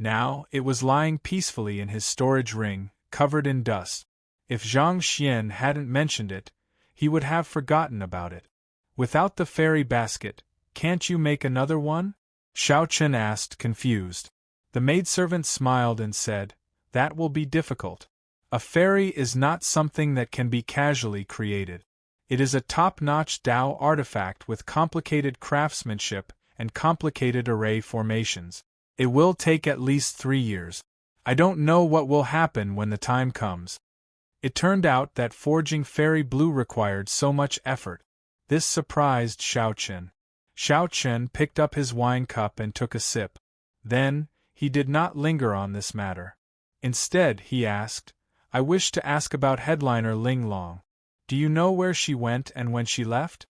Now, it was lying peacefully in his storage ring, covered in dust. If Zhang Xian hadn't mentioned it, he would have forgotten about it. "Without the fairy basket, can't you make another one?" Xiao Chen asked, confused. The maidservant smiled and said, "That will be difficult. A fairy is not something that can be casually created. It is a top-notch Dao artifact with complicated craftsmanship and complicated array formations. It will take at least 3 years. I don't know what will happen when the time comes." It turned out that forging fairy blue required so much effort. This surprised Xiao Chen. Xiao Chen picked up his wine cup and took a sip. Then, he did not linger on this matter. Instead, he asked, "I wish to ask about headliner Ling Long. Do you know where she went and when she left?"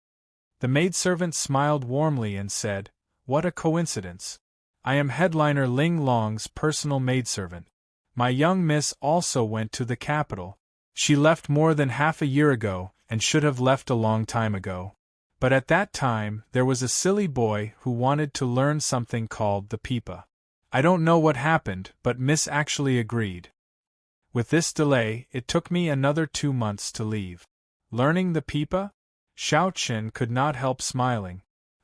The maidservant smiled warmly and said, "What a coincidence. I am headliner Ling Long's personal maidservant. My young miss also went to the capital. She left more than half a year ago and should have left a long time ago. But at that time, there was a silly boy who wanted to learn something called the pipa. I don't know what happened, but Miss actually agreed. With this delay, it took me another 2 months to leave." "Learning the pipa?" Xiao Chen could not help smiling.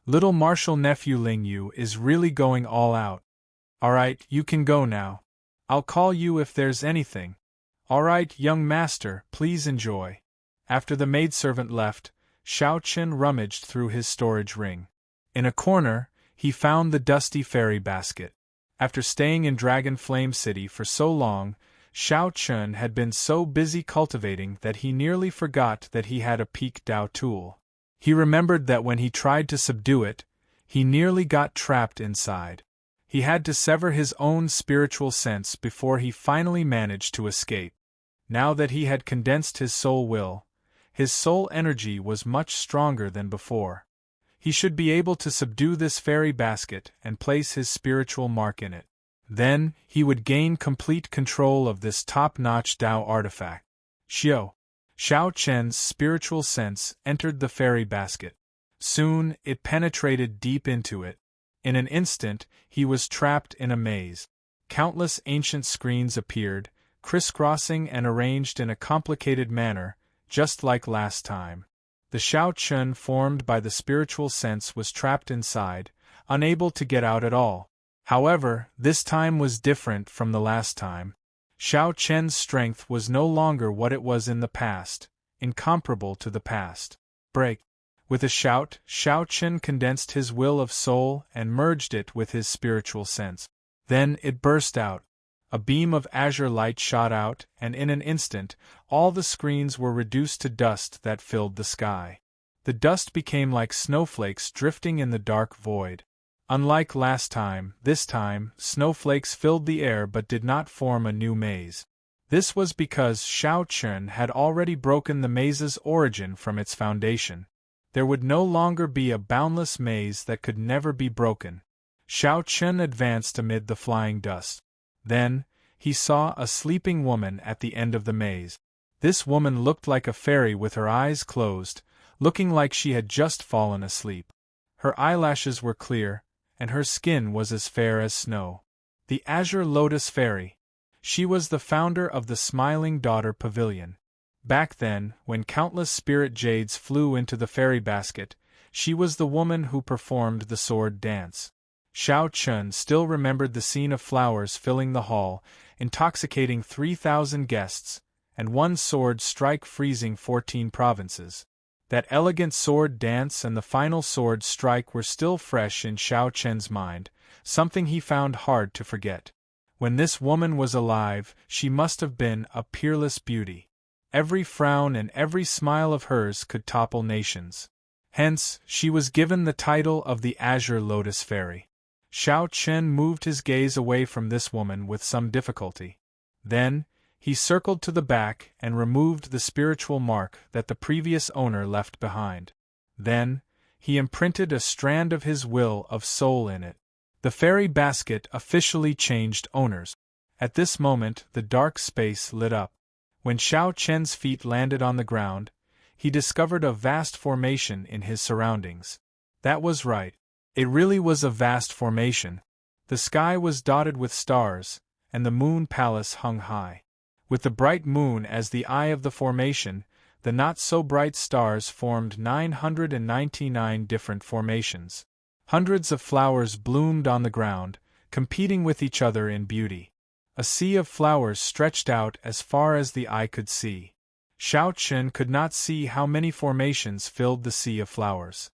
"Little martial nephew Ling Yu is really going all out. Alright, you can go now. I'll call you if there's anything." "Alright, young master, please enjoy." After the maidservant left, Xiao Chen rummaged through his storage ring. In a corner, he found the dusty fairy basket. After staying in Dragon Flame City for so long, Xiao Chen had been so busy cultivating that he nearly forgot that he had a peak Dao tool. He remembered that when he tried to subdue it, he nearly got trapped inside. He had to sever his own spiritual sense before he finally managed to escape. Now that he had condensed his soul will, his soul energy was much stronger than before. He should be able to subdue this fairy basket and place his spiritual mark in it. Then, he would gain complete control of this top-notch Dao artifact. Xiao Chen's spiritual sense entered the fairy basket. Soon, it penetrated deep into it. In an instant, he was trapped in a maze. Countless ancient screens appeared, crisscrossing and arranged in a complicated manner, just like last time. The Xiao Chen formed by the spiritual sense was trapped inside, unable to get out at all. However, this time was different from the last time. Xiao Chen's strength was no longer what it was in the past, incomparable to the past. Break! With a shout, Xiao Chen condensed his will of soul and merged it with his spiritual sense. Then it burst out. A beam of azure light shot out, and in an instant, all the screens were reduced to dust that filled the sky. The dust became like snowflakes drifting in the dark void. Unlike last time, this time, snowflakes filled the air but did not form a new maze. This was because Xiao Chen had already broken the maze's origin from its foundation. There would no longer be a boundless maze that could never be broken. Xiao Chen advanced amid the flying dust. Then, he saw a sleeping woman at the end of the maze. This woman looked like a fairy with her eyes closed, looking like she had just fallen asleep. Her eyelashes were clear, and her skin was as fair as snow. The Azure Lotus Fairy. She was the founder of the Smiling Daughter Pavilion. Back then, when countless spirit jades flew into the fairy basket, she was the woman who performed the sword dance. Xiao Chen still remembered the scene of flowers filling the hall, intoxicating 3,000 guests, and one sword strike freezing 14 provinces. That elegant sword dance and the final sword strike were still fresh in Xiao Chen's mind, something he found hard to forget. When this woman was alive, she must have been a peerless beauty. Every frown and every smile of hers could topple nations. Hence, she was given the title of the Azure Lotus Fairy. Xiao Chen moved his gaze away from this woman with some difficulty. Then, He circled to the back and removed the spiritual mark that the previous owner left behind. Then, he imprinted a strand of his will of soul in it. The fairy basket officially changed owners. At this moment, the dark space lit up. When Xiao Chen's feet landed on the ground, he discovered a vast formation in his surroundings. That was right. It really was a vast formation. The sky was dotted with stars, and the moon palace hung high. With the bright moon as the eye of the formation, the not-so-bright stars formed 999 different formations. Hundreds of flowers bloomed on the ground, competing with each other in beauty. A sea of flowers stretched out as far as the eye could see. Xiao Chen could not see how many formations filled the sea of flowers.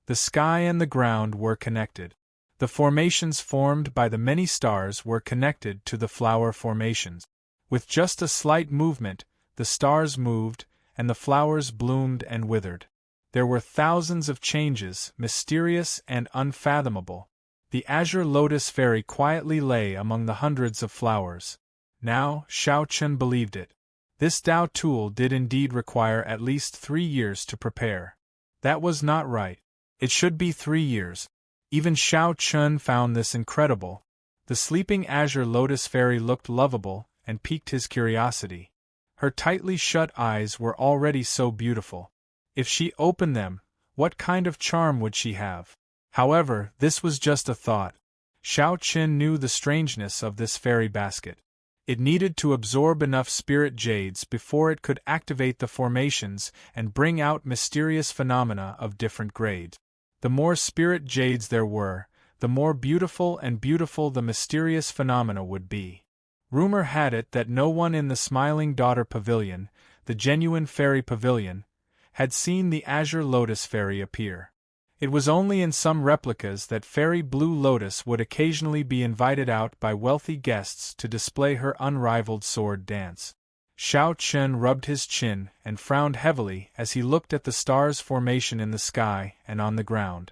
The sky and the ground were connected. The formations formed by the many stars were connected to the flower formations. With just a slight movement, the stars moved, and the flowers bloomed and withered. There were thousands of changes, mysterious and unfathomable. The azure lotus fairy quietly lay among the hundreds of flowers. Now, Xiao Chen believed it. This Dao tool did indeed require at least 3 years to prepare. That was not right. It should be 3 years. Even Xiao Chen found this incredible. The sleeping azure lotus fairy looked lovable and piqued his curiosity. Her tightly shut eyes were already so beautiful. If she opened them, what kind of charm would she have? However, this was just a thought. Xiao Chen knew the strangeness of this fairy basket. It needed to absorb enough spirit jades before it could activate the formations and bring out mysterious phenomena of different grades. The more spirit jades there were, the more beautiful the mysterious phenomena would be. Rumor had it that no one in the Smiling Daughter Pavilion, the genuine fairy pavilion, had seen the azure lotus fairy appear. It was only in some replicas that Fairy Blue Lotus would occasionally be invited out by wealthy guests to display her unrivaled sword dance. Xiao Chen rubbed his chin and frowned heavily as he looked at the stars' formation in the sky and on the ground.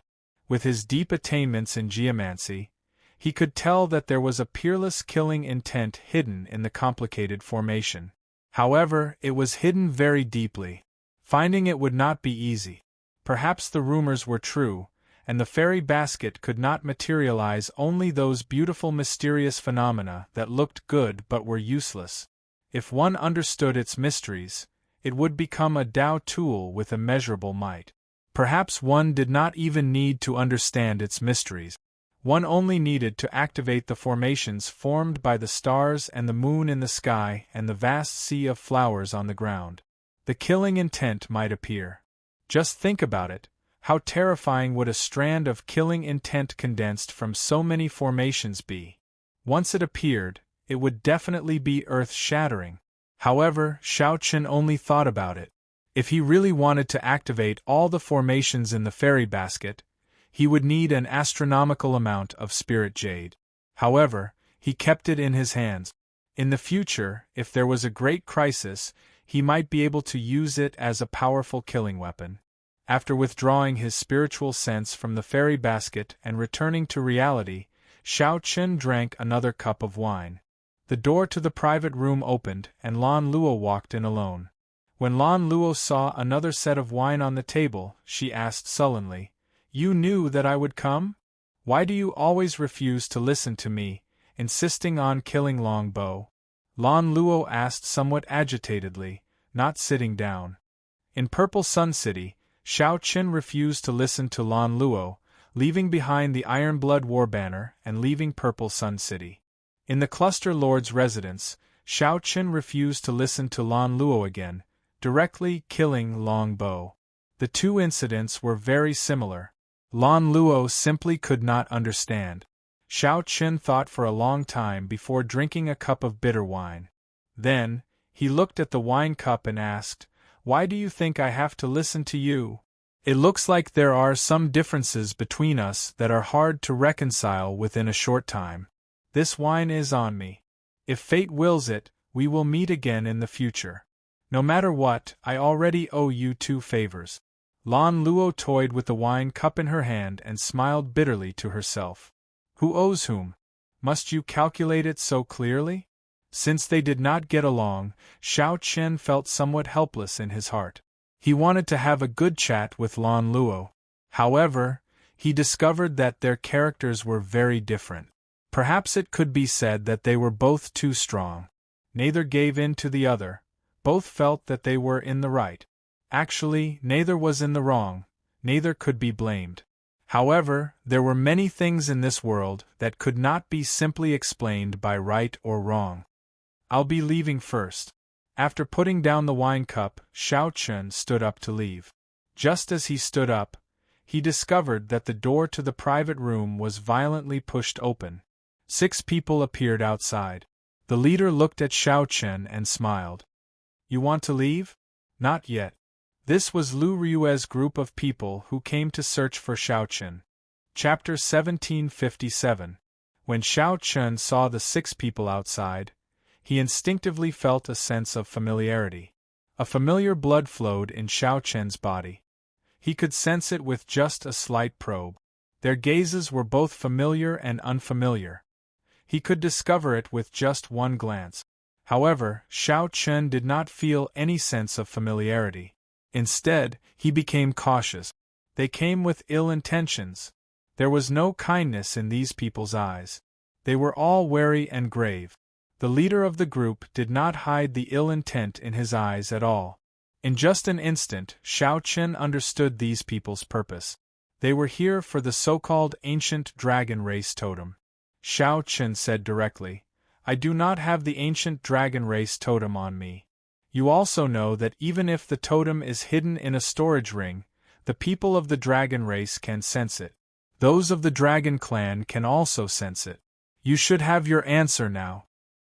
With his deep attainments in geomancy, he could tell that there was a peerless killing intent hidden in the complicated formation. However, it was hidden very deeply. Finding it would not be easy. Perhaps the rumors were true, and the fairy basket could not materialize only those beautiful mysterious phenomena that looked good but were useless. If one understood its mysteries, it would become a Dao tool with immeasurable might. Perhaps one did not even need to understand its mysteries. One only needed to activate the formations formed by the stars and the moon in the sky and the vast sea of flowers on the ground. The killing intent might appear. Just think about it. How terrifying would a strand of killing intent condensed from so many formations be? Once it appeared, it would definitely be earth-shattering. However, Xiao Chen only thought about it. If he really wanted to activate all the formations in the fairy basket, he would need an astronomical amount of spirit jade. However, he kept it in his hands. In the future, if there was a great crisis, he might be able to use it as a powerful killing weapon. After withdrawing his spiritual sense from the fairy basket and returning to reality, Xiao Chen drank another cup of wine. The door to the private room opened and Lan Luo walked in alone. When Lan Luo saw another set of wine on the table, she asked sullenly, "You knew that I would come? Why do you always refuse to listen to me, insisting on killing Long Bo?" Lan Luo asked somewhat agitatedly, not sitting down. In Purple Sun City, Xiao Chen refused to listen to Lan Luo, leaving behind the Ironblood War Banner and leaving Purple Sun City. In the Cluster Lord's residence, Xiao Chen refused to listen to Lan Luo again, directly killing Long Bo. The two incidents were very similar. Lan Luo simply could not understand. Xiao Chen thought for a long time before drinking a cup of bitter wine. Then, he looked at the wine cup and asked, "Why do you think I have to listen to you? It looks like there are some differences between us that are hard to reconcile within a short time. This wine is on me. If fate wills it, we will meet again in the future. No matter what, I already owe you 2 favors." Lan Luo toyed with the wine cup in her hand and smiled bitterly to herself. Who owes whom? Must you calculate it so clearly? Since they did not get along, Xiao Chen felt somewhat helpless in his heart. He wanted to have a good chat with Lan Luo. However, he discovered that their characters were very different. Perhaps it could be said that they were both too strong. Neither gave in to the other. Both felt that they were in the right. Actually, neither was in the wrong. Neither could be blamed. However, there were many things in this world that could not be simply explained by right or wrong. I'll be leaving first. After putting down the wine cup, Xiao Chen stood up to leave. Just as he stood up, he discovered that the door to the private room was violently pushed open. 6 people appeared outside. The leader looked at Xiao Chen and smiled. You want to leave? Not yet. This was Lu Ryue's group of people who came to search for Xiao Chen. Chapter 1757. When Xiao Chen saw the 6 people outside, he instinctively felt a sense of familiarity. A familiar blood flowed in Xiao Chen's body. He could sense it with just a slight probe. Their gazes were both familiar and unfamiliar. He could discover it with just one glance. However, Xiao Chen did not feel any sense of familiarity. Instead, he became cautious. They came with ill intentions. There was no kindness in these people's eyes. They were all wary and grave. The leader of the group did not hide the ill intent in his eyes at all. In just an instant, Xiao Chen understood these people's purpose. They were here for the so-called ancient dragon race totem. Xiao Chen said directly, I do not have the ancient dragon race totem on me. You also know that even if the totem is hidden in a storage ring, the people of the dragon race can sense it. Those of the dragon clan can also sense it. You should have your answer now.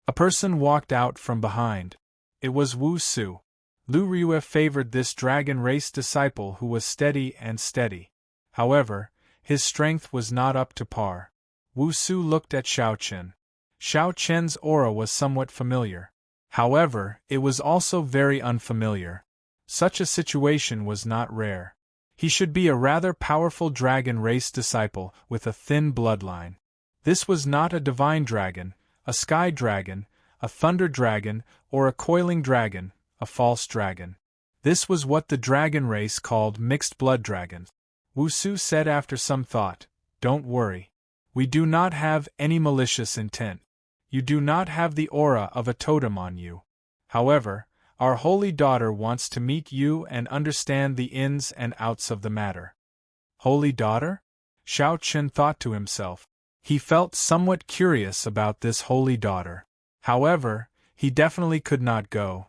A person walked out from behind. It was Wu Su. Lu Ryue favored this dragon race disciple who was steady and steady. However, his strength was not up to par. Wu Su looked at Xiao Chen. Xiao Chen's aura was somewhat familiar. However, it was also very unfamiliar. Such a situation was not rare. He should be a rather powerful dragon race disciple with a thin bloodline. This was not a divine dragon, a sky dragon, a thunder dragon, or a coiling dragon, a false dragon. This was what the dragon race called mixed blood dragons. Wu Su said after some thought, Don't worry. We do not have any malicious intent. You do not have the aura of a totem on you. However, our holy daughter wants to meet you and understand the ins and outs of the matter. Holy daughter? Xiao Chen thought to himself. He felt somewhat curious about this holy daughter. However, he definitely could not go.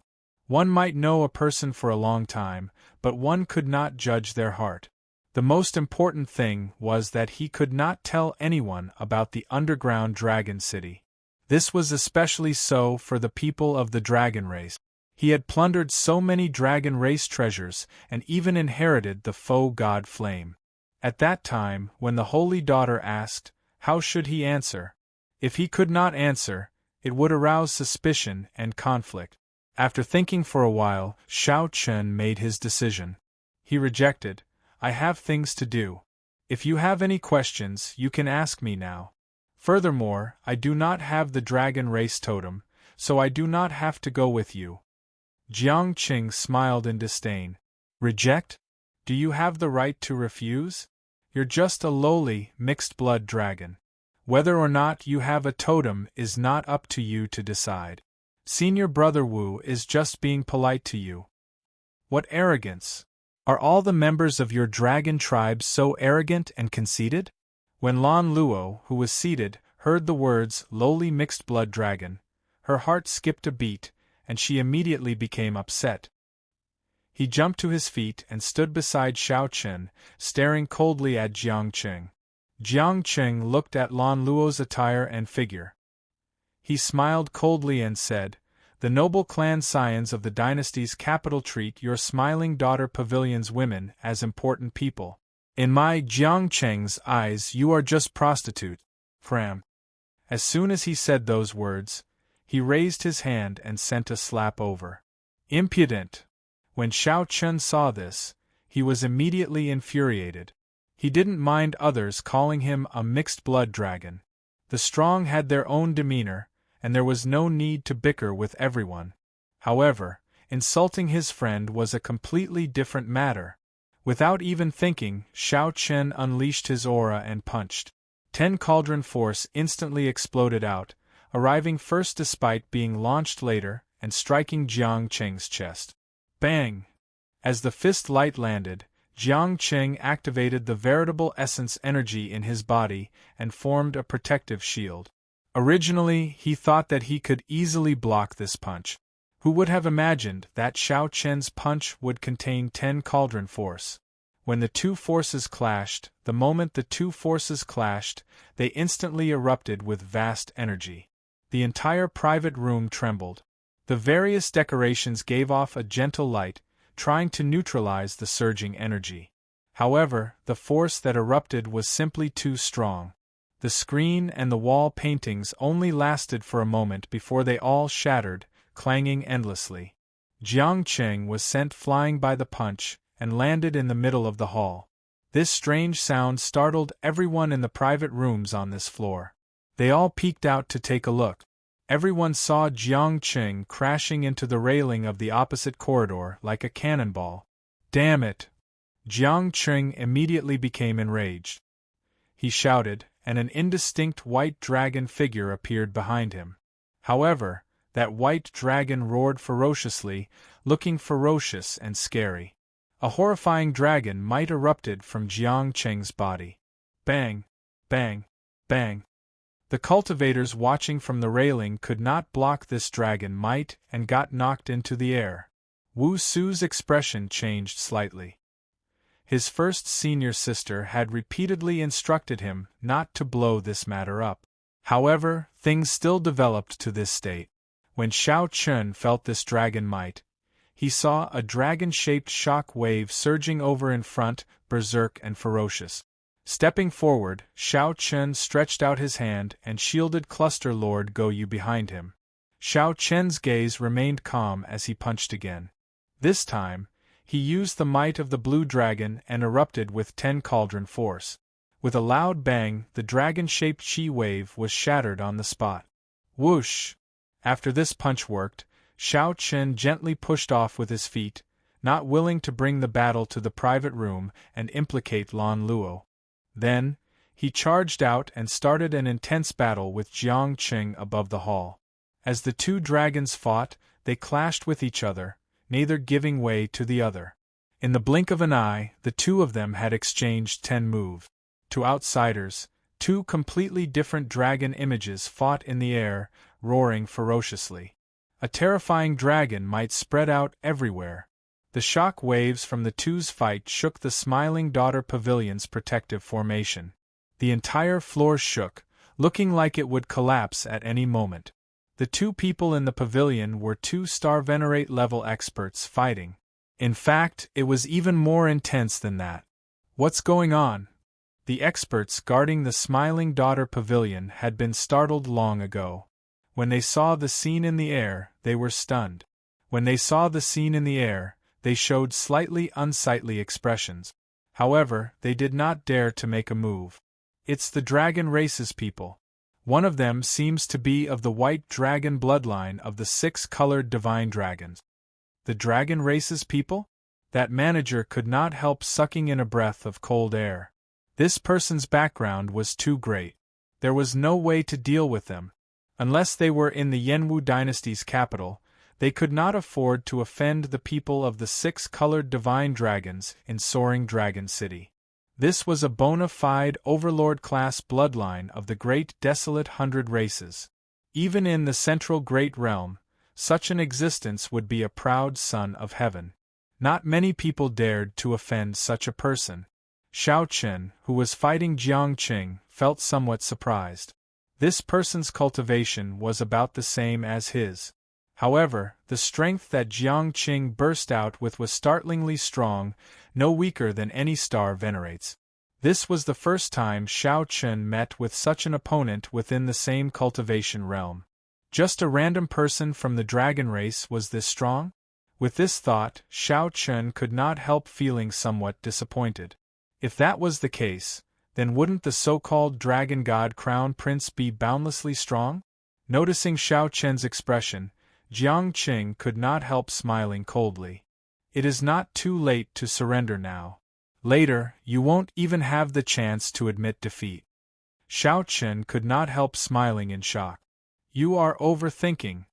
One might know a person for a long time, but one could not judge their heart. The most important thing was that he could not tell anyone about the underground dragon city. This was especially so for the people of the dragon race. He had plundered so many dragon race treasures and even inherited the faux god flame. At that time, when the holy daughter asked, how should he answer? If he could not answer, it would arouse suspicion and conflict. After thinking for a while, Xiao Chen made his decision. He rejected, I have things to do. If you have any questions, you can ask me now. Furthermore, I do not have the dragon race totem, so I do not have to go with you. Jiang Qing smiled in disdain. Reject? Do you have the right to refuse? You're just a lowly, mixed-blood dragon. Whether or not you have a totem is not up to you to decide. Senior Brother Wu is just being polite to you. What arrogance! Are all the members of your dragon tribe so arrogant and conceited? When Lan Luo, who was seated, heard the words lowly mixed-blood dragon, her heart skipped a beat, and she immediately became upset. He jumped to his feet and stood beside Xiao Chen, staring coldly at Jiang Qing. Jiang Qing looked at Lan Luo's attire and figure. He smiled coldly and said, The noble clan scions of the dynasty's capital treat your smiling daughter Pavilion's women as important people. In my Jiang Qing's eyes you are just prostitutes. Fram. As soon as he said those words, he raised his hand and sent a slap over. Impudent! When Xiao Chen saw this, he was immediately infuriated. He didn't mind others calling him a mixed-blood dragon. The strong had their own demeanor, and there was no need to bicker with everyone. However, insulting his friend was a completely different matter. Without even thinking, Xiao Chen unleashed his aura and punched. 10 cauldron force instantly exploded out, arriving first despite being launched later, and striking Jiang Cheng's chest. Bang! As the fist light landed, Jiang Cheng activated the veritable essence energy in his body and formed a protective shield. Originally, he thought that he could easily block this punch. Who would have imagined that Xiao Chen's punch would contain 10 cauldron force? When the two forces clashed, the moment the two forces clashed, they instantly erupted with vast energy. The entire private room trembled. The various decorations gave off a gentle light, trying to neutralize the surging energy. However, the force that erupted was simply too strong. The screen and the wall paintings only lasted for a moment before they all shattered, clanging endlessly. Jiang Cheng was sent flying by the punch and landed in the middle of the hall. This strange sound startled everyone in the private rooms on this floor. They all peeked out to take a look. Everyone saw Jiang Cheng crashing into the railing of the opposite corridor like a cannonball. Damn it! Jiang Cheng immediately became enraged. He shouted, and an indistinct white dragon figure appeared behind him. However, that white dragon roared ferociously, looking ferocious and scary. A horrifying dragon might erupted from Jiang Cheng's body. Bang! Bang! Bang! The cultivators watching from the railing could not block this dragon might and got knocked into the air. Wu Su's expression changed slightly. His first senior sister had repeatedly instructed him not to blow this matter up. However, things still developed to this state. When Xiao Chen felt this dragon might, he saw a dragon-shaped shock wave surging over in front, berserk and ferocious. Stepping forward, Xiao Chen stretched out his hand and shielded Cluster Lord Goyu behind him. Xiao Chen's gaze remained calm as he punched again. This time, he used the might of the blue dragon and erupted with 10 cauldron force. With a loud bang, the dragon-shaped chi wave was shattered on the spot. Whoosh! After this punch worked, Xiao Chen gently pushed off with his feet, not willing to bring the battle to the private room and implicate Lan Luo. Then, he charged out and started an intense battle with Jiang Cheng above the hall. As the two dragons fought, they clashed with each other, neither giving way to the other. In the blink of an eye, the two of them had exchanged 10 moves. To outsiders, two completely different dragon images fought in the air, roaring ferociously. A terrifying dragon might spread out everywhere. The shock waves from the two's fight shook the Smiling Daughter Pavilion's protective formation. The entire floor shook, looking like it would collapse at any moment. The two people in the pavilion were 2-star Venerate level experts fighting. In fact, it was even more intense than that. What's going on? The experts guarding the Smiling Daughter Pavilion had been startled long ago. When they saw the scene in the air, they were stunned. When they saw the scene in the air, they showed slightly unsightly expressions. However, they did not dare to make a move. It's the dragon race's people. One of them seems to be of the white dragon bloodline of the 6-colored divine dragons. The dragon race's people? That manager could not help sucking in a breath of cold air. This person's background was too great. There was no way to deal with them. Unless they were in the Yenwu dynasty's capital, they could not afford to offend the people of the 6-colored divine dragons in Soaring Dragon City. This was a bona fide overlord-class bloodline of the great desolate 100 races. Even in the central Great Realm, such an existence would be a proud son of heaven. Not many people dared to offend such a person. Xiao Chen, who was fighting Jiang Cheng, felt somewhat surprised. This person's cultivation was about the same as his. However, the strength that Jiang Cheng burst out with was startlingly strong, no weaker than any star venerates. This was the first time Xiao Chen met with such an opponent within the same cultivation realm. Just a random person from the dragon race was this strong? With this thought, Xiao Chen could not help feeling somewhat disappointed. If that was the case, then wouldn't the so-called dragon god crown prince be boundlessly strong? Noticing Xiao Chen's expression, Jiang Qing could not help smiling coldly. It is not too late to surrender now. Later, you won't even have the chance to admit defeat. Xiao Chen could not help smiling in shock. You are overthinking.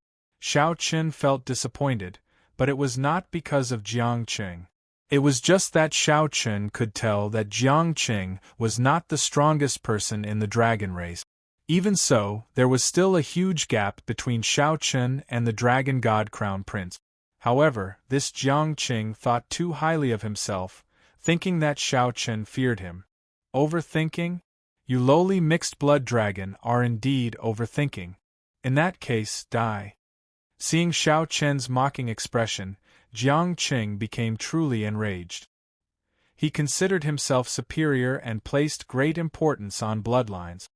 Xiao Chen felt disappointed, but it was not because of Jiang Qing. It was just that Xiao Chen could tell that Jiang Qing was not the strongest person in the dragon race. Even so, there was still a huge gap between Xiao Chen and the Dragon God Crown Prince. However, this Jiang Qing thought too highly of himself, thinking that Xiao Chen feared him. Overthinking? You lowly mixed-blood dragon are indeed overthinking. In that case, die. Seeing Xiao Chen's mocking expression, Jiang Qing became truly enraged. He considered himself superior and placed great importance on bloodlines.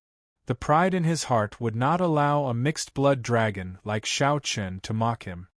The pride in his heart would not allow a mixed-blood dragon like Xiao Chen to mock him.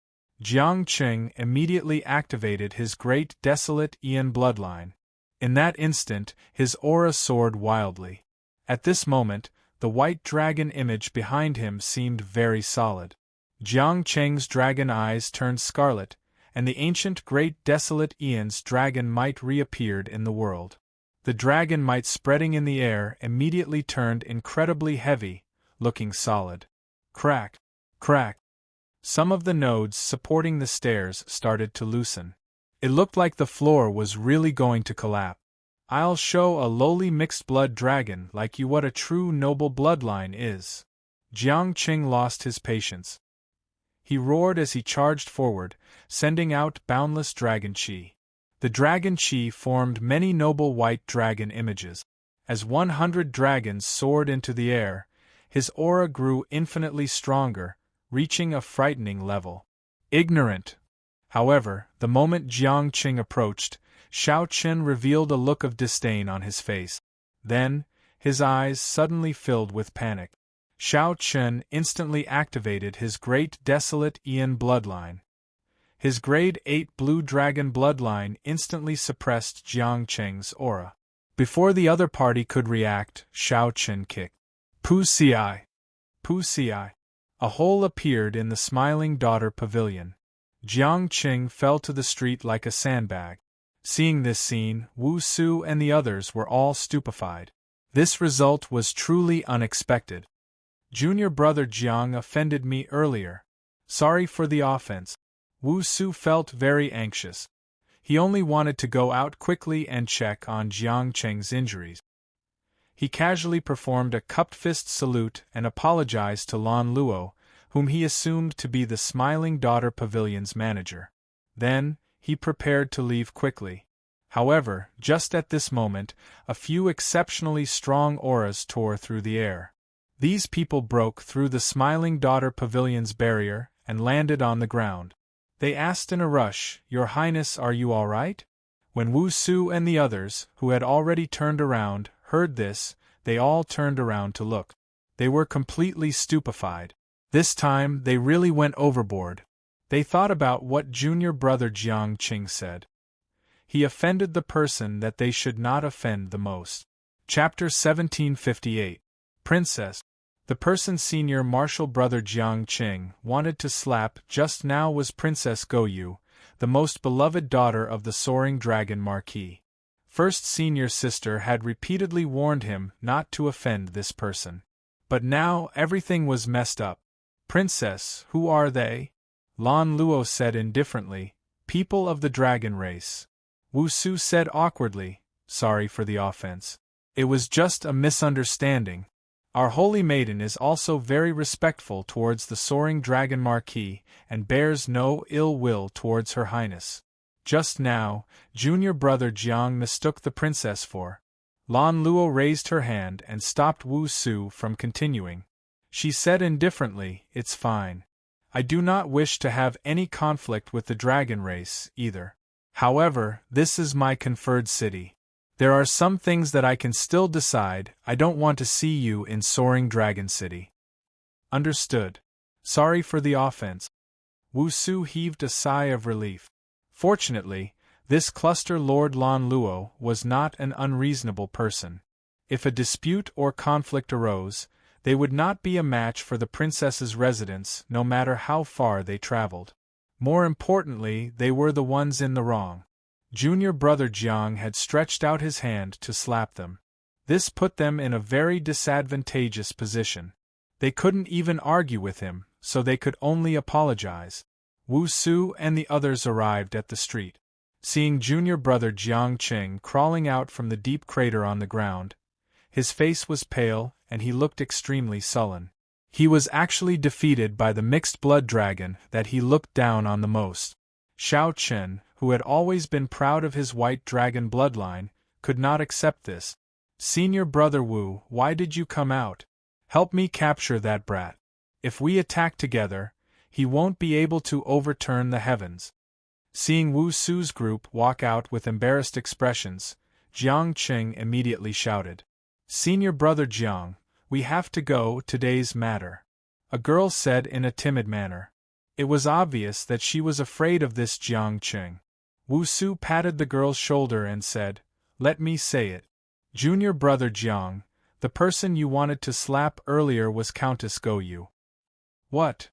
Jiang Qing immediately activated his great desolate Ian bloodline. In that instant, his aura soared wildly. At this moment, the white dragon image behind him seemed very solid. Jiang Qing's dragon eyes turned scarlet, and the ancient great desolate Ian's dragon might reappeared in the world. The dragon might spreading in the air immediately turned incredibly heavy, looking solid. Crack! Crack! Some of the nodes supporting the stairs started to loosen. It looked like the floor was really going to collapse. I'll show a lowly mixed-blood dragon like you what a true noble bloodline is. Jiang Qing lost his patience. He roared as he charged forward, sending out boundless dragon chi. The dragon chi formed many noble white dragon images. As 100 dragons soared into the air, his aura grew infinitely stronger, reaching a frightening level. Ignorant! However, the moment Jiang Qing approached, Xiao Chen revealed a look of disdain on his face. Then, his eyes suddenly filled with panic. Xiao Chen instantly activated his great desolate Ian bloodline. His grade 8 blue dragon bloodline instantly suppressed Jiang Qing's aura. Before the other party could react, Xiao Chen kicked. Pu-ci! Pu-ci! A hole appeared in the Smiling Daughter Pavilion. Jiang Qing fell to the street like a sandbag. Seeing this scene, Wu Su and the others were all stupefied. This result was truly unexpected. Junior brother Jiang offended me earlier. Sorry for the offense. Wu Su felt very anxious. He only wanted to go out quickly and check on Jiang Qing's injuries. He casually performed a cupped fist salute and apologized to Lan Luo, whom he assumed to be the Smiling Daughter Pavilion's manager. Then, he prepared to leave quickly. However, just at this moment, a few exceptionally strong auras tore through the air. These people broke through the Smiling Daughter Pavilion's barrier and landed on the ground. They asked in a rush, "Your Highness, are you all right?" When Wu Su and the others, who had already turned around, heard this, they all turned around to look. They were completely stupefied. This time, they really went overboard. They thought about what junior brother Jiang Qing said. He offended the person that they should not offend the most. Chapter 1758. Princess. The person senior martial brother Jiang Qing wanted to slap just now was Princess Goyu, the most beloved daughter of the soaring dragon Marquis. First senior sister had repeatedly warned him not to offend this person. But now everything was messed up. Princess, who are they? Lan Luo said indifferently, people of the dragon race. Wu Su said awkwardly, sorry for the offense. It was just a misunderstanding. Our holy maiden is also very respectful towards the soaring dragon Marquis and bears no ill will towards her highness. Just now, junior brother Jiang mistook the princess for. Lan Luo raised her hand and stopped Wu Su from continuing. She said indifferently, it's fine. I do not wish to have any conflict with the dragon race, either. However, this is my conferred city. There are some things that I can still decide. I don't want to see you in Soaring Dragon City. Understood. Sorry for the offense. Wu Su heaved a sigh of relief. Fortunately, this cluster Lord Lan Luo was not an unreasonable person. If a dispute or conflict arose, They would not be a match for the princess's residence, no matter how far they traveled. More importantly, they were the ones in the wrong. Junior brother Jiang had stretched out his hand to slap them. This put them in a very disadvantageous position. They couldn't even argue with him, so they could only apologize. Wu Su and the others arrived at the street. Seeing junior brother Jiang Qing crawling out from the deep crater on the ground, his face was pale and he looked extremely sullen. He was actually defeated by the mixed blood dragon that he looked down on the most. Xiao Chen, who had always been proud of his white dragon bloodline, could not accept this. Senior brother Wu, why did you come out? Help me capture that brat. If we attack together, he won't be able to overturn the heavens. Seeing Wu Su's group walk out with embarrassed expressions, Jiang Qing immediately shouted, Senior brother Jiang, we have to go, today's matter. A girl said in a timid manner. It was obvious that she was afraid of this Jiang Qing. Wu Su patted the girl's shoulder and said, Let me say it. Junior brother Jiang, the person you wanted to slap earlier was Countess Go Yu. What?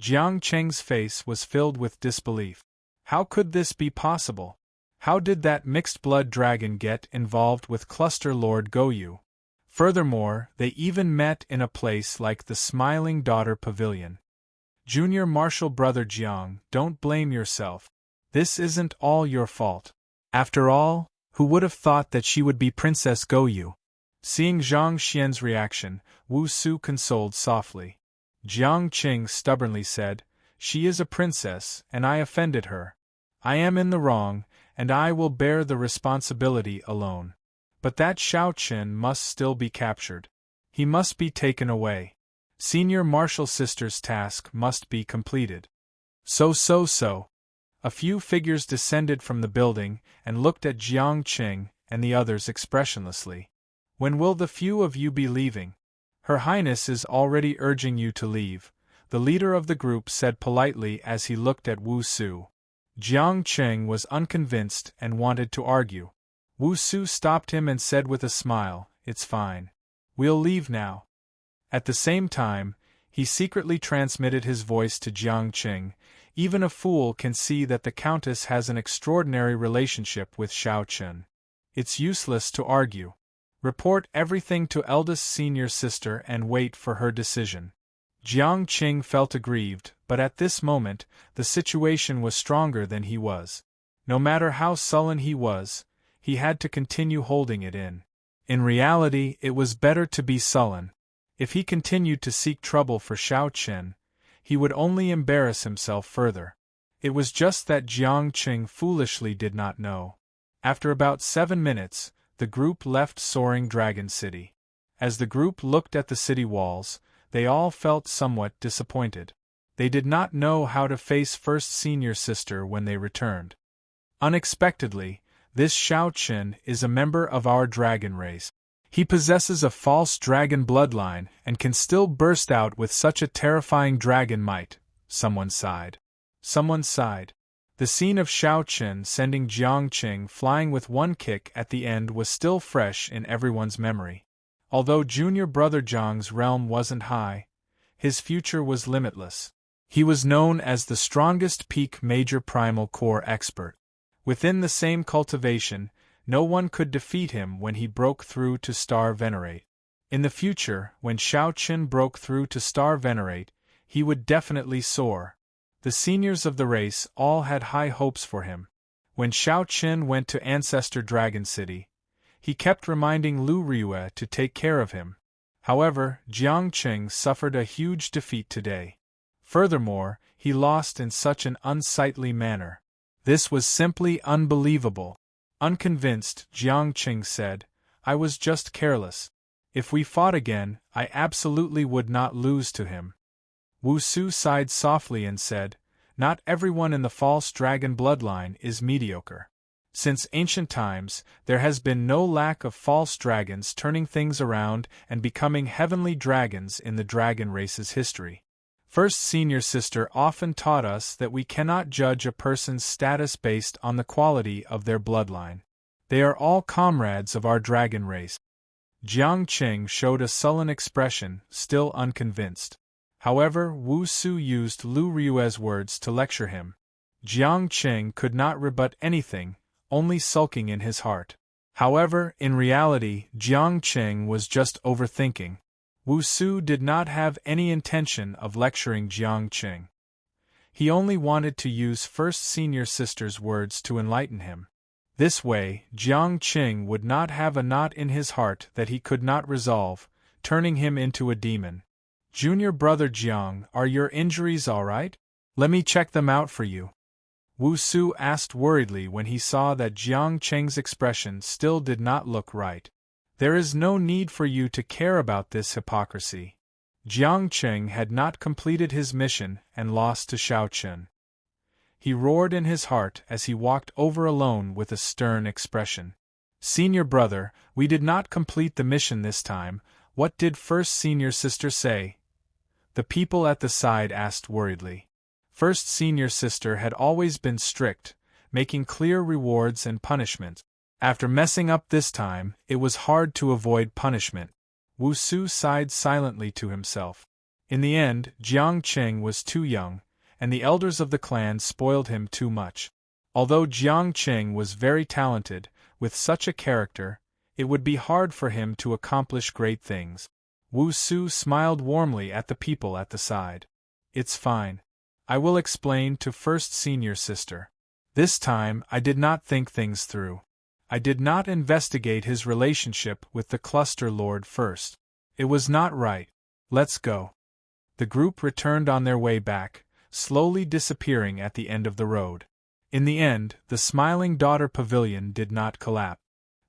Jiang Qing's face was filled with disbelief. How could this be possible? How did that mixed blood dragon get involved with Cluster Lord Go Yu? Furthermore, they even met in a place like the Smiling Daughter Pavilion. Junior martial brother Jiang, don't blame yourself. This isn't all your fault. After all, who would have thought that she would be Princess Go Yu? Seeing Zhang Xian's reaction, Wu Su consoled softly. Jiang Qing stubbornly said, She is a princess, and I offended her. I am in the wrong, and I will bear the responsibility alone. But that Xiao Chen must still be captured. He must be taken away. Senior martial sister's task must be completed. So. A few figures descended from the building and looked at Jiang Qing and the others expressionlessly. When will the few of you be leaving? Her Highness is already urging you to leave, the leader of the group said politely as he looked at Wu Su. Jiang Qing was unconvinced and wanted to argue. Wu Su stopped him and said with a smile, It's fine. We'll leave now. At the same time, he secretly transmitted his voice to Jiang Qing. Even a fool can see that the Countess has an extraordinary relationship with Xiao Chen. It's useless to argue. Report everything to eldest senior sister and wait for her decision. Jiang Qing felt aggrieved, but at this moment, the situation was stronger than he was. No matter how sullen he was, he had to continue holding it in. In reality, it was better to be sullen. If he continued to seek trouble for Xiao Chen, he would only embarrass himself further. It was just that Jiang Qing foolishly did not know. After about 7 minutes, the group left Soaring Dragon City. As the group looked at the city walls, they all felt somewhat disappointed. They did not know how to face first senior sister when they returned. Unexpectedly, this Xiao Chen is a member of our dragon race. He possesses a false dragon bloodline and can still burst out with such a terrifying dragon might, someone sighed. The scene of Xiao Chen sending Jiang Qing flying with one kick at the end was still fresh in everyone's memory. Although junior brother Jiang's realm wasn't high, his future was limitless. He was known as the strongest peak major primal core expert. Within the same cultivation, no one could defeat him when he broke through to Star Venerate. In the future, when Xiao Chen broke through to Star Venerate, he would definitely soar. The seniors of the race all had high hopes for him. When Xiao Chen went to Ancestor Dragon City, he kept reminding Lu Riyue to take care of him. However, Jiang Qing suffered a huge defeat today. Furthermore, he lost in such an unsightly manner. This was simply unbelievable. Unconvinced, Jiang Qing said, I was just careless. If we fought again, I absolutely would not lose to him. Wu Su sighed softly and said, Not everyone in the false dragon bloodline is mediocre. Since ancient times, there has been no lack of false dragons turning things around and becoming heavenly dragons in the dragon race's history. First senior sister often taught us that we cannot judge a person's status based on the quality of their bloodline. They are all comrades of our dragon race. Jiang Qing showed a sullen expression, still unconvinced. However, Wu Su used Lu Ryue's words to lecture him. Jiang Qing could not rebut anything, only sulking in his heart. However, in reality, Jiang Qing was just overthinking. Wu Su did not have any intention of lecturing Jiang Qing. He only wanted to use first senior sister's words to enlighten him. This way, Jiang Qing would not have a knot in his heart that he could not resolve, turning him into a demon. Junior brother Jiang, are your injuries all right? Let me check them out for you. Wu Su asked worriedly when he saw that Jiang Qing's expression still did not look right. There is no need for you to care about this hypocrisy. Jiang Qing had not completed his mission and lost to Xiao Chen. He roared in his heart as he walked over alone with a stern expression. Senior brother, we did not complete the mission this time. What did first senior sister say? The people at the side asked worriedly. First senior sister had always been strict, making clear rewards and punishments. After messing up this time, it was hard to avoid punishment. Wu Su sighed silently to himself. In the end, Jiang Qing was too young, and the elders of the clan spoiled him too much. Although Jiang Qing was very talented, with such a character, it would be hard for him to accomplish great things. Wu Su smiled warmly at the people at the side. It's fine. I will explain to first senior sister. This time I did not think things through. I did not investigate his relationship with the cluster lord first. It was not right. Let's go. The group returned on their way back, slowly disappearing at the end of the road. In the end, the Smiling Daughter Pavilion did not collapse.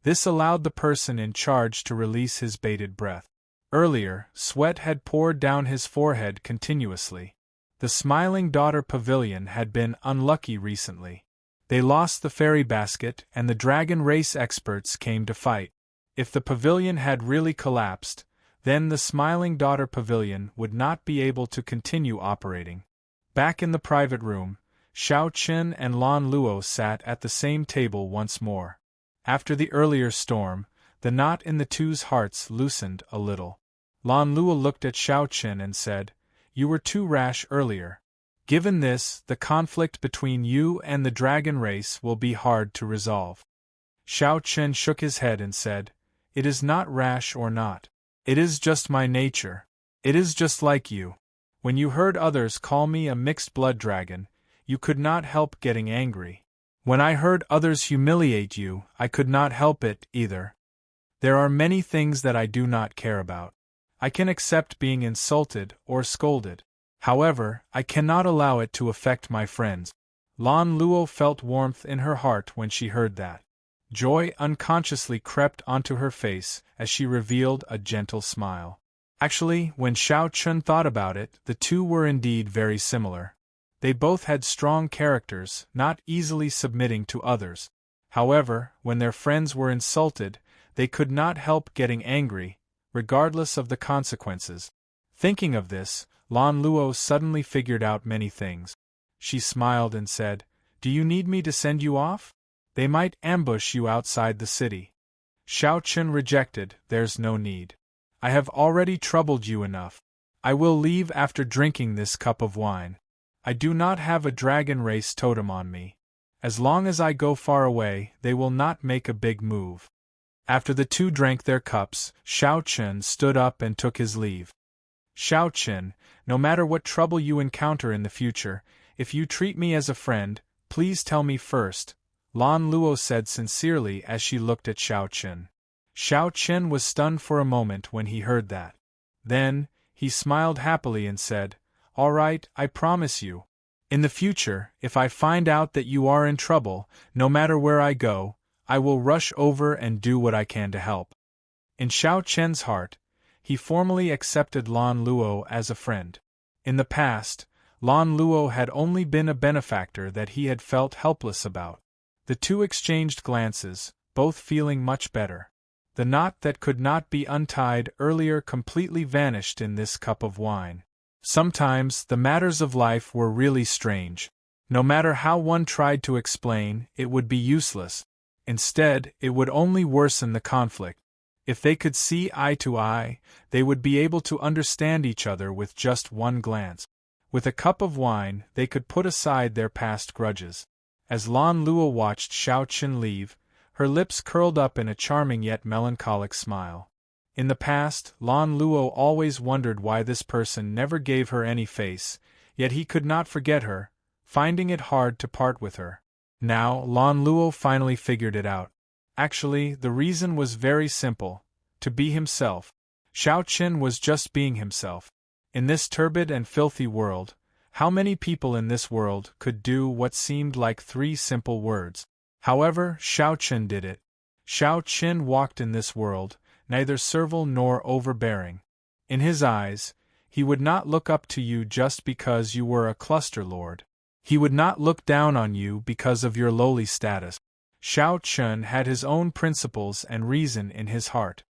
This allowed the person in charge to release his bated breath. Earlier, sweat had poured down his forehead continuously. The Smiling Daughter Pavilion had been unlucky recently. They lost the fairy basket and the dragon race experts came to fight. If the pavilion had really collapsed, then the Smiling Daughter Pavilion would not be able to continue operating. Back in the private room, Xiao Chen and Lan Luo sat at the same table once more. After the earlier storm, the knot in the two's hearts loosened a little. Lan Luo looked at Xiao Chen and said, "You were too rash earlier. Given this, the conflict between you and the dragon race will be hard to resolve." Xiao Chen shook his head and said, "It is not rash or not. It is just my nature. It is just like you. When you heard others call me a mixed blood dragon, you could not help getting angry. When I heard others humiliate you, I could not help it either. There are many things that I do not care about. I can accept being insulted or scolded. However, I cannot allow it to affect my friends." Lan Luo felt warmth in her heart when she heard that. Joy unconsciously crept onto her face as she revealed a gentle smile. Actually, when Xiao Chen thought about it, the two were indeed very similar. They both had strong characters, not easily submitting to others. However, when their friends were insulted, they could not help getting angry, regardless of the consequences. Thinking of this, Lan Luo suddenly figured out many things. She smiled and said, "Do you need me to send you off? They might ambush you outside the city." Xiao Chen rejected, "There's no need. I have already troubled you enough. I will leave after drinking this cup of wine. I do not have a dragon race totem on me. As long as I go far away, they will not make a big move." After the two drank their cups, Xiao Chen stood up and took his leave. "Xiao Chen, no matter what trouble you encounter in the future, if you treat me as a friend, please tell me first," Lan Luo said sincerely as she looked at Xiao Chen. Xiao Chen was stunned for a moment when he heard that. Then, he smiled happily and said, "All right, I promise you. In the future, if I find out that you are in trouble, no matter where I go, I will rush over and do what I can to help." In Xiao Chen's heart, he formally accepted Lan Luo as a friend. In the past, Lan Luo had only been a benefactor that he had felt helpless about. The two exchanged glances, both feeling much better. The knot that could not be untied earlier completely vanished in this cup of wine. Sometimes the matters of life were really strange. No matter how one tried to explain, it would be useless. Instead, it would only worsen the conflict. If they could see eye to eye, they would be able to understand each other with just one glance. With a cup of wine, they could put aside their past grudges. As Lan Luo watched Xiao Qin leave, her lips curled up in a charming yet melancholic smile. In the past, Lan Luo always wondered why this person never gave her any face, yet he could not forget her, finding it hard to part with her. Now, Lan Luo finally figured it out. Actually, the reason was very simple: to be himself. Xiao Qin was just being himself. In this turbid and filthy world, how many people in this world could do what seemed like 3 simple words? However, Xiao Qin did it. Xiao Qin walked in this world, neither servile nor overbearing. In his eyes, he would not look up to you just because you were a cluster lord. He would not look down on you because of your lowly status. Xiao Qin had his own principles and reason in his heart.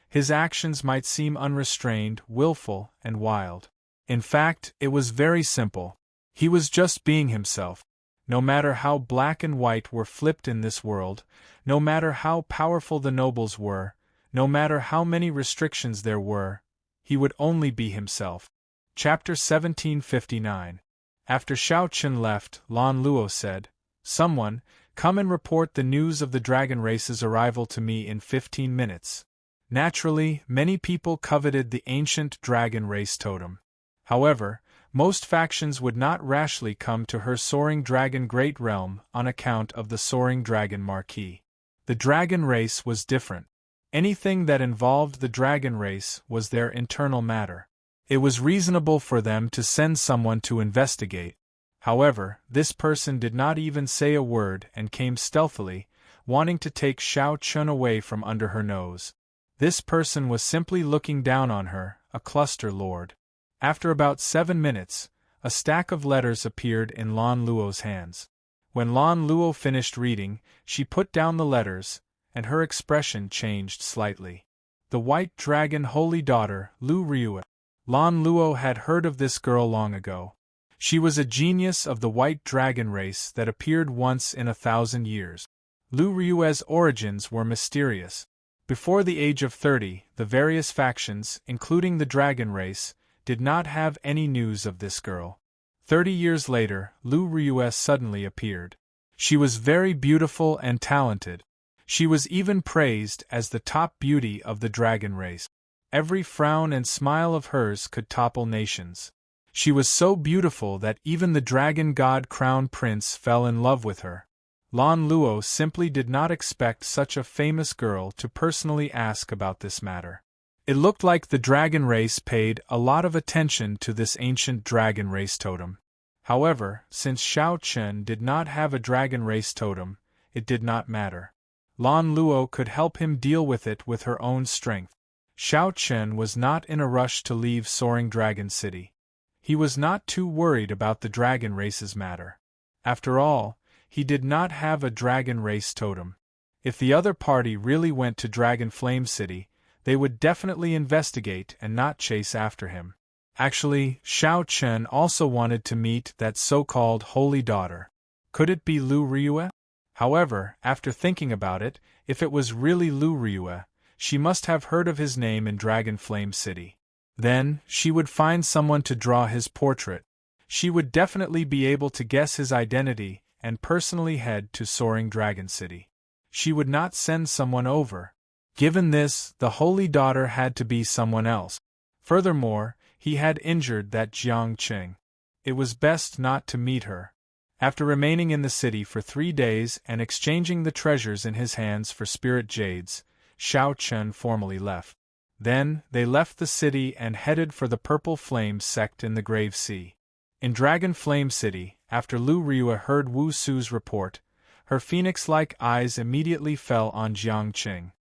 His actions might seem unrestrained, willful, and wild. In fact, it was very simple. He was just being himself. No matter how black and white were flipped in this world, no matter how powerful the nobles were, no matter how many restrictions there were, he would only be himself. Chapter 1759. After Xiao Qin left, Lan Luo said, "Someone, come and report the news of the dragon race's arrival to me in 15 minutes. Naturally, many people coveted the ancient dragon race totem. However, most factions would not rashly come to her soaring dragon great realm on account of the soaring dragon marquee. The dragon race was different. Anything that involved the dragon race was their internal matter. It was reasonable for them to send someone to investigate. However, this person did not even say a word and came stealthily, wanting to take Xiao Qin away from under her nose. This person was simply looking down on her, a cluster lord. After about 7 minutes, a stack of letters appeared in Lan Luo's hands. When Lan Luo finished reading, she put down the letters, and her expression changed slightly. The White Dragon Holy Daughter, Lu Ryue. Lan Luo had heard of this girl long ago. She was a genius of the White Dragon race that appeared once in 1,000 years. Lu Ryue's origins were mysterious. Before the age of 30, the various factions, including the dragon race, did not have any news of this girl. 30 years later, Lu Ryue suddenly appeared. She was very beautiful and talented. She was even praised as the top beauty of the dragon race. Every frown and smile of hers could topple nations. She was so beautiful that even the dragon god crown prince fell in love with her. Lan Luo simply did not expect such a famous girl to personally ask about this matter. It looked like the dragon race paid a lot of attention to this ancient dragon race totem. However, since Xiao Qin did not have a dragon race totem, it did not matter. Lan Luo could help him deal with it with her own strength. Xiao Qin was not in a rush to leave Soaring Dragon City. He was not too worried about the dragon race's matter. After all, he did not have a dragon race totem. If the other party really went to Dragon Flame City, they would definitely investigate and not chase after him. Actually, Xiao Qin also wanted to meet that so-called holy daughter. Could it be Lu Ryue? However, after thinking about it, if it was really Lu Ryue, she must have heard of his name in Dragon Flame City. Then, she would find someone to draw his portrait. She would definitely be able to guess his identity and personally head to Soaring Dragon City. She would not send someone over. Given this, the holy daughter had to be someone else. Furthermore, he had injured that Jiang Qing. It was best not to meet her. After remaining in the city for 3 days and exchanging the treasures in his hands for spirit jades, Xiao Qin formally left. Then, they left the city and headed for the Purple Flame sect in the Grave Sea. In Dragon Flame City, after Lu Ryue heard Wu Su's report, her phoenix-like eyes immediately fell on Jiang Qing.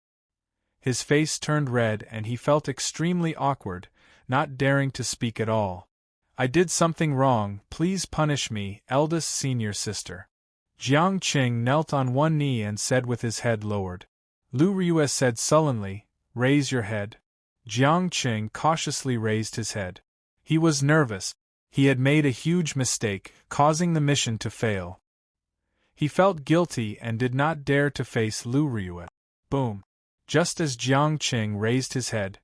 His face turned red and he felt extremely awkward, not daring to speak at all. "I did something wrong, please punish me, eldest senior sister." Jiang Qing knelt on one knee and said with his head lowered. Lu Ryue said sullenly, "Raise your head." Jiang Qing cautiously raised his head. He was nervous. He had made a huge mistake, causing the mission to fail. He felt guilty and did not dare to face Lu Ryue. Boom! Just as Jiang Qing raised his head,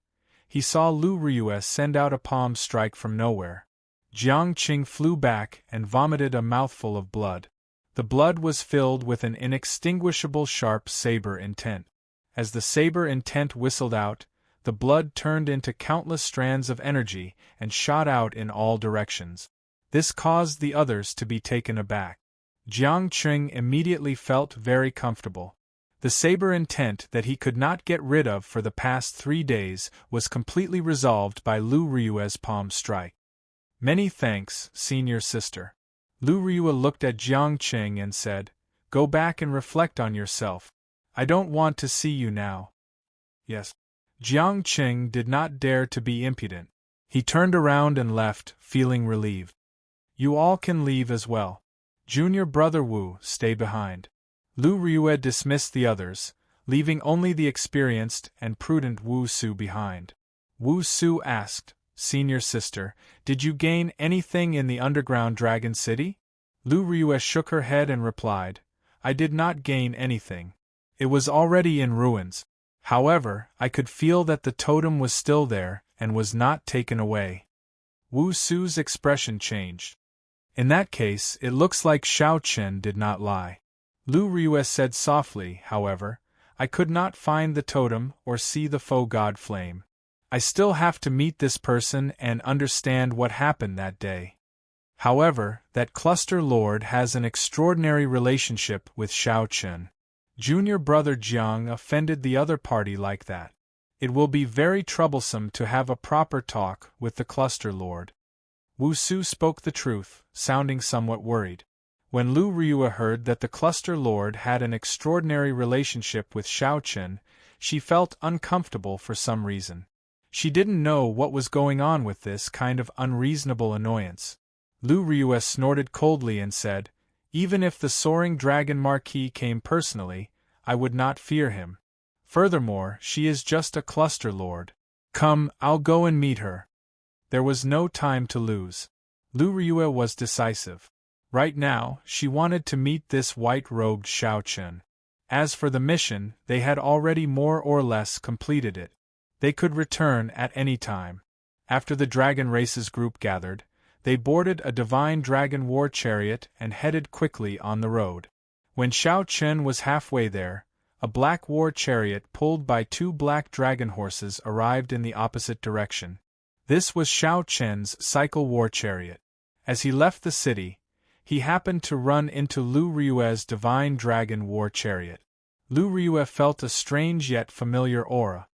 he saw Lu Ryue send out a palm strike from nowhere. Jiang Qing flew back and vomited a mouthful of blood. The blood was filled with an inextinguishable sharp saber intent. As the saber intent whistled out, the blood turned into countless strands of energy and shot out in all directions. This caused the others to be taken aback. Jiang Qing immediately felt very comfortable. The saber intent that he could not get rid of for the past 3 days was completely resolved by Lu Ryue's palm strike. Many thanks, senior sister. Lu Ryue looked at Jiang Qing and said, "Go back and reflect on yourself. I don't want to see you now." Yes. Jiang Qing did not dare to be impudent. He turned around and left, feeling relieved. You all can leave as well. Junior brother Wu, stay behind. Lu Ryue dismissed the others, leaving only the experienced and prudent Wu Su behind. Wu Su asked, "Senior sister, did you gain anything in the underground Dragon City?" Lu Ryue shook her head and replied, "I did not gain anything. It was already in ruins. However, I could feel that the totem was still there and was not taken away." Wu Su's expression changed. "In that case, it looks like Xiao Chen did not lie." Lu Ryue said softly, "However, I could not find the totem or see the faux god flame. I still have to meet this person and understand what happened that day. However, that cluster lord has an extraordinary relationship with Xiao Chen. Junior brother Jiang offended the other party like that. It will be very troublesome to have a proper talk with the cluster lord." Wu Su spoke the truth, sounding somewhat worried. When Lu Ryue heard that the cluster lord had an extraordinary relationship with Xiao Chen, she felt uncomfortable for some reason. She didn't know what was going on with this kind of unreasonable annoyance. Lu Ryue snorted coldly and said, "Even if the soaring dragon marquis came personally, I would not fear him. Furthermore, she is just a cluster lord. Come, I'll go and meet her." There was no time to lose. Lu Ryue was decisive. Right now, she wanted to meet this white-robed Xiao Chen. As for the mission, they had already more or less completed it. They could return at any time. After the Dragon Races group gathered, they boarded a divine dragon war chariot and headed quickly on the road. When Xiao Chen was halfway there, a black war chariot pulled by 2 black dragon horses arrived in the opposite direction. This was Xiao Chen's cycle war chariot. As he left the city, he happened to run into Lu Ryue's divine dragon war chariot. Lu Ryue felt a strange yet familiar aura.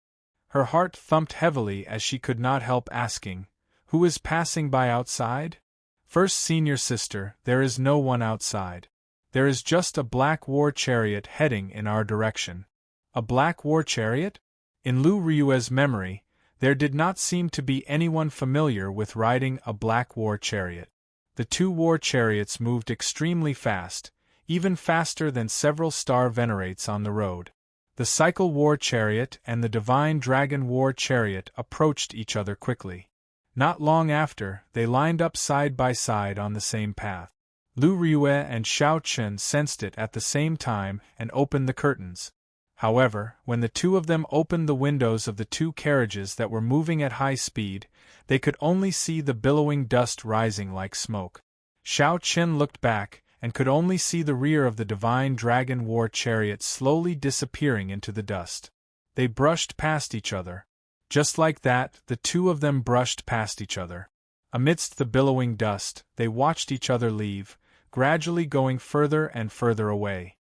Her heart thumped heavily as she could not help asking, "Who is passing by outside?" "First senior sister, there is no one outside. There is just a black war chariot heading in our direction." A black war chariot? In Lu Ryue's memory, there did not seem to be anyone familiar with riding a black war chariot. The 2 war chariots moved extremely fast, even faster than several star venerates on the road. The cycle war chariot and the divine dragon war chariot approached each other quickly. Not long after, they lined up side by side on the same path. Lu Ryue and Xiao Chen sensed it at the same time and opened the curtains. However, when the 2 of them opened the windows of the 2 carriages that were moving at high speed, they could only see the billowing dust rising like smoke. Xiao Chen looked back and could only see the rear of the divine dragon war chariot slowly disappearing into the dust. They brushed past each other. Just like that, the 2 of them brushed past each other. Amidst the billowing dust, they watched each other leave, gradually going further and further away.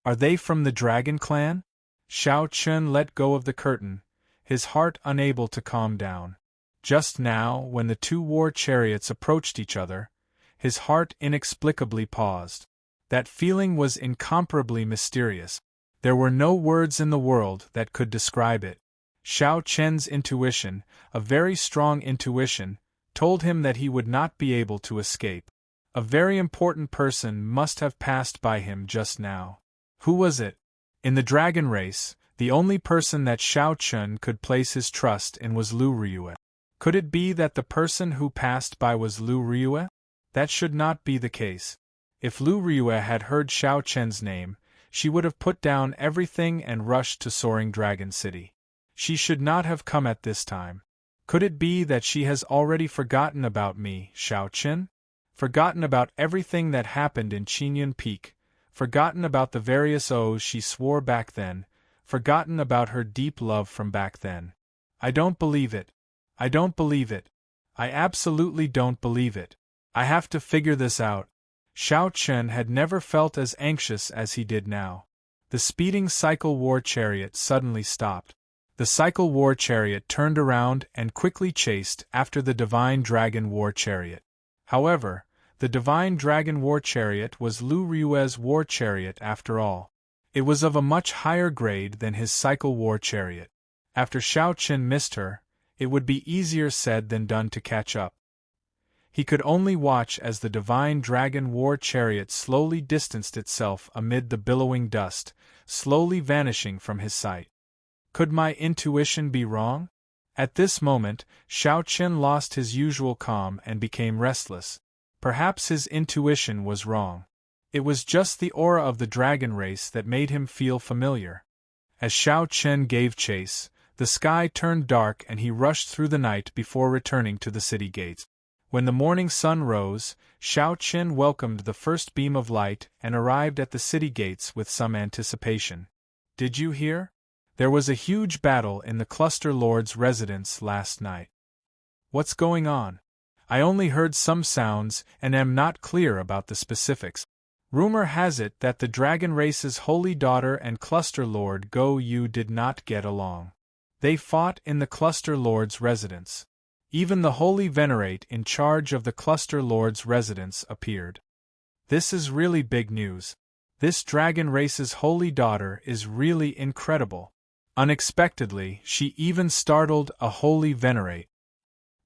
"Are they from the Dragon Clan?" Xiao Chen let go of the curtain, his heart unable to calm down. Just now, when the 2 war chariots approached each other, his heart inexplicably paused. That feeling was incomparably mysterious. There were no words in the world that could describe it. Xiao Chen's intuition, a very strong intuition, told him that he would not be able to escape. A very important person must have passed by him just now. Who was it? In the dragon race, the only person that Xiao Chen could place his trust in was Lu Ryue. Could it be that the person who passed by was Lu Ryue? That should not be the case. If Lu Ryue had heard Xiao Chen's name, she would have put down everything and rushed to Soaring Dragon City. She should not have come at this time. Could it be that she has already forgotten about me, Xiao Qin? Forgotten about everything that happened in Qingyun Peak, forgotten about the various oaths she swore back then, forgotten about her deep love from back then. I don't believe it. I don't believe it. I absolutely don't believe it. I have to figure this out. Xiao Qin had never felt as anxious as he did now. The speeding cycle war chariot suddenly stopped. The cycle war chariot turned around and quickly chased after the divine dragon war chariot. However, the divine dragon war chariot was Lu Ryue's war chariot after all. It was of a much higher grade than his cycle war chariot. After Xiao Qin missed her, it would be easier said than done to catch up. He could only watch as the divine dragon war chariot slowly distanced itself amid the billowing dust, slowly vanishing from his sight. Could my intuition be wrong? At this moment, Xiao Qin lost his usual calm and became restless. Perhaps his intuition was wrong. It was just the aura of the dragon race that made him feel familiar. As Xiao Qin gave chase, the sky turned dark and he rushed through the night before returning to the city gates. When the morning sun rose, Xiao Qin welcomed the first beam of light and arrived at the city gates with some anticipation. Did you hear? There was a huge battle in the Cluster Lord's residence last night. What's going on? I only heard some sounds and am not clear about the specifics. Rumor has it that the dragon race's holy daughter and Cluster Lord Go Yu did not get along. They fought in the Cluster Lord's residence. Even the Holy Venerate in charge of the Cluster Lord's residence appeared. This is really big news. This dragon race's holy daughter is really incredible. Unexpectedly, she even startled a Holy Venerate.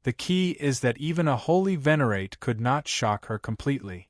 The key is that even a Holy Venerate could not shock her completely.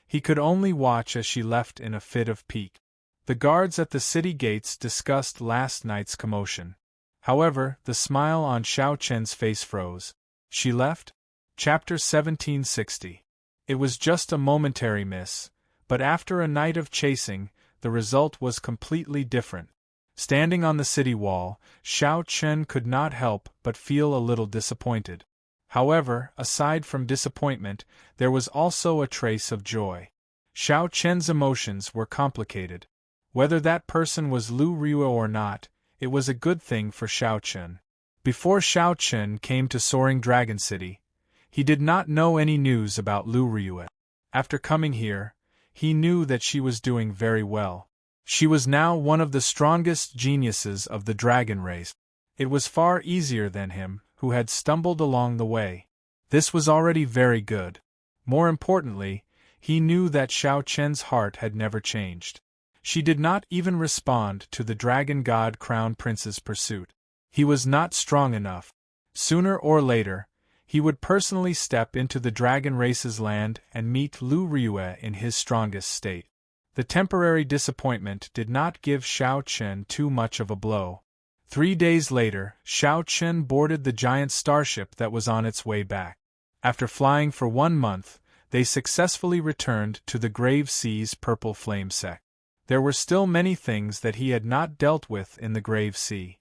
He could only watch as she left in a fit of pique. The guards at the city gates discussed last night's commotion. However, the smile on Xiao Qin's face froze. She left? Chapter 1760. It was just a momentary miss, but after a night of chasing, the result was completely different. Standing on the city wall, Xiao Qin could not help but feel a little disappointed. However, aside from disappointment, there was also a trace of joy. Xiao Qin's emotions were complicated. Whether that person was Lu Ryue or not, it was a good thing for Xiao Qin. Before Xiao Qin came to Soaring Dragon City, he did not know any news about Lu Ryue. After coming here, he knew that she was doing very well. She was now one of the strongest geniuses of the dragon race. It was far easier than him, who had stumbled along the way. This was already very good. More importantly, he knew that Xiao Qin's heart had never changed. She did not even respond to the Dragon God Crown Prince's pursuit. He was not strong enough. Sooner or later, he would personally step into the dragon race's land and meet Lu Ryue in his strongest state. The temporary disappointment did not give Xiao Qin too much of a blow. 3 days later, Xiao Qin boarded the giant starship that was on its way back. After flying for 1 month, they successfully returned to the Grave Sea's Purple Flame sect. There were still many things that he had not dealt with in the Grave Sea.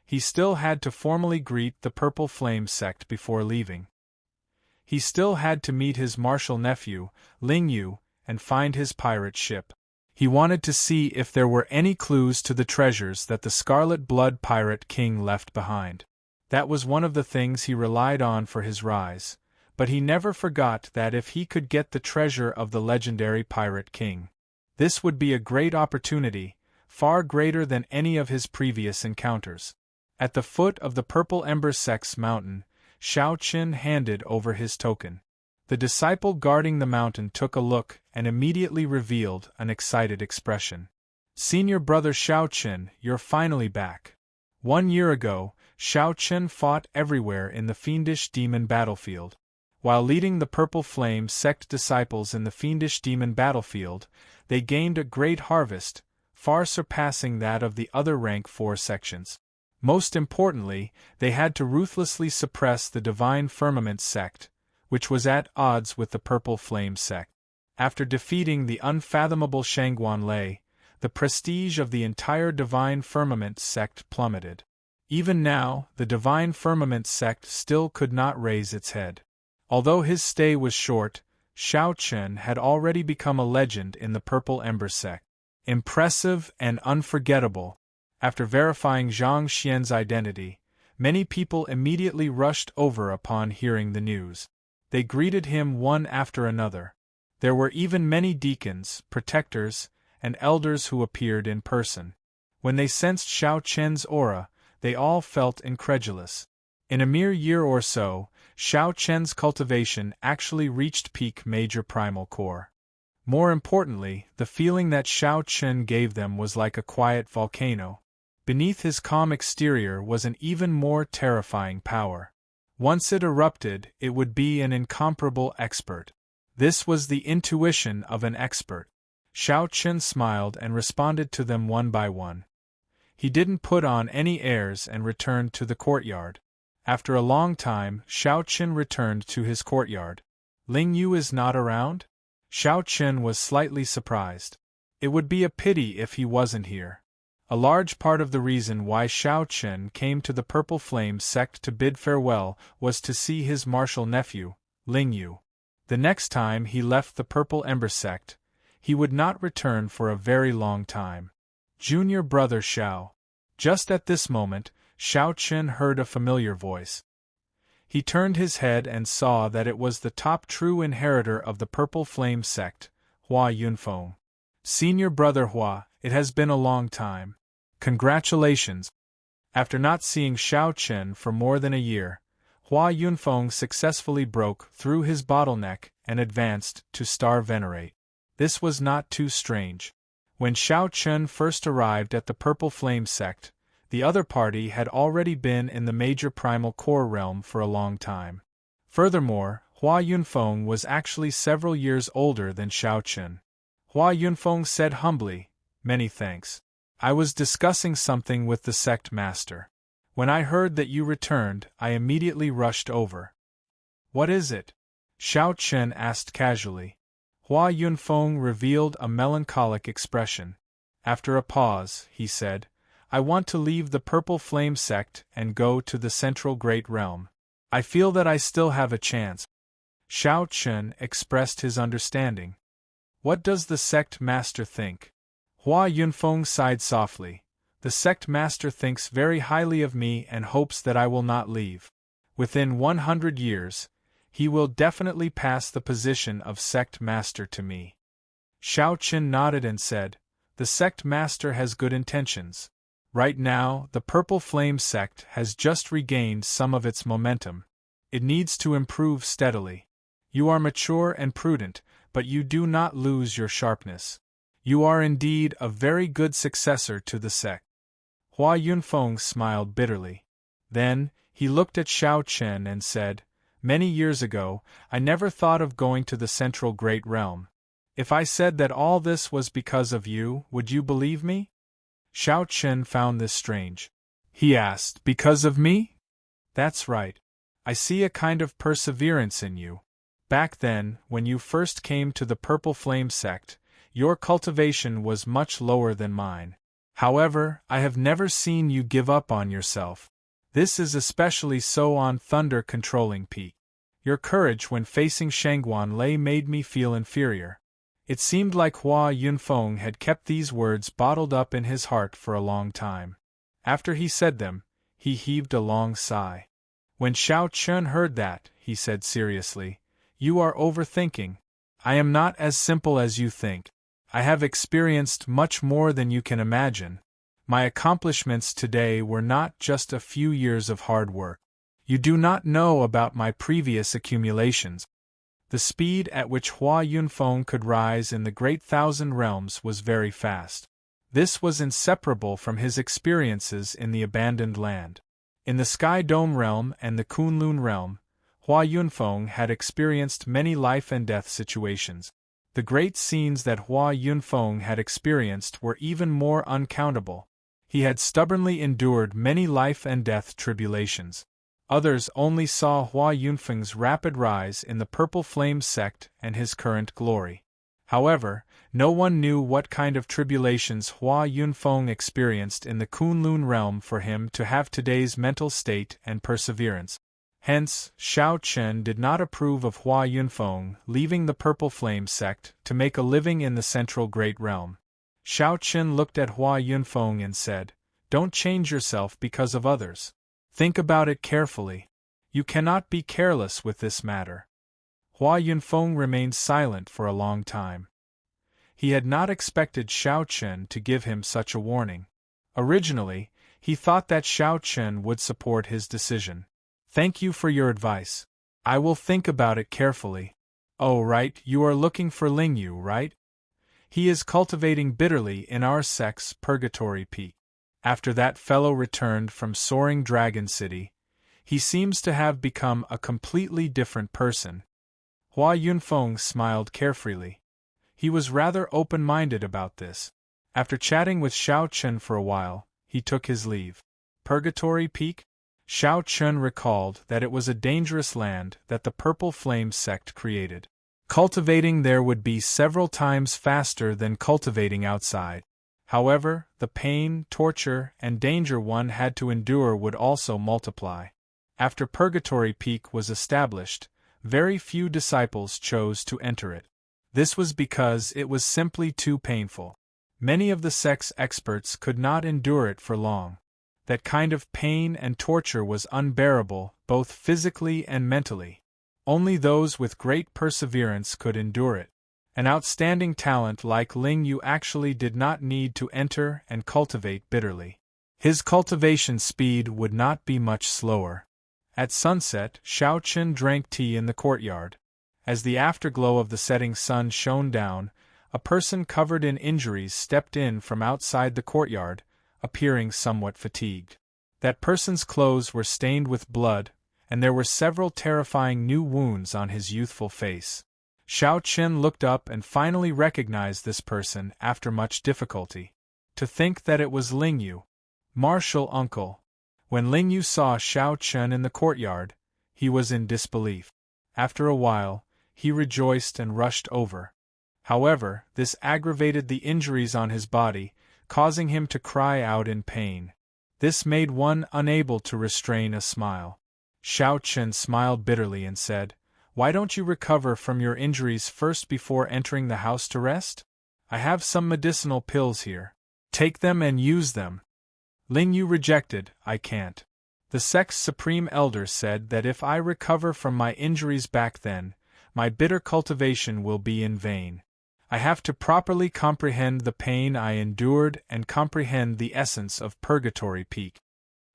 He still had to formally greet the Purple Flame sect before leaving. He still had to meet his martial nephew, Ling Yu, and find his pirate ship. He wanted to see if there were any clues to the treasures that the Scarlet Blood Pirate King left behind. That was one of the things he relied on for his rise, but he never forgot that if he could get the treasure of the legendary Pirate King, this would be a great opportunity, far greater than any of his previous encounters. At the foot of the Purple Ember Sect's mountain, Xiao Qin handed over his token. The disciple guarding the mountain took a look and immediately revealed an excited expression. "Senior brother Xiao Qin, you're finally back. 1 year ago, Xiao Qin fought everywhere in the fiendish demon battlefield. While leading the Purple Flame sect disciples in the fiendish demon battlefield, they gained a great harvest, far surpassing that of the other rank 4 sections. Most importantly, they had to ruthlessly suppress the Divine Firmament sect, which was at odds with the Purple Flame sect. After defeating the unfathomable Shangguan Lei, the prestige of the entire Divine Firmament sect plummeted. Even now, the Divine Firmament sect still could not raise its head. Although his stay was short, Xiao Chen had already become a legend in the Purple Ember sect. Impressive and unforgettable. After verifying Zhang Xian's identity, many people immediately rushed over upon hearing the news. They greeted him one after another. There were even many deacons, protectors, and elders who appeared in person. When they sensed Xiao Chen's aura, they all felt incredulous. In a mere year or so, Xiao Chen's cultivation actually reached peak major primal core. More importantly, the feeling that Xiao Chen gave them was like a quiet volcano. Beneath his calm exterior was an even more terrifying power. Once it erupted, it would be an incomparable expert. This was the intuition of an expert. Xiao Chen smiled and responded to them one by one. He didn't put on any airs and returned to the courtyard. After a long time, Xiao Chen returned to his courtyard. Ling Yu is not around? Xiao Chen was slightly surprised. It would be a pity if he wasn't here. A large part of the reason why Xiao Chen came to the Purple Flame sect to bid farewell was to see his martial nephew, Ling Yu. The next time he left the Purple Ember sect, he would not return for a very long time. Junior brother Xiao. Just at this moment, Xiao Chen heard a familiar voice. He turned his head and saw that it was the top true inheritor of the Purple Flame sect, Hua Yunfeng. Senior brother Hua, it has been a long time. Congratulations. After not seeing Xiao Chen for more than a year, Hua Yunfeng successfully broke through his bottleneck and advanced to Star Venerate. This was not too strange. When Xiao Chen first arrived at the Purple Flame sect, the other party had already been in the major primal core realm for a long time. Furthermore, Hua Yunfeng was actually several years older than Xiao Chen. Hua Yunfeng said humbly, "Many thanks. I was discussing something with the sect master. When I heard that you returned, I immediately rushed over." "What is it?" Xiao Chen asked casually. Hua Yunfeng revealed a melancholic expression. After a pause, he said, "I want to leave the Purple Flame sect and go to the Central Great Realm. I feel that I still have a chance." Xiao Chen expressed his understanding. "What does the sect master think?" Hua Yunfeng sighed softly. "The sect master thinks very highly of me and hopes that I will not leave. Within 100 years, he will definitely pass the position of sect master to me." Xiao Chen nodded and said, "The sect master has good intentions. Right now, the Purple Flame sect has just regained some of its momentum. It needs to improve steadily. You are mature and prudent, but you do not lose your sharpness. You are indeed a very good successor to the sect." Hua Yunfeng smiled bitterly. Then, he looked at Xiao Chen and said, "Many years ago, I never thought of going to the Central Great Realm. If I said that all this was because of you, would you believe me?" Xiao Chen found this strange. He asked, "Because of me?" "That's right. I see a kind of perseverance in you. Back then, when you first came to the Purple Flame sect, your cultivation was much lower than mine. However, I have never seen you give up on yourself. This is especially so on Thunder Controlling Peak. Your courage when facing Shangguan Lei made me feel inferior." It seemed like Hua Yunfeng had kept these words bottled up in his heart for a long time. After he said them, he heaved a long sigh. When Xiao Chen heard that, he said seriously, "You are overthinking. I am not as simple as you think. I have experienced much more than you can imagine. My accomplishments today were not just a few years of hard work. You do not know about my previous accumulations." The speed at which Hua Yunfeng could rise in the Great Thousand Realms was very fast. This was inseparable from his experiences in the Abandoned Land. In the Sky Dome Realm and the Kunlun Realm, Hua Yunfeng had experienced many life and death situations. The great scenes that Hua Yunfeng had experienced were even more uncountable. He had stubbornly endured many life and death tribulations. Others only saw Hua Yunfeng's rapid rise in the Purple Flame sect and his current glory. However, no one knew what kind of tribulations Hua Yunfeng experienced in the Kunlun realm for him to have today's mental state and perseverance. Hence, Shao Chen did not approve of Hua Yunfeng leaving the Purple Flame sect to make a living in the Central Great Realm. Shao Chen looked at Hua Yunfeng and said, "Don't change yourself because of others. Think about it carefully. You cannot be careless with this matter." Hua Yunfeng remained silent for a long time. He had not expected Shao Chen to give him such a warning. Originally, he thought that Shao Chen would support his decision. "Thank you for your advice. I will think about it carefully." "Oh right, you are looking for Lingyu, right? He is cultivating bitterly in our sect's Purgatory Peak. After that fellow returned from Soaring Dragon City, he seems to have become a completely different person." Hua Yunfeng smiled carefreely. He was rather open-minded about this. After chatting with Shao Chen for a while, he took his leave. Purgatory Peak? Shao Chen recalled that it was a dangerous land that the Purple Flame sect created. Cultivating there would be several times faster than cultivating outside. However, the pain, torture, and danger one had to endure would also multiply. After Purgatory Peak was established, very few disciples chose to enter it. This was because it was simply too painful. Many of the sect's experts could not endure it for long. That kind of pain and torture was unbearable, both physically and mentally. Only those with great perseverance could endure it. An outstanding talent like Ling Yu actually did not need to enter and cultivate bitterly. His cultivation speed would not be much slower. At sunset, Shao Chen drank tea in the courtyard. As the afterglow of the setting sun shone down, a person covered in injuries stepped in from outside the courtyard, appearing somewhat fatigued. That person's clothes were stained with blood, and there were several terrifying new wounds on his youthful face. Shao Chen looked up and finally recognized this person after much difficulty. To think that it was Ling Yu. Martial uncle. When Ling Yu saw Shao Chen in the courtyard, he was in disbelief. After a while, he rejoiced and rushed over. However, this aggravated the injuries on his body, causing him to cry out in pain. This made one unable to restrain a smile. Shao Chen smiled bitterly and said, "Why don't you recover from your injuries first before entering the house to rest? I have some medicinal pills here. Take them and use them." Ling Yu rejected, "I can't. The sect's supreme elder said that if I recover from my injuries back then, my bitter cultivation will be in vain. I have to properly comprehend the pain I endured and comprehend the essence of Purgatory Peak."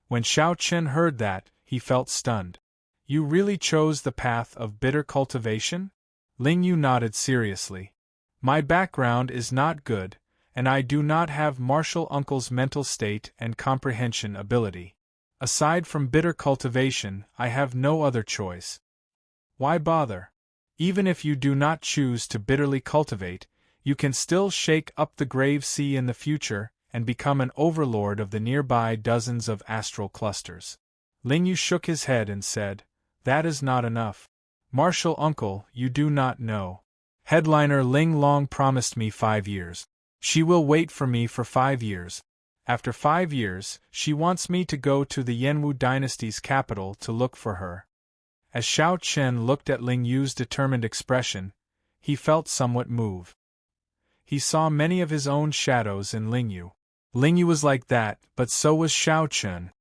When Shao Chen heard that, he felt stunned. "You really chose the path of bitter cultivation?" Ling Yu nodded seriously. "My background is not good, and I do not have Martial Uncle's mental state and comprehension ability. Aside from bitter cultivation, I have no other choice." "Why bother? Even if you do not choose to bitterly cultivate, you can still shake up the grave sea in the future and become an overlord of the nearby dozens of astral clusters." Ling Yu shook his head and said, "That is not enough. Martial uncle, you do not know. Headliner Ling Long promised me 5 years. She will wait for me for 5 years. After 5 years, she wants me to go to the Yanwu dynasty's capital to look for her." As Shao Chen looked at Ling Yu's determined expression, he felt somewhat moved. He saw many of his own shadows in Ling Yu. Ling Yu was like that, but so was Shao Chen.